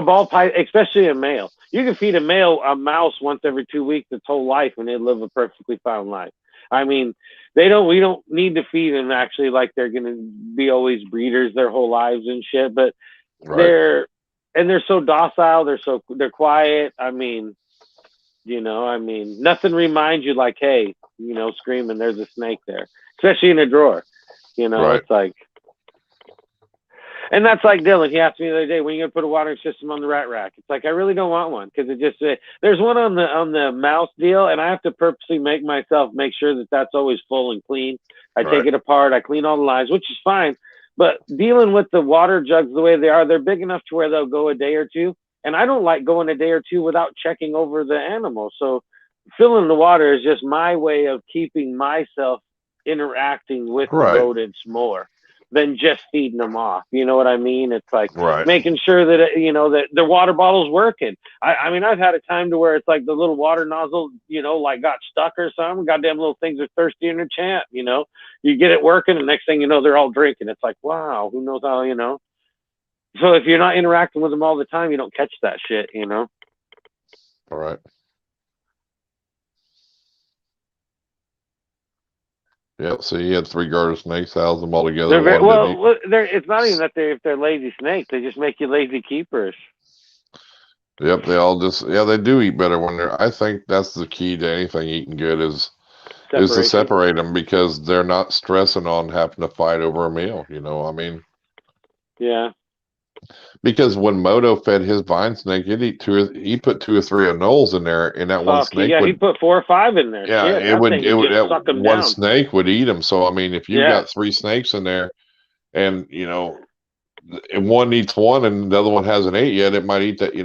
[SPEAKER 1] ball python, especially a male. You can feed a mouse once every 2 weeks its whole life, and they live a perfectly fine life. I mean, we don't need to feed them actually like they're going to be always breeders their whole lives and shit, but they're and they're so docile. They're quiet. I mean, nothing reminds you like, hey, screaming, there's a snake there, especially in a drawer.
[SPEAKER 2] Right.
[SPEAKER 1] It's like, and that's like Dylan. He asked me the other day, when are you going to put a watering system on the rat rack? It's like, I really don't want one, because it just there's one on the mouse deal, and I have to purposely make sure that that's always full and clean. I take it apart, I clean all the lines, which is fine. But dealing with the water jugs the way they are, they're big enough to where they'll go a day or two. And I don't like going a day or two without checking over the animal. So filling the water is just my way of keeping myself interacting with the rodents more than just feeding them off. You know what I mean? It's like making sure that, that their water bottle's working. I mean, I've had a time to where it's like the little water nozzle, like got stuck or something. Goddamn little things are thirsty in their champ, You get it working, and next thing you know, they're all drinking. It's like, wow, who knows how, So if you're not interacting with them all the time, you don't catch that shit,
[SPEAKER 2] All right. Yeah, so you had 3 garter snakes, house them all together.
[SPEAKER 1] It's not even that if they're lazy snakes, they just make you lazy keepers.
[SPEAKER 2] Yep, they all they do eat better when they're. I think that's the key to anything eating good is to separate them, because they're not stressing on having to fight over a meal. I mean.
[SPEAKER 1] Yeah.
[SPEAKER 2] Because when Moto fed his vine snake, he put 2 or 3 anoles in there, and that one snake
[SPEAKER 1] he put 4 or 5 in there.
[SPEAKER 2] Yeah,
[SPEAKER 1] it would suck them
[SPEAKER 2] one
[SPEAKER 1] down.
[SPEAKER 2] Snake would eat them. So I mean, if you've got 3 snakes in there, and and one eats one, and the other one hasn't ate yet, it might eat that.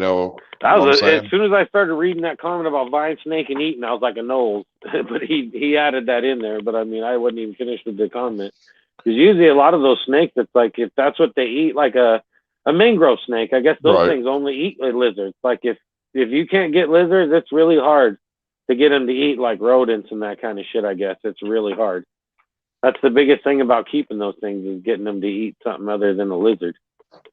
[SPEAKER 1] As soon as I started reading that comment about vine snake and eating, I was like a Knowles. But he added that in there. But I mean, I wasn't even finished with the comment, because usually a lot of those snakes, it's like if that's what they eat, like a mangrove snake, I guess those things only eat lizards. Like if you can't get lizards, it's really hard to get them to eat like rodents and that kind of shit. I guess it's really hard. That's the biggest thing about keeping those things, is getting them to eat something other than a lizard.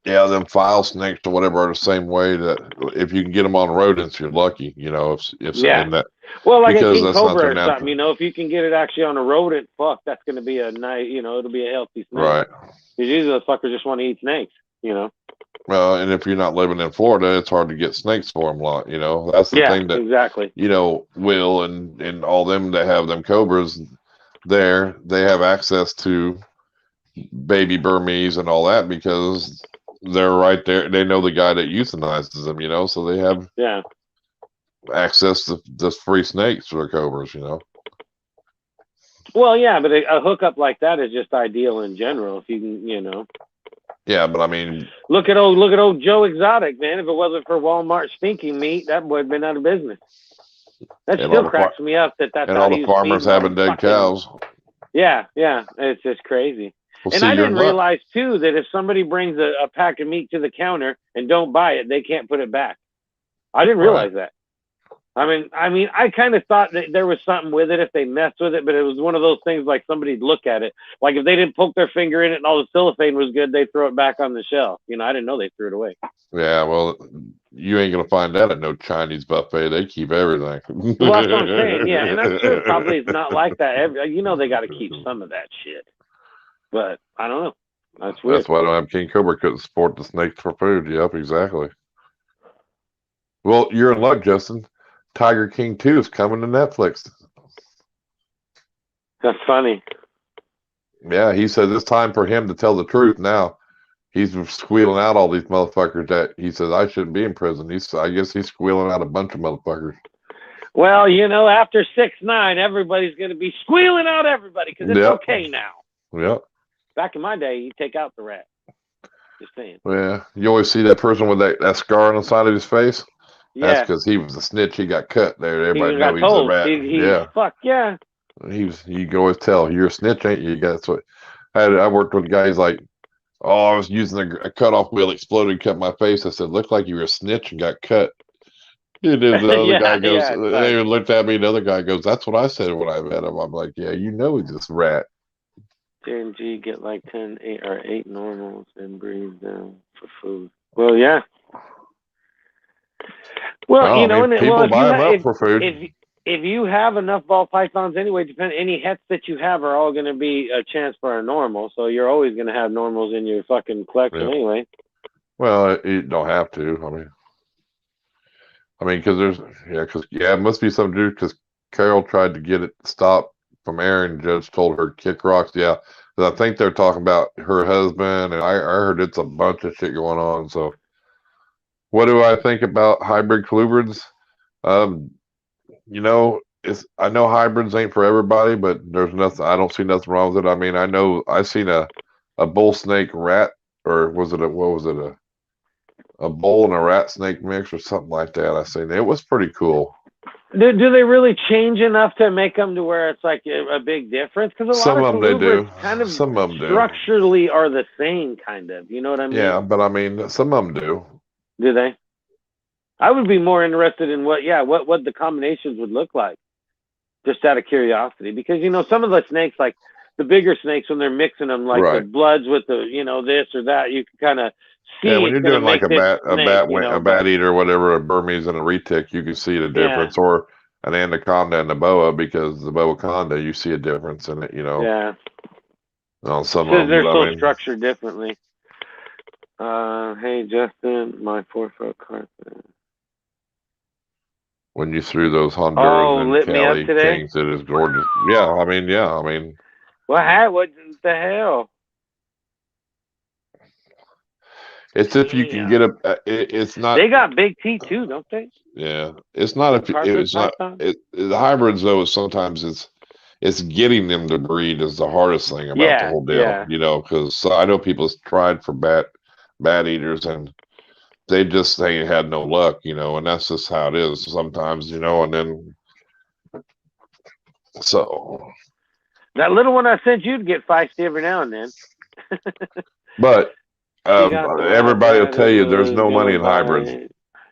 [SPEAKER 2] Yeah, them file snakes or whatever are the same way. That if you can get them on rodents, you're lucky. That.
[SPEAKER 1] Well, like a king cobra or something. If you can get it actually on a rodent, that's going to be a nice. It'll be a healthy snake. Right. Because usually those fuckers just want to eat snakes.
[SPEAKER 2] Well, and if you're not living in Florida, it's hard to get snakes for them a lot. That's the thing that
[SPEAKER 1] exactly.
[SPEAKER 2] Will and all them that have them cobras there, they have access to baby Burmese and all that, because they're right there. They know the guy that euthanizes them, so they have access to just free snakes for their cobras,
[SPEAKER 1] Well, yeah, but a hookup like that is just ideal in general. If you can,
[SPEAKER 2] Yeah, but I mean,
[SPEAKER 1] look at old Joe Exotic, man. If it wasn't for Walmart stinking meat, that boy had been out of business. That still cracks me up. That's
[SPEAKER 2] and all the farmers having dead cows.
[SPEAKER 1] Yeah, it's just crazy. And I didn't realize too that if somebody brings a pack of meat to the counter and don't buy it, they can't put it back. I didn't realize that. I mean, I kind of thought that there was something with it if they messed with it, but it was one of those things like somebody'd look at it. Like if they didn't poke their finger in it and all the cellophane was good, they'd throw it back on the shelf. I didn't know they threw it away.
[SPEAKER 2] Yeah, well, you ain't going to find that at no Chinese buffet. They keep everything.
[SPEAKER 1] Well, that's what I'm saying. Yeah, and I'm sure probably it's not like that. They got to keep some of that shit. But I don't know. That's weird.
[SPEAKER 2] That's why I don't have King Cobra, couldn't support the snakes for food. Yep, exactly. Well, you're in luck, Justin. Tiger King 2 is coming to Netflix.
[SPEAKER 1] That's funny.
[SPEAKER 2] Yeah, he says it's time for him to tell the truth now. He's squealing out all these motherfuckers that he says I shouldn't be in prison. I guess he's squealing out a bunch of motherfuckers.
[SPEAKER 1] Well, after 6ix9ine, everybody's going to be squealing out everybody because it's okay now.
[SPEAKER 2] Yep.
[SPEAKER 1] Back in my day, you take out the rat. Just saying.
[SPEAKER 2] Yeah, you always see that person with that scar on the side of his face.
[SPEAKER 1] Yeah.
[SPEAKER 2] That's because he was a snitch. He got cut there. Everybody knows he's a rat.
[SPEAKER 1] Fuck yeah.
[SPEAKER 2] You can always tell you're a snitch, ain't you? That's what I worked with guys like, I was using a cutoff wheel, exploded, cut my face. I said, looked like you were a snitch and got cut. And then the other guy goes, they looked at me, and the other guy goes, that's what I said when I met him. I'm like, yeah, he's just a rat.
[SPEAKER 1] J&G get like 8 normals and breathe them for food. Well, yeah. Well,
[SPEAKER 2] people buy them up for food.
[SPEAKER 1] If you have enough ball pythons anyway, any hets that you have are all going to be a chance for a normal. So you're always going to have normals in your fucking collection anyway.
[SPEAKER 2] Well, you don't have to. Because it must be something to do because Carol tried to get it stopped from airing. Judge told her to kick rocks. Yeah, 'cause I think they're talking about her husband, and I heard it's a bunch of shit going on. So, what do I think about hybrid colubrids? I know hybrids ain't for everybody, but there's nothing. I don't see nothing wrong with it. I know I seen a bull snake rat, or was it a bull and a rat snake mix or something like that. I seen it was pretty cool.
[SPEAKER 1] Do they really change enough to make them to where it's like a big difference? Because
[SPEAKER 2] some of them they do.
[SPEAKER 1] Kind of
[SPEAKER 2] some of them
[SPEAKER 1] structurally are the same, kind of. You know what I mean?
[SPEAKER 2] Yeah, but some of them do.
[SPEAKER 1] Do they? I would be more interested in what the combinations would look like, just out of curiosity. Because some of the snakes, like the bigger snakes, when they're mixing them, like the bloods with the this or that, you can kind of see.
[SPEAKER 2] Yeah, when you're doing like a bat eater, or whatever, a Burmese and a retic, you can see the difference, or an anaconda and a boa, because the boa conda, you see a difference in it.
[SPEAKER 1] Yeah.
[SPEAKER 2] On some of them,
[SPEAKER 1] they're so structured differently. Hey Justin, my 4-foot carpet.
[SPEAKER 2] When you threw those Honduras and Cali kings, it is gorgeous. Yeah,
[SPEAKER 1] What the hell?
[SPEAKER 2] It's if you can get it's not.
[SPEAKER 1] They got big teeth too, don't they?
[SPEAKER 2] Yeah, it's not. The hybrids though is sometimes it's getting them to breed is the hardest thing about the whole deal. Because I know people tried for bat eaters and they had no luck, and that's just how it is sometimes, and then so
[SPEAKER 1] that little one I sent you'd get feisty every now and then.
[SPEAKER 2] But everybody will tell you there's no money in hybrids.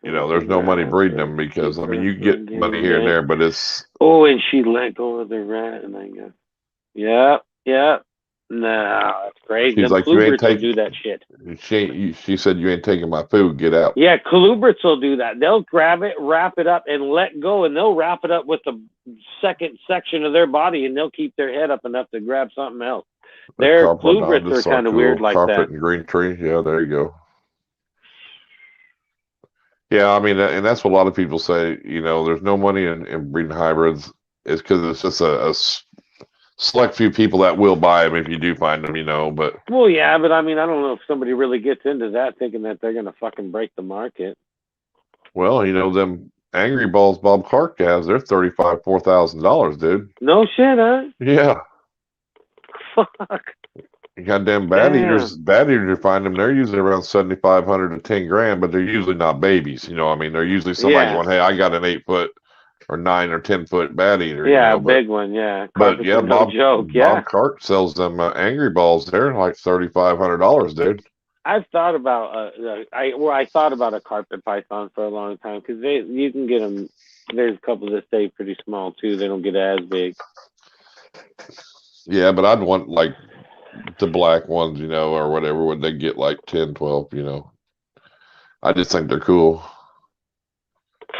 [SPEAKER 2] There's no money breeding them because you get money here and there, but it's
[SPEAKER 1] and she let go of the rat, and I go, yeah. No, that's crazy.
[SPEAKER 2] She's like, you ain't
[SPEAKER 1] do that shit.
[SPEAKER 2] She said, you ain't taking my food. Get out.
[SPEAKER 1] Yeah, colubrids will do that. They'll grab it, wrap it up, and let go, and they'll wrap it up with the second section of their body, and they'll keep their head up enough to grab something else. Their colubrids are kind of weird like that.
[SPEAKER 2] Carpet and green tree. Yeah, there you go. Yeah, and that's what a lot of people say. There's no money in breeding hybrids. It's because it's just a select few people that will buy them if you do find them, but.
[SPEAKER 1] Well, yeah, but I don't know if somebody really gets into that thinking that they're going to fucking break the market.
[SPEAKER 2] Well, them Angry Balls Bob Clark has, they're $4,000, dude.
[SPEAKER 1] No shit, huh?
[SPEAKER 2] Yeah.
[SPEAKER 1] Fuck.
[SPEAKER 2] Goddamn bat eaters, you find them, they're usually around $7,500 to $10,000, but they're usually not babies. They're usually somebody going, hey, I got an 8-foot or 9 or 10-foot bat eater.
[SPEAKER 1] Yeah, a big one. Yeah.
[SPEAKER 2] But Bob Clark sells them Angry Balls. They're like $3,500, dude.
[SPEAKER 1] I've thought about I thought about a carpet python for a long time because you can get them. There's a couple that stay pretty small too. They don't get as big.
[SPEAKER 2] Yeah, but I'd want like the black ones, or whatever, when they get like 10, 12, I just think they're cool.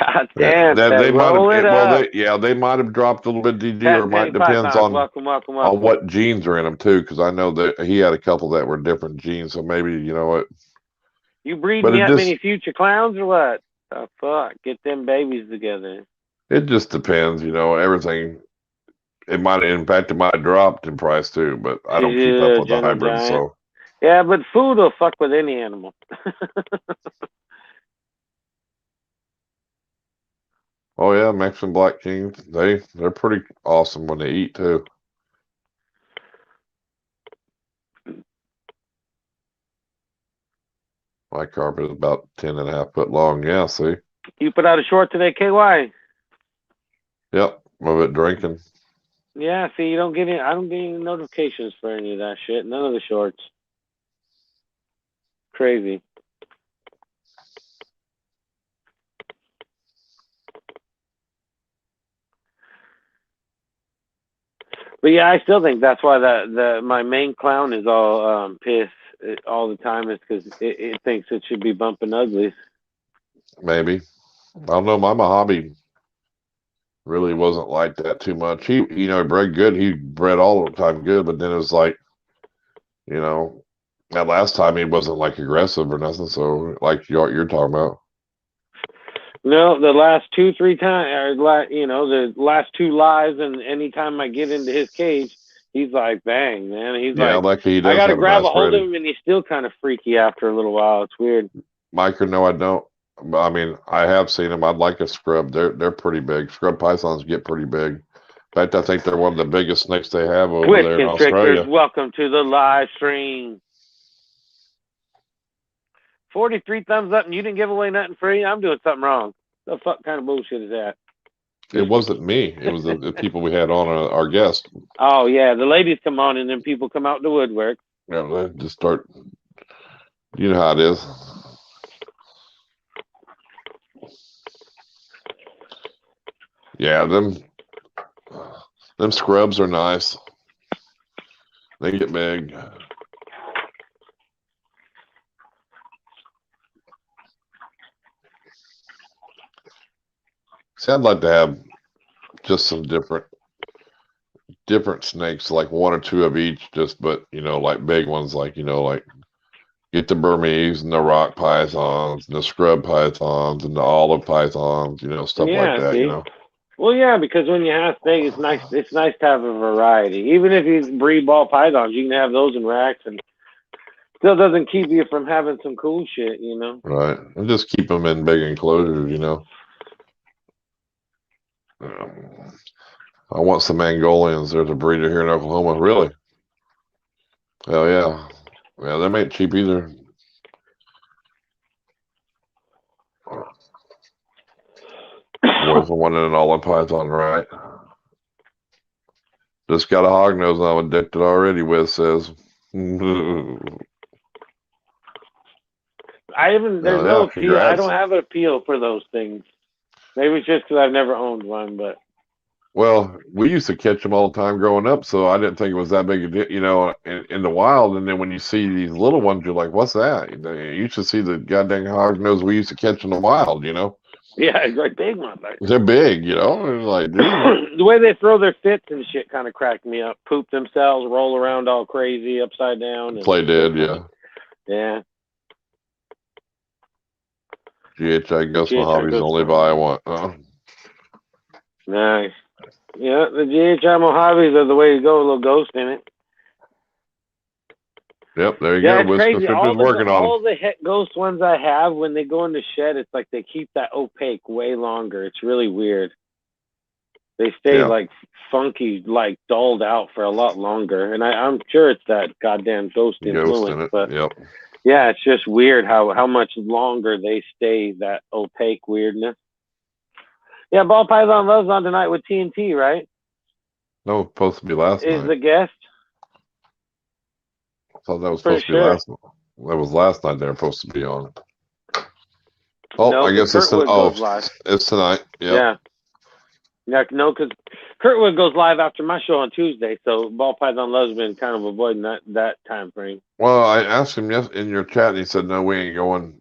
[SPEAKER 1] God damn!
[SPEAKER 2] They might have dropped a little bit DG, or might depends on what genes are in them too. Because I know that he had a couple that were different genes, so maybe what.
[SPEAKER 1] You breeding yet many future clowns or what? The fuck! Get them babies together.
[SPEAKER 2] It just depends, everything. It might have dropped in price too, but I don't keep up with the hybrids, so.
[SPEAKER 1] Yeah, but food will fuck with any animal.
[SPEAKER 2] Oh yeah, Mexican Black Kings. They're pretty awesome when they eat too. My carpet is about 10.5 foot long. Yeah, see.
[SPEAKER 1] You put out a short today, KY?
[SPEAKER 2] Yep, of it drinking.
[SPEAKER 1] Yeah, see, you don't get any. I don't get any notifications for any of that shit. None of the shorts. Crazy. But yeah, I still think that's why my main clown is all pissed all the time, is because it thinks it should be bumping uglies.
[SPEAKER 2] Maybe. I don't know. My Mojave really wasn't like that too much. He bred good. He bred all the time good, but then it was like, That last time he wasn't like aggressive or nothing. So like you're talking about.
[SPEAKER 1] No, the last 2-3 times, or the last 2 lives, and anytime I get into his cage, he's like, bang, man. He's like
[SPEAKER 2] he does
[SPEAKER 1] I got to
[SPEAKER 2] have
[SPEAKER 1] grab
[SPEAKER 2] nice
[SPEAKER 1] a hold
[SPEAKER 2] ready.
[SPEAKER 1] of him, and he's still kind of freaky after a little while. It's weird.
[SPEAKER 2] Micro, no, I don't. I mean, I have seen them. I'd like a scrub. They're pretty big. Scrub pythons get pretty big. In fact, I think they're one of the biggest snakes they have over there in Australia.
[SPEAKER 1] Welcome to the live stream. 43 thumbs up, and you didn't give away nothing free. I'm doing something wrong. The fuck kind of bullshit is that?
[SPEAKER 2] It wasn't me. It was the people we had on, our guests.
[SPEAKER 1] Oh yeah, the ladies come on, and then people come out to woodwork.
[SPEAKER 2] Yeah, they just start. You know how it is. Yeah, them scrubs are nice. They get big. See, I'd like to have just some different snakes, like 1 or 2 of each, but like big ones, like like get the Burmese and the rock pythons and the scrub pythons and the olive pythons, stuff like that.
[SPEAKER 1] See? Well, yeah, because when you have snakes, it's nice. It's nice to have a variety. Even if you breed ball pythons, you can have those in racks, and still doesn't keep you from having some cool shit,
[SPEAKER 2] Right, and just keep them in big enclosures, I want some Mongolians. There's a breeder here in Oklahoma. Really? Hell yeah. Yeah, them ain't cheap either. Boys, the one in an olive python, right? Just got a hog nose I'm addicted already with, says.
[SPEAKER 1] I haven't, there's no appeal. I don't have an appeal for those things. Maybe it's just because I've never owned one, but.
[SPEAKER 2] Well, we used to catch them all the time growing up, so I didn't think it was that big a deal, in the wild. And then when you see these little ones, you're like, what's that? You used to see the goddamn hog nose we used to catch in the wild,
[SPEAKER 1] Yeah, it's like big ones.
[SPEAKER 2] They're big, It's like, dude.
[SPEAKER 1] The way they throw their fits and shit kind of cracked me up. Poop themselves, roll around all crazy, upside down.
[SPEAKER 2] Play dead, yeah.
[SPEAKER 1] Yeah.
[SPEAKER 2] GHI Ghost Mojave's the only buy I want.
[SPEAKER 1] Nice. Yeah, the GHI Mojaves are the way to go. A little ghost in it.
[SPEAKER 2] Yep, there you go.
[SPEAKER 1] It's crazy. All
[SPEAKER 2] the
[SPEAKER 1] het ghost ones I have, when they go in the shed, it's like they keep that opaque way longer. It's really weird. They stay like funky, like dulled out for a lot longer. And I'm sure it's that goddamn ghost influence. But yeah, it's just weird how much longer they stay that opaque weirdness. Yeah, Ball Python Love's on tonight with TNT, right?
[SPEAKER 2] No, supposed to be last night.
[SPEAKER 1] Is the guest?
[SPEAKER 2] I thought that was supposed to be last night. That was last night they were supposed to be on. Oh, no, I guess it's tonight. It's tonight. Yep.
[SPEAKER 1] Yeah. No, because Kurtwood goes live after my show on Tuesday, so Ball Python Love's been kind of avoiding that time frame.
[SPEAKER 2] Well, I asked him in your chat, and he said, no, we ain't going.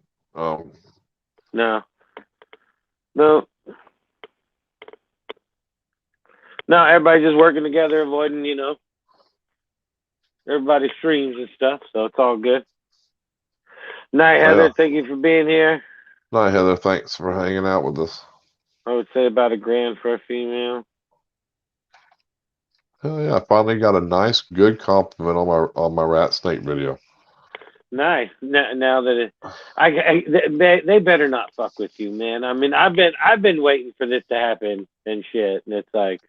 [SPEAKER 1] No, everybody's just working together, avoiding, everybody streams and stuff, so it's all good. Night, Heather. Thank you for being here.
[SPEAKER 2] Night, Heather. Thanks for hanging out with us.
[SPEAKER 1] I would say about $1,000 for a female.
[SPEAKER 2] Oh yeah, I finally got a nice, good compliment on my rat snake video.
[SPEAKER 1] Nice. Now that they better not fuck with you, man. I mean, I've been waiting for this to happen and shit, and it's like.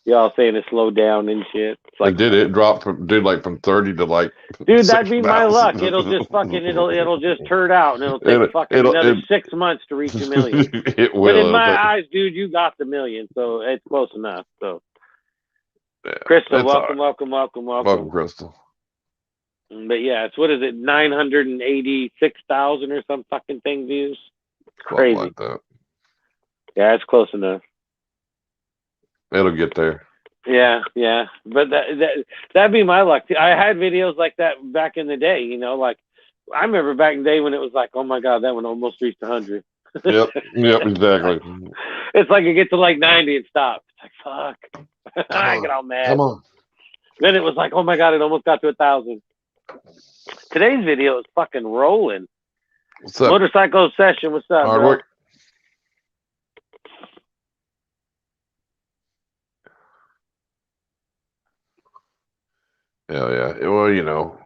[SPEAKER 1] Y'all saying it slowed down and shit. It's like,
[SPEAKER 2] it dropped from 30 to like.
[SPEAKER 1] Dude, that'd be my luck. It'll just it'll just turd out, and it'll take another 6 months to reach $1 million.
[SPEAKER 2] It will.
[SPEAKER 1] But in my eyes, dude, you got the $1 million, so it's close enough. So, yeah, Crystal, welcome.
[SPEAKER 2] Welcome, Crystal.
[SPEAKER 1] But yeah, it's what is it, 986,000 or some fucking thing views? It's crazy.
[SPEAKER 2] Like that.
[SPEAKER 1] Yeah, it's close enough.
[SPEAKER 2] It'll get there.
[SPEAKER 1] Yeah, but that'd be my luck. I had videos like that back in the day. Like I remember back in the day when it was like, oh my god, that one almost reached 100.
[SPEAKER 2] Yep, exactly.
[SPEAKER 1] It's like it gets to like 90 and stops. It's like fuck. I get all mad.
[SPEAKER 2] Come on.
[SPEAKER 1] Then it was like, oh my god, it almost got to 1,000. Today's video is fucking rolling.
[SPEAKER 2] What's up?
[SPEAKER 1] Motorcycle Session. What's up,
[SPEAKER 2] Hard
[SPEAKER 1] bro?
[SPEAKER 2] work. Hell yeah. Well, you know.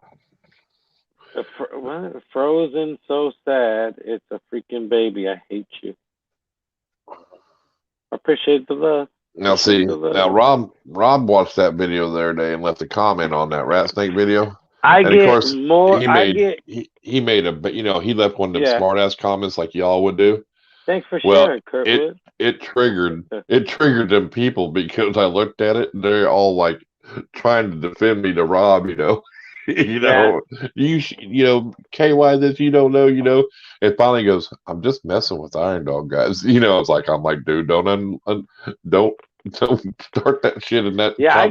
[SPEAKER 1] Frozen, so sad. It's a freaking baby. I hate you. I appreciate the love.
[SPEAKER 2] Now see, now Rob watched that video the other day and left a comment on that rat snake video.
[SPEAKER 1] Of course,
[SPEAKER 2] he made a, you know, he left one of them smart ass comments like y'all would do.
[SPEAKER 1] Thanks for sharing, Kurtwood.
[SPEAKER 2] It triggered them people because I looked at it and they're all like trying to defend me to Rob, you know. You know, you know, KY this you don't know, you know. It finally goes, I'm just messing with Irondogg, guys. You know, it's like I'm like, dude, don't start that shit in that.
[SPEAKER 1] Yeah, I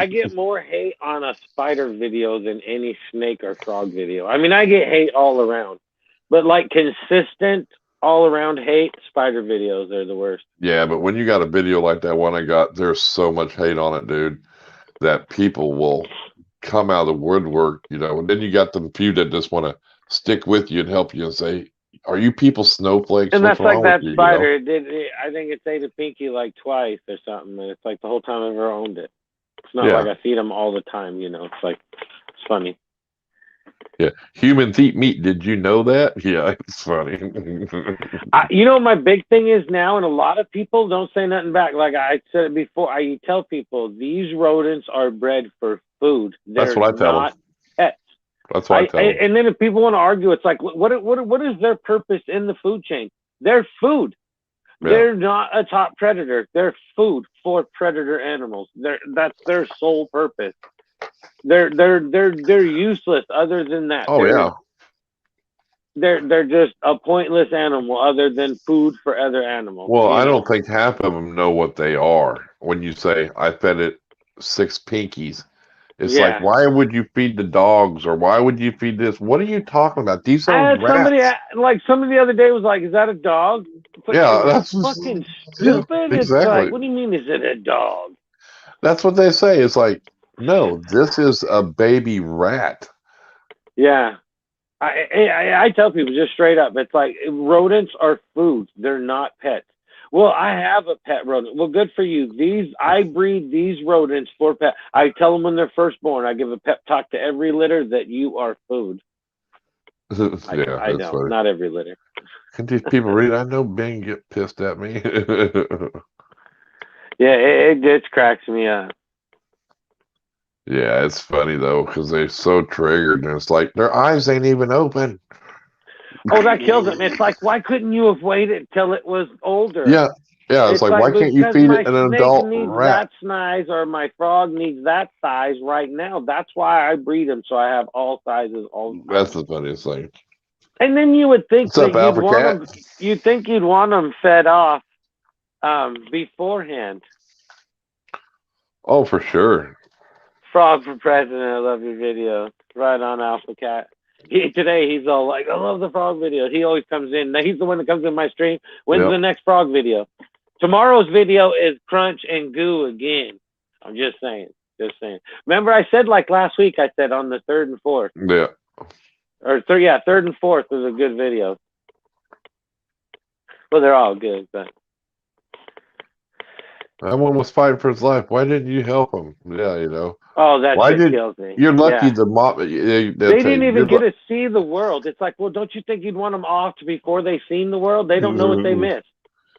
[SPEAKER 1] get more hate on a spider video than any snake or frog video. I mean, I get hate all around, but like consistent all around hate, spider videos are the worst.
[SPEAKER 2] Yeah, but when you got a video like that one I got, there's so much hate on it, dude, that people will come out of the woodwork, you know. And then you got them few that just want to stick with you and help you and say, are you people snowflakes?
[SPEAKER 1] And that's like that spider. You know? I think it ate a pinky like twice or something. And it's like the whole time I've ever owned it. It's not like I feed them all the time, you know. It's like, it's funny.
[SPEAKER 2] Yeah, humans eat meat. Did you know that? Yeah, it's funny.
[SPEAKER 1] You know, my big thing is now, and a lot of people don't say nothing back. Like I said it before, I tell people these rodents are bred for food.
[SPEAKER 2] That's what I tell them.
[SPEAKER 1] Pets.
[SPEAKER 2] That's what I tell them.
[SPEAKER 1] And then if people want to argue, it's like, what is their purpose in the food chain? They're food. Yeah. They're not a top predator. They're food for predator animals. That's their sole purpose. They're useless other than that. They're just a pointless animal other than food for other animals.
[SPEAKER 2] Well, I don't think half of them know what they are. When you say I fed it 6 pinkies, it's like, why would you feed the dogs or why would you feed this? What are you talking about? These are rats.
[SPEAKER 1] Somebody the other day was like, "Is that a dog?" But that's fucking stupid.
[SPEAKER 2] Exactly.
[SPEAKER 1] It's like, what do you mean? Is it a dog?
[SPEAKER 2] That's what they say. It's like, no, this is a baby rat.
[SPEAKER 1] Yeah. I tell people just straight up, it's like rodents are food. They're not pets. Well, I have a pet rodent. Well, good for you. I breed these rodents for pet. I tell them when they're first born, I give a pep talk to every litter that you are food. I know, funny. Not every litter.
[SPEAKER 2] Can these people read? I know Ben get pissed at me.
[SPEAKER 1] Yeah, it just cracks me up.
[SPEAKER 2] Yeah, it's funny though because they're so triggered, and it's like their eyes ain't even open.
[SPEAKER 1] Oh, that kills them. It's like, why couldn't you have waited till it was older?
[SPEAKER 2] Yeah. It's like why can't you feed it an adult rat?
[SPEAKER 1] That size, or my frog needs that size right now. That's why I breed them, so I have all sizes all the time.
[SPEAKER 2] That's the funniest thing.
[SPEAKER 1] And then you would think you'd think you'd want them fed off beforehand.
[SPEAKER 2] Oh, for sure.
[SPEAKER 1] Frog for president. I love your video. Right on, Alpha Cat. Today he's all like, I love the frog video. He always comes in. He's the one that comes in my stream. When's the next frog video? Tomorrow's video is crunch and goo again. I'm just saying. Remember I said like last week, I said on the 3rd and 4th.
[SPEAKER 2] Yeah.
[SPEAKER 1] Or 3rd and 4th was a good video. Well, they're all good, but.
[SPEAKER 2] That one was fighting for his life. Why didn't you help him? Yeah, you know.
[SPEAKER 1] Oh, that kills me.
[SPEAKER 2] You're lucky the mom.
[SPEAKER 1] They didn't even get to see the world. It's like, well, don't you think you'd want them off before they seen the world? They don't know what they missed.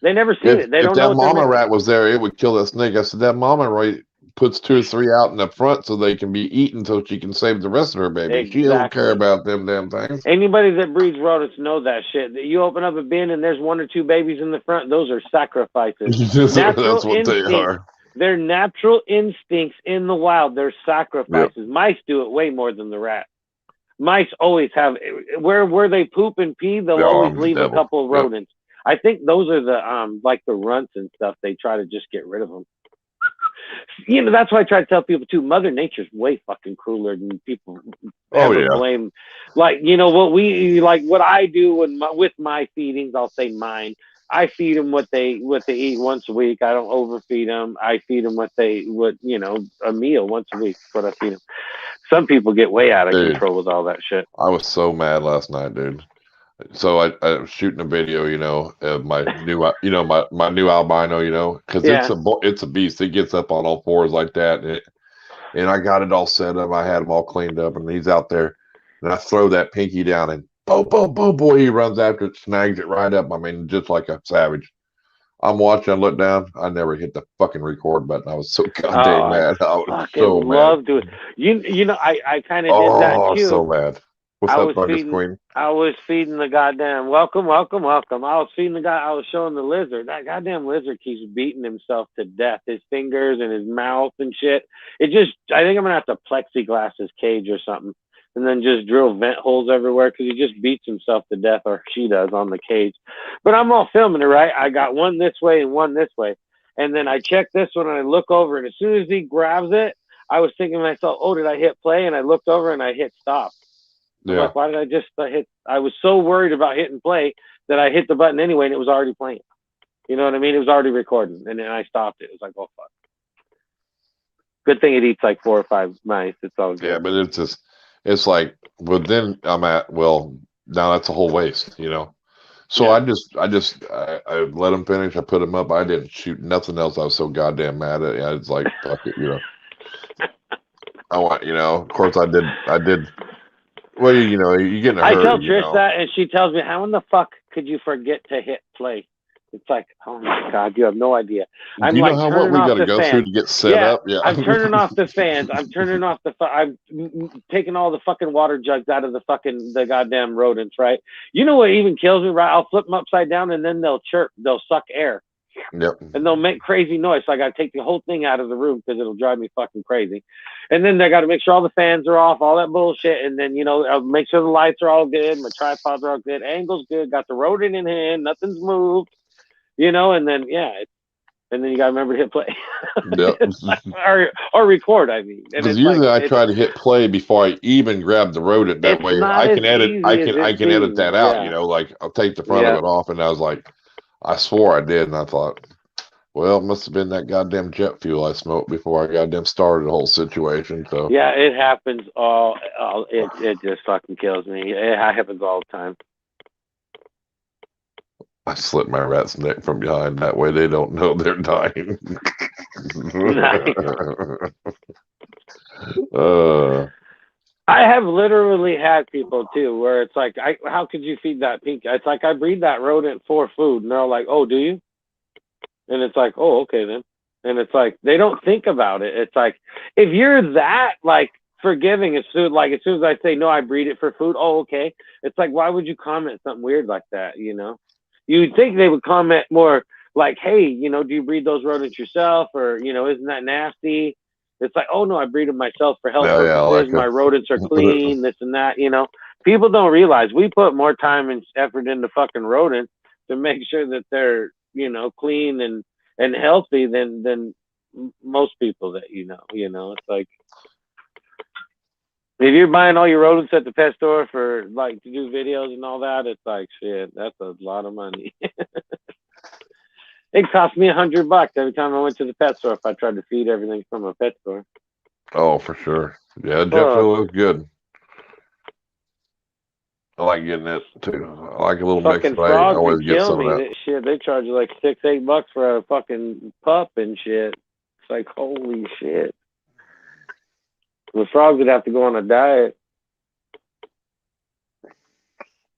[SPEAKER 1] They never seen it. They don't know. If that
[SPEAKER 2] mama rat was there, it would kill that snake. I said that mama rat puts 2 or 3 out in the front so they can be eaten so she can save the rest of her baby. Exactly. She don't care about them damn things.
[SPEAKER 1] Anybody that breeds rodents know that shit. You open up a bin and there's 1 or 2 babies in the front. Those are sacrifices.
[SPEAKER 2] That's what they are.
[SPEAKER 1] They're natural instincts in the wild. They're sacrifices. Yep. Mice do it way more than the rat. Mice always have where they poop and pee. They'll always leave a couple of rodents. Yep. I think those are the like the runts and stuff. They try to just get rid of them. You know, that's why I try to tell people too. Mother Nature's way fucking crueler than people blame. Like, you know what what I do with my feedings. I'll say mine. I feed them what they eat once a week. I don't overfeed them. I feed them what a meal once a week. What I feed them. Some people get way out of control with all that shit.
[SPEAKER 2] I was so mad last night, dude. So I was shooting a video, of my new, my new albino, because it's a beast. It gets up on all fours like that, and I got it all set up. I had him all cleaned up, and he's out there, and I throw that pinky down, and boy, he runs after it, snags it right up. I mean, just like a savage. I'm watching, I look down, I never hit the fucking record button. I was so goddamn mad. I was so mad.
[SPEAKER 1] Love doing. I kind of did that too.
[SPEAKER 2] So mad. What's up, Fungus Queen?
[SPEAKER 1] I was feeding the goddamn welcome. I was feeding the guy. I was showing the lizard. That goddamn lizard keeps beating himself to death. His fingers and his mouth and shit. I think I'm gonna have to plexiglass his cage or something, and then just drill vent holes everywhere because he just beats himself to death, or she does, on the cage. But I'm all filming it, right? I got one this way and one this way, and then I check this one and I look over, and as soon as he grabs it, I was thinking to myself, "Oh, did I hit play?" And I looked over and I hit stop. Yeah. Like, why did I just hit? I was so worried about hitting play that I hit the button anyway, and it was already playing. You know what I mean? It was already recording, and then I stopped it. It was like, oh fuck. Good thing it eats like 4 or 5 mice. It's all good.
[SPEAKER 2] Yeah, but it's like, but then I'm at, well, now that's a whole waste, So I let him finish. I put him up. I didn't shoot nothing else. I was so goddamn mad at it. I was like, fuck it, I want, of course I did. Well, you're getting a hurt.
[SPEAKER 1] I tell Trish that, and she tells me, how in the fuck could you forget to hit play? It's like, oh my God, you have no idea. I'm like,
[SPEAKER 2] what we got to go through to get set up? Yeah.
[SPEAKER 1] I'm turning off the fans. I'm turning off I'm taking all the fucking water jugs out of the goddamn rodents, right? You know what even kills me, right? I'll flip them upside down, and then they'll chirp. They'll suck air.
[SPEAKER 2] Yep.
[SPEAKER 1] And they'll make crazy noise. So I got to take the whole thing out of the room because it'll drive me fucking crazy. And then I got to make sure all the fans are off, all that bullshit. And then, I'll make sure the lights are all good. My tripods are all good. Angle's good. Got the rodent in hand. Nothing's moved. And then, and then you got to remember to hit play.
[SPEAKER 2] Yep.
[SPEAKER 1] or record, I mean.
[SPEAKER 2] Because usually I try to hit play before I even grab the rodent. That way I can edit. I can edit that out. Like I'll take the front of it off, and I was like, I swore I did, and I thought, well, it must have been that goddamn jet fuel I smoked before I goddamn started the whole situation. So
[SPEAKER 1] yeah, it happens it just fucking kills me. It happens all the time.
[SPEAKER 2] I slit my rat's neck from behind. That way they don't know they're dying.
[SPEAKER 1] I have literally had people too where it's like, how could you feed that pink? It's like, I breed that rodent for food, and they're all like, oh, do you? And it's like, oh, okay then. And it's like, they don't think about it. It's like, if you're that like forgiving, as soon as I say no, I breed it for food. Oh, okay. It's like, why would you comment something weird like that? You'd think they would comment more like, hey, do you breed those rodents yourself, or isn't that nasty? It's like, oh no, I breed them myself for health purposes. My rodents are clean, this and that. People don't realize we put more time and effort into fucking rodents to make sure that they're clean and healthy than most people that It's like, if you're buying all your rodents at the pet store for like to do videos and all that, it's like, shit, that's a lot of money. It cost me $100 every time I went to the pet store if I tried to feed everything from a pet store.
[SPEAKER 2] Oh, for sure. Yeah, it definitely looks good. I like getting it too. I like a little mix. I always get some of that.
[SPEAKER 1] Shit, they charge you like $6-8 for a fucking pup and shit. It's like, holy shit. The frogs would have to go on a diet.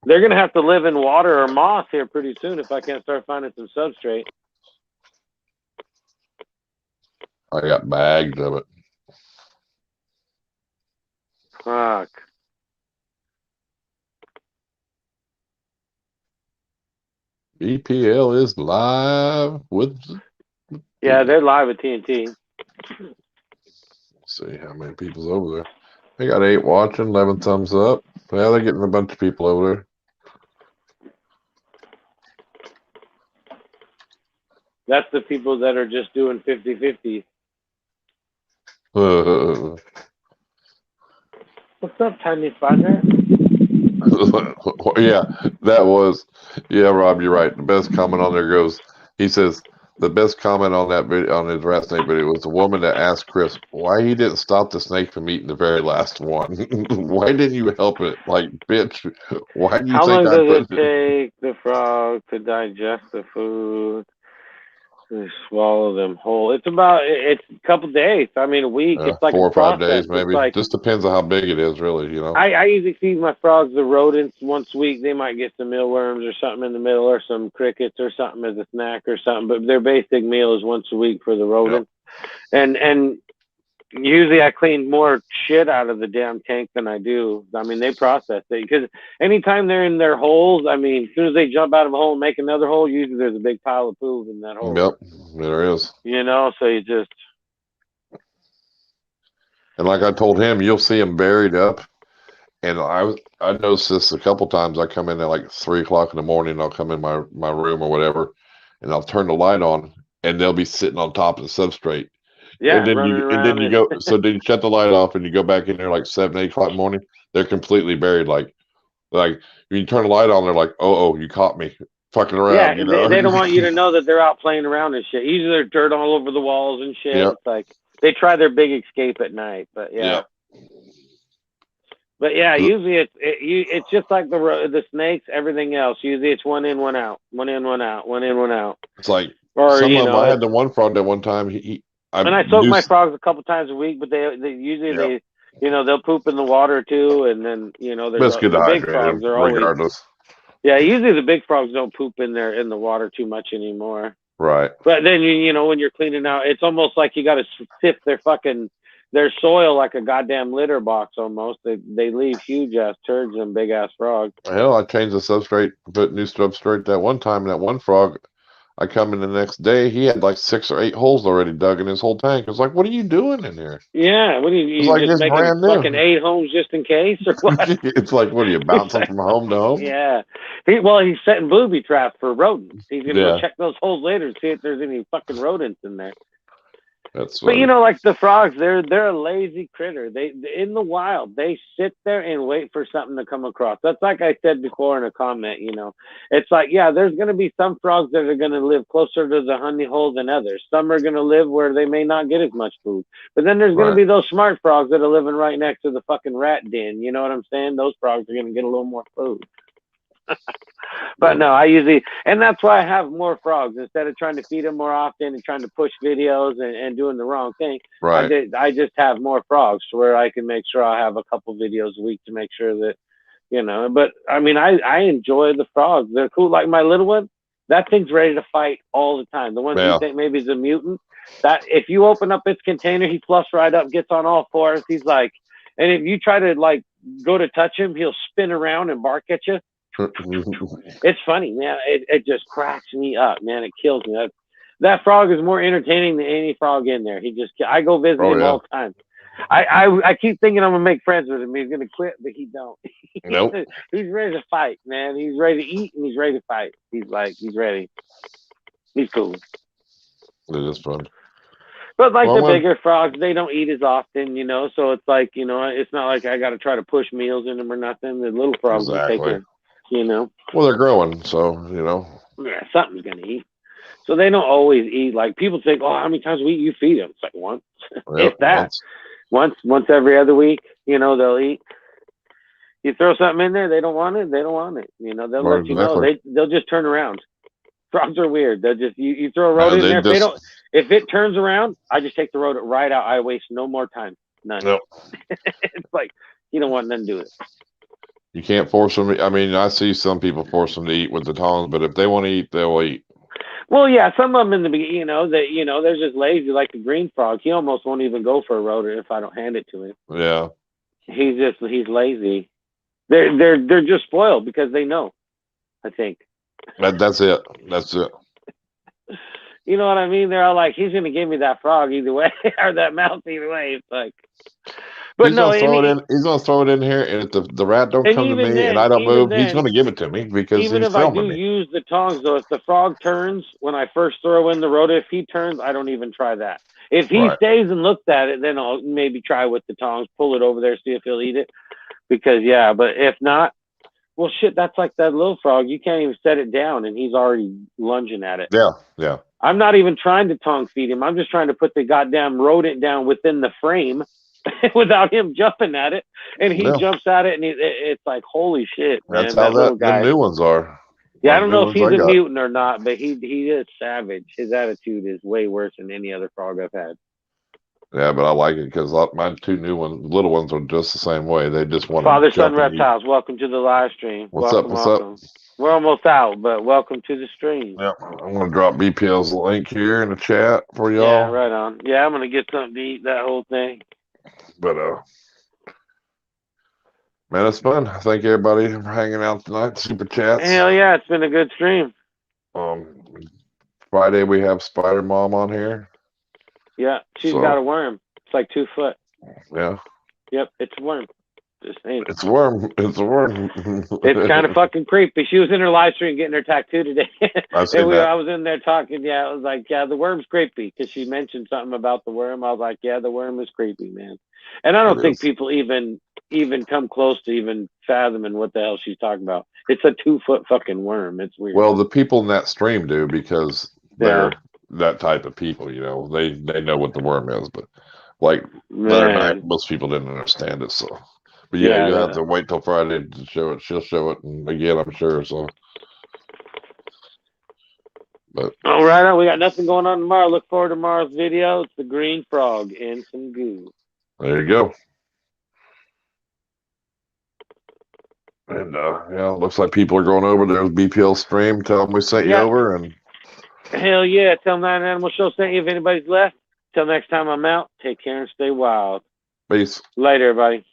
[SPEAKER 1] They're gonna have to live in water or moss here pretty soon if I can't start finding some substrate.
[SPEAKER 2] I got bags of it.
[SPEAKER 1] Fuck.
[SPEAKER 2] EPL is live with.
[SPEAKER 1] Yeah, they're live at TNT.
[SPEAKER 2] Let's see how many people's over there. They got 8 watching, 11 thumbs up. Yeah, they're getting a bunch of people over there.
[SPEAKER 1] That's the people that are just doing 50-50. What's up, Tiny Spider?
[SPEAKER 2] Yeah, that was. Yeah, Rob, you're right. The best comment on there goes. He says the best comment on that video, on his rat snake video, was the woman that asked Chris why he didn't stop the snake from eating the very last one. Why didn't you help it? Like, bitch, why do you
[SPEAKER 1] How
[SPEAKER 2] think
[SPEAKER 1] long
[SPEAKER 2] I
[SPEAKER 1] does
[SPEAKER 2] put
[SPEAKER 1] it take the frog to digest the food? To swallow them whole. It's a couple days. I mean, a week. It's like
[SPEAKER 2] 4
[SPEAKER 1] a
[SPEAKER 2] or 5
[SPEAKER 1] process.
[SPEAKER 2] days, maybe.
[SPEAKER 1] It's like,
[SPEAKER 2] Just depends on how big it is, really. You know.
[SPEAKER 1] I usually feed my frogs the rodents once a week. They might get some mealworms or something in the middle, or some crickets or something as a snack or something. But their basic meal is once a week for the rodent. Yep. And usually I clean more shit out of the damn tank than I do. I mean, they process it, because anytime they're in their holes, I mean, as soon as they jump out of a hole and make another hole, usually there's a big pile of poo in that hole.
[SPEAKER 2] Yep, there is.
[SPEAKER 1] You know, so you just.
[SPEAKER 2] And like I told him, you'll see them buried up. And I noticed this a couple times. I come in at like 3 o'clock in the morning. I'll come in my room or whatever, and I'll turn the light on, and they'll be sitting on top of the substrate.
[SPEAKER 1] Yeah,
[SPEAKER 2] and then you go. So then you shut the light off, and you go back in there like 7, 8 o'clock in the morning. They're completely buried. Like when you turn the light on, they're like, "Oh, you caught me fucking around."
[SPEAKER 1] Yeah,
[SPEAKER 2] you know?
[SPEAKER 1] they don't want you to know that they're out playing around and shit. Usually there's dirt all over the walls and shit. Yep. It's like they try their big escape at night, but yeah. Yep. But yeah, usually it's just like the snakes, everything else. Usually it's one in, one out, one in, one out, one in, one out.
[SPEAKER 2] It's like, or some of them. I had the one frog that one time.
[SPEAKER 1] I soak my frogs a couple times a week, but they usually they'll poop in the water too, and then there's the big frogs are always.
[SPEAKER 2] Regardless.
[SPEAKER 1] Yeah, usually the big frogs don't poop in the water too much anymore.
[SPEAKER 2] Right.
[SPEAKER 1] But then when you're cleaning out, it's almost like you got to sift their soil like a goddamn litter box almost. They leave huge ass turds and big ass frogs.
[SPEAKER 2] Hell, I changed the substrate, put new substrate that one time, and that one frog, I come in the next day, he had like 6 or 8 holes already dug in his whole tank. I was like, what are you doing in here?
[SPEAKER 1] Yeah, what are you just making fucking 8 homes just in case, or what?
[SPEAKER 2] It's like, what are you, bouncing from home to home?
[SPEAKER 1] Yeah. He's setting booby traps for rodents. He's going to go check those holes later and see if there's any fucking rodents in there.
[SPEAKER 2] That's
[SPEAKER 1] but like the frogs, they're a lazy critter. They in the wild, they sit there and wait for something to come across. That's like I said before in a comment. It's like, yeah, there's going to be some frogs that are going to live closer to the honey hole than others. Some are going to live where they may not get as much food. But then there's going to be those smart frogs that are living right next to the fucking rat den. You know what I'm saying? Those frogs are going to get a little more food. But no, and that's why I have more frogs instead of trying to feed them more often and trying to push videos and doing the wrong thing.
[SPEAKER 2] Right.
[SPEAKER 1] I just have more frogs to where I can make sure I have a couple videos a week to make sure that, but I mean, I enjoy the frogs. They're cool. Like my little one, that thing's ready to fight all the time. The one you think maybe is a mutant, that if you open up its container, he fluffs right up, gets on all fours. He's like, and if you try to like go to touch him, he'll spin around and bark at you. It's funny, man. It just cracks me up, man. It kills me. That frog is more entertaining than any frog in there. I go visit him all the time. I keep thinking I'm gonna make friends with him. He's gonna quit, but he don't.
[SPEAKER 2] Nope.
[SPEAKER 1] He's ready to fight, man. He's ready to eat and he's ready to fight. He's ready. He's cool.
[SPEAKER 2] It is fun.
[SPEAKER 1] But like the bigger frogs, they don't eat as often, so it's like, it's not like I got to try to push meals in them or nothing. The little frogs will take it.
[SPEAKER 2] Well, they're growing, so
[SPEAKER 1] yeah, something's gonna eat. So they don't always eat. Like people think, oh, how many times a week you feed them? It's like once, if that. Once every other week, they'll eat. You throw something in there, they don't want it. They don't want it. They'll let you know. They'll just turn around. Frogs are weird. They'll just you throw a rodent in there. If it turns around, I just take the rodent right out. I waste no more time. None.
[SPEAKER 2] Nope.
[SPEAKER 1] It's like you don't want nothing to do with it.
[SPEAKER 2] You can't force them. I mean, I see some people force them to eat with the tongs, but if they want to eat, they'll eat.
[SPEAKER 1] Well, yeah, some of them in the beginning, they're just lazy, like the green frog. He almost won't even go for a rodent if I don't hand it to him.
[SPEAKER 2] Yeah.
[SPEAKER 1] He's lazy. They're just spoiled because they know. I think.
[SPEAKER 2] That's it. That's it.
[SPEAKER 1] You know what I mean? They're all like, he's gonna give me that frog either way, or that mouse either way. It's like. But
[SPEAKER 2] he's gonna throw it in here, and if the rat don't come to me and I don't move, he's gonna give it to me because
[SPEAKER 1] even
[SPEAKER 2] he's
[SPEAKER 1] if I do
[SPEAKER 2] me.
[SPEAKER 1] use the tongs, though, if the frog turns when I first throw in the rodent, if he turns, I don't even try that. If he stays and looks at it, then I'll maybe try with the tongs, pull it over there, see if he'll eat it. Because but if not, Well, shit, that's like that little frog. You can't even set it down, and he's already lunging at it.
[SPEAKER 2] Yeah, yeah.
[SPEAKER 1] I'm not even trying to tongue feed him. I'm just trying to put the goddamn rodent down within the frame without him jumping at it. And he jumps at it, and it's like, holy shit, man.
[SPEAKER 2] That's how the new ones are.
[SPEAKER 1] Yeah, I don't know if he's a mutant or not, but he is savage. His attitude is way worse than any other frog I've had.
[SPEAKER 2] Yeah, but I like it because my two new ones, little ones, are just the same way. They just want
[SPEAKER 1] Father Son Reptiles. Welcome to the live stream.
[SPEAKER 2] What's up?
[SPEAKER 1] We're almost out, but welcome to the stream.
[SPEAKER 2] Yeah, I'm gonna drop BPL's link here in the chat for y'all.
[SPEAKER 1] Yeah, right on. Yeah, I'm gonna get something to eat. That whole thing.
[SPEAKER 2] But man, it's fun. Thank everybody for hanging out tonight. Super chats.
[SPEAKER 1] Hell yeah, it's been a good stream.
[SPEAKER 2] Friday we have Spider Mom on here.
[SPEAKER 1] Yeah, she's got a worm. It's like 2 foot.
[SPEAKER 2] Yeah.
[SPEAKER 1] Yep, it's a worm. Just saying.
[SPEAKER 2] It's a worm. It's a worm.
[SPEAKER 1] It's kind of fucking creepy. She was in her live stream getting her tattoo today.
[SPEAKER 2] I
[SPEAKER 1] was in there talking. Yeah, I was like, yeah, the worm's creepy because she mentioned something about the worm. I was like, yeah, the worm is creepy, man. And I don't think people even come close to even fathoming what the hell she's talking about. It's a 2 foot fucking worm. It's weird.
[SPEAKER 2] Well, the people in that stream do because they're that type of people, you know. They know what the worm is, but like most people didn't understand it. So, but yeah, you have to wait till Friday to show it. She'll show it, and again, I'm sure. So, but
[SPEAKER 1] all right, we got nothing going on tomorrow. Look forward to tomorrow's video. It's the green frog and some goo.
[SPEAKER 2] There you go. And looks like people are going over. There's BPL stream. Tell them we sent you over, and
[SPEAKER 1] hell yeah, tell 9 Animal Show sent you if anybody's left. Till next time I'm out, take care and stay wild.
[SPEAKER 2] Peace.
[SPEAKER 1] Later, everybody.